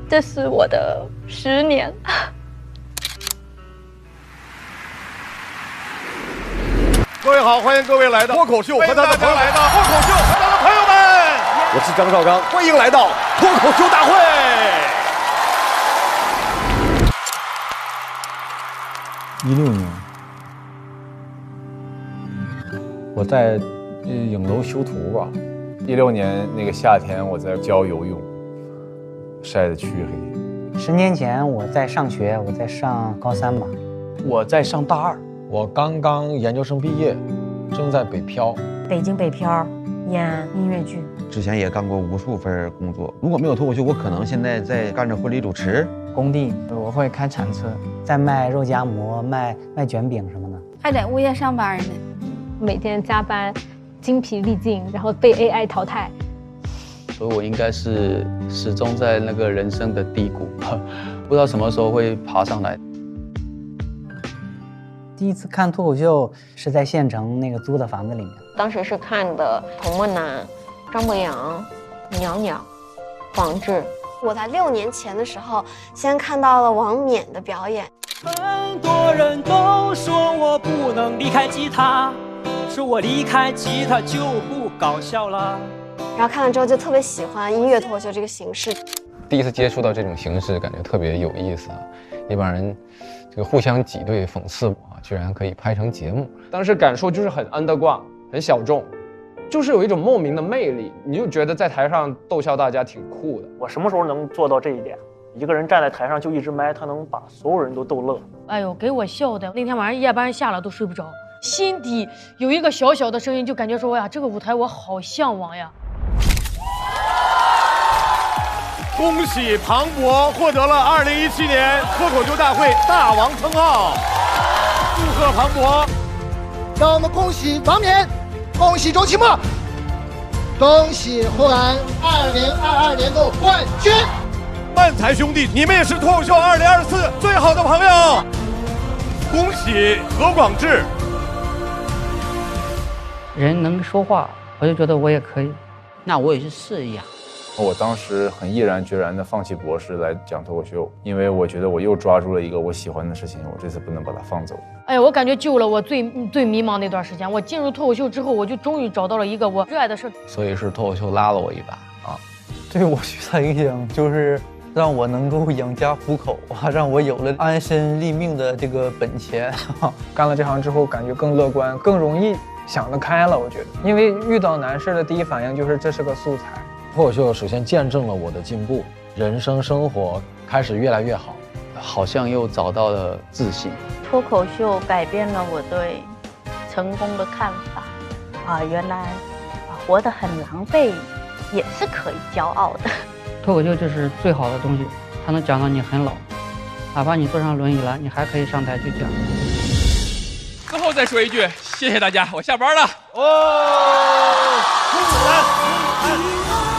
这是我的10年。各位好，欢迎各位来到脱口秀和他的朋友们。脱口秀和他的朋友们，我是张绍刚，欢迎来到脱口秀大会。16年，我在影楼修图吧。16年那个夏天，我在教游泳，晒得黢黑。10年前我在上学，我在上高3吧。我在上大2，我刚刚研究生毕业，正在北漂。北京北漂演音乐剧，之前也干过无数份工作。如果没有脱口秀，我可能现在在干着婚礼主持。工地我会开铲车，在卖肉夹馍、卖卷饼什么的。还在物业上班呢，每天加班，精疲力尽，然后被 AI 淘汰。所以我应该是始终在那个人生的低谷，不知道什么时候会爬上来。第一次看脱口秀是在县城那个租的房子里面，当时是看的童梦楠、张博洋、鸟鸟、黄志。我在6年前的时候，先看到了王冕的表演。很多人都说我不能离开吉他，说我离开吉他就不搞笑了。然后看了之后就特别喜欢音乐脱口秀这个形式。第一次接触到这种形式，感觉特别有意思啊！一帮人这个互相挤兑讽刺我，居然可以拍成节目。当时感受就是很 underground， 很小众。就是有一种莫名的魅力，你就觉得在台上逗笑大家挺酷的。我什么时候能做到这一点？一个人站在台上就一支麦，他能把所有人都逗乐。哎呦，给我笑的，那天晚上夜班下了都睡不着，心底有一个小小的声音，就感觉说呀，这个舞台我好向往呀。恭喜庞博获得了2017年脱口秀大会大王称号，祝贺庞博！让我们恭喜王冕。恭喜周奇墨，恭喜获完2022年度冠军。漫才兄弟，你们也是脱口秀2024最好的朋友。恭喜何广智。人能说话，我就觉得我也可以。那我也去试一下。我当时很毅然决然地放弃博士来讲脱口秀，因为我觉得我又抓住了一个我喜欢的事情，我这次不能把它放走。哎呀，我感觉救了我最迷茫那段时间。我进入脱口秀之后，我就终于找到了一个我热爱的事。所以是脱口秀拉了我一把啊！对我最大影响就是让我能够养家糊口啊，让我有了安身立命的这个本钱。干了这行之后，感觉更乐观，更容易想得开了。我觉得，因为遇到难事的第一反应就是这是个素材。脱口秀首先见证了我的进步，人生生活开始越来越好，好像又找到了自信。脱口秀改变了我对成功的看法啊，原来活得很狼狈也是可以骄傲的。脱口秀就是最好的东西，它能讲到你很老，哪怕你坐上轮椅了，你还可以上台去讲。最后再说一句，谢谢大家，我下班了。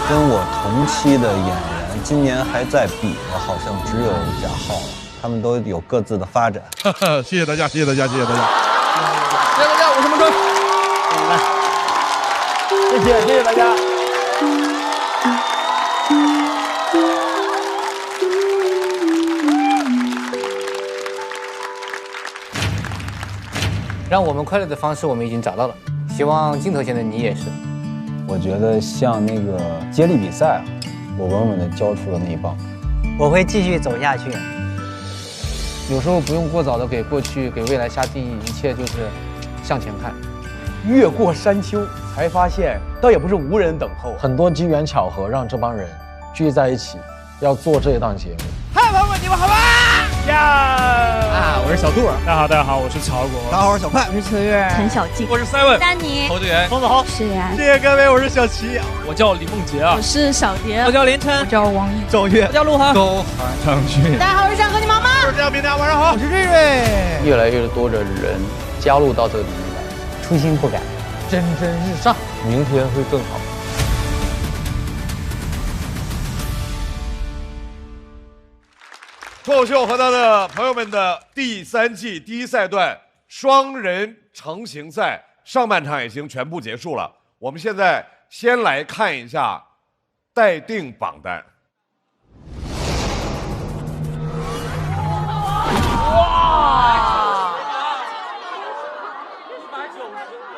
跟我同期的演员，今年还在比的，好像只有贾浩了，他们都有各自的发展。谢谢大家，谢谢大家，谢谢大家，谢谢大家，我是孟春。谢谢大家。让我们快乐的方式我们已经找到了，希望镜头前的你也是。我觉得像那个接力比赛，我稳稳地交出了那一棒。我会继续走下去。有时候不用过早的给过去、给未来下定义，一切就是向前看。越过山丘，才发现倒也不是无人等候。很多机缘巧合让这帮人聚在一起，要做这一档节目。嗨，朋友们，你们好吗？我是小杜。大家好，我是曹国。大家好，我是小派。我是秋月，陈小静。我是 Seven。丹尼。侯志源。冯子豪。释然。谢谢各位，我是小齐。我叫李梦洁啊。我是小蝶。我叫连琛。我叫王毅。赵月。我叫鹿晗。高寒。张俊。大家好，我是山河你妈妈。我是张明，大家晚上好。我是瑞瑞。越来越多的人加入到这个里面来，初心不改，蒸蒸日上，明天会更好。脱口秀和他的朋友们的第3季第1赛段双人成型赛上半场已经全部结束了。我们现在先来看一下待定榜单。哇！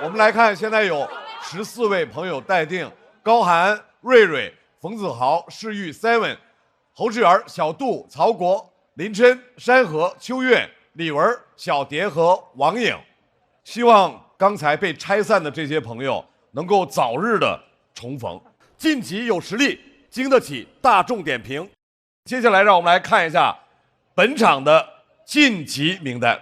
我们来看，现在有14位朋友待定：高寒、瑞瑞、冯子豪、世玉、Seven、侯志源、小杜、曹国、林琛、山河、秋月、李文、小蝶和王颖。希望刚才被拆散的这些朋友能够早日的重逢。晋级有实力，经得起大众点评。接下来让我们来看一下本场的晋级名单。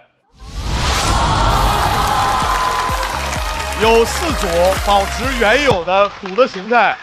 有4组保持原有的组的形态，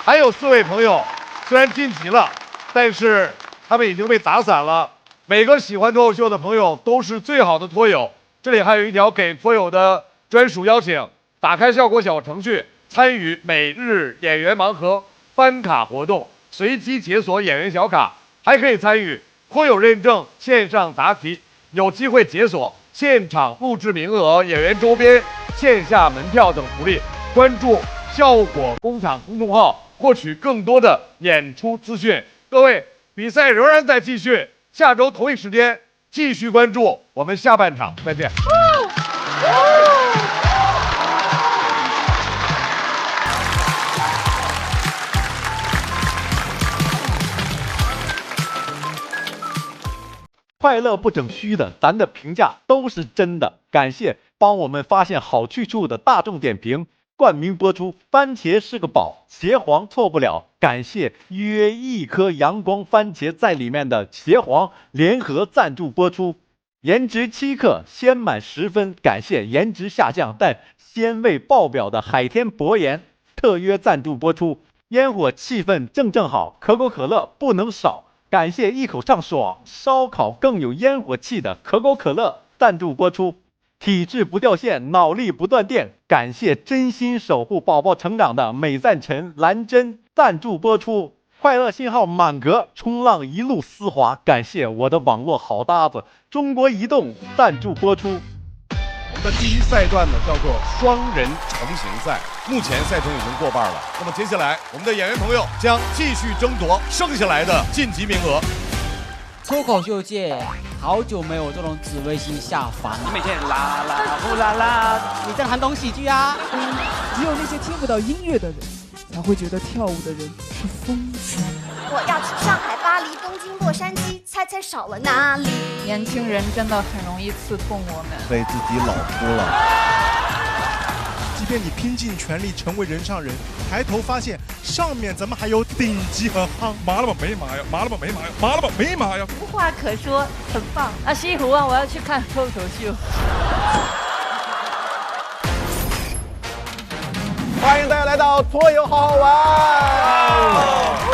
还有4位朋友虽然晋级了，但是他们已经被打散了。每个喜欢脱口秀的朋友都是最好的脱友。这里还有一条给脱友的专属邀请：打开效果小程序，参与每日演员盲盒翻卡活动，随机解锁演员小卡，还可以参与脱友认证线上答题，有机会解锁现场录制名额、演员周边、线下门票等福利。关注效果工厂公众号，获取更多的演出资讯。各位，比赛仍然在继续，下周同一时间继续关注。我们下半场再见。快乐不整虚的，咱的评价都是真的。感谢帮我们发现好去处的大众点评冠名播出。番茄是个宝，茄皇错不了。感谢约1颗阳光番茄在里面的茄皇联合赞助播出。颜值7克，鲜满10分。感谢颜值下降但鲜味爆表的海天博颜特约赞助播出。烟火气氛正好，可口可乐不能少。感谢一口上爽，烧烤更有烟火气的可口可乐赞助播出。体质不掉线，脑力不断电。感谢真心守护宝宝成长的美赞臣蓝真赞助播出。快乐信号满格，冲浪一路丝滑。感谢我的网络好搭子中国移动赞助播出。我们的第1赛段呢叫做双人成型赛，目前赛程已经过半了。那么接下来，我们的演员朋友将继续争夺剩下来的晋级名额。脱口秀界好久没有这种紫微星下凡了，你每天啦啦呼啦啦，你真的很懂喜剧啊！只有那些听不到音乐的人，才会觉得跳舞的人是疯子。我要去上海、巴黎、东京、洛杉矶，猜猜少了哪里？年轻人真的很容易刺痛我们，被自己老夫了。即便你拼尽全力成为人上人，抬头发现上面怎么还有顶级和夯？麻了吧没麻呀？麻了吧没麻呀？麻了吧没麻呀？无话可说，很棒啊！西湖啊，我要去看脱口秀。欢迎大家来到脱友好好玩。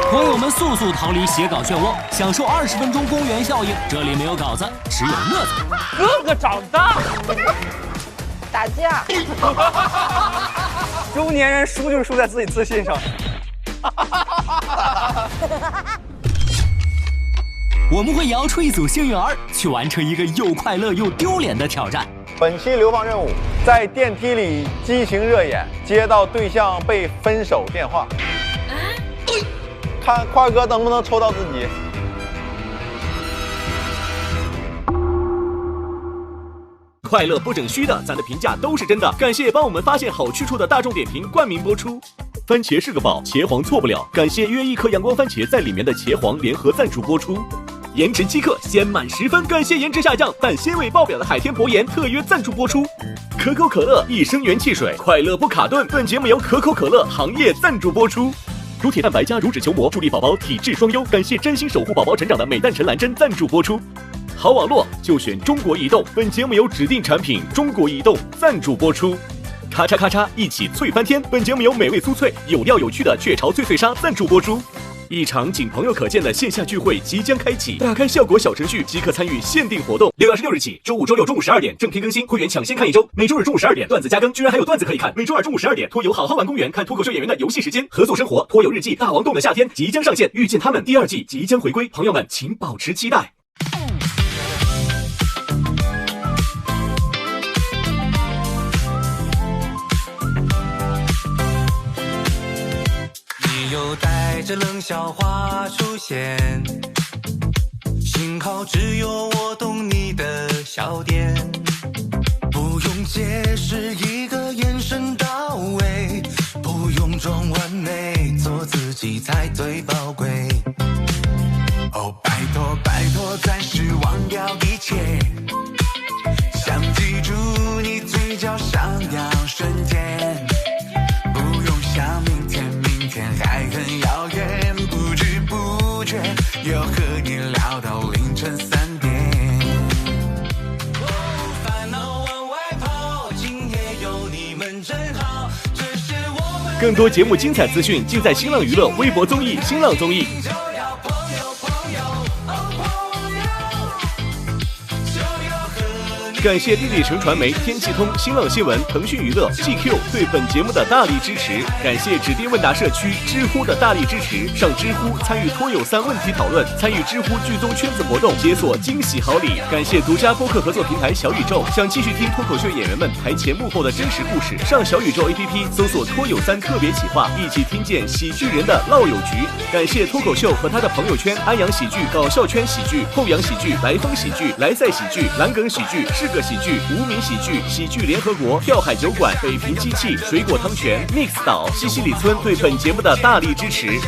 朋友们速速逃离写稿漩涡，享受20分钟公园效应。这里没有稿子，只有乐子。哥哥长大。打架，中年人输就输在自己自信上。我们会摇出一组幸运儿，去完成一个又快乐又丢脸的挑战。本期流放任务，在电梯里激情热演，接到对象被分手电话，看块哥能不能抽到自己。快乐不整虚的，咱的评价都是真的。感谢帮我们发现好去处的大众点评冠名播出。番茄是个宝，茄皇错不了。感谢约1颗阳光番茄在里面的茄皇联合赞助播出。颜值7克，鲜满10分。感谢颜值下降但鲜味爆表的海天博颜特约赞助播出。可口可乐益生元汽水，快乐不卡顿。本节目由可口可乐行业赞助播出。乳铁蛋白加乳脂球膜，助力宝宝体质双优。感谢真心守护宝宝成长的美蛋陈兰珍赞助播出。好网络就选中国移动。本节目由指定产品中国移动赞助播出。咔嚓咔嚓，一起脆翻天！本节目由美味酥脆、有料有趣的雀巢脆脆鲨赞助播出。一场仅朋友可见的线下聚会即将开启，打开效果小程序即可参与限定活动。6月26日起，周5、周6中午12点正片更新，会员抢先看1周。每周日中午12点段子加更，居然还有段子可以看。每周2中午12点，拖游好好玩公园看脱口秀演员的游戏时间。合作生活拖游日记大王洞的夏天即将上线，遇见他们第2季即将回归，朋友们请保持期待。又带着冷笑话出现，幸好只有我懂你的笑点，不用解释，一个眼神到位，不用装完美，做自己才最宝贵。哦，拜托拜托，暂时忘掉一切，想记住你嘴角上扬瞬间，不用想明天还很遥远，不知不觉又和你聊到凌晨3点。烦恼往外跑，今夜有你们真好，这是我们。更多节目精彩资讯尽在新浪娱乐微博综艺、新浪综艺。感谢丽丽城传媒、天气通、新浪新闻、腾讯娱乐、GQ 对本节目的大力支持。感谢指定问答社区知乎的大力支持。上知乎参与脱友3问题讨论，参与知乎剧综圈子活动，解锁惊喜好礼。感谢独家播客合作平台小宇宙。想继续听脱口秀演员们台前幕后的真实故事，上小宇宙 APP 搜索脱友3特别企划，一起听见喜剧人的老友局。感谢脱口秀和他的朋友圈：安阳喜剧、搞笑圈喜剧、后阳喜剧、来风喜剧、莱赛喜剧、蓝梗喜剧、是个喜剧、无名喜剧、喜剧联合国、跳海酒馆、北平机器、水果汤泉、Mix 岛、西西里村对本节目的大力支持。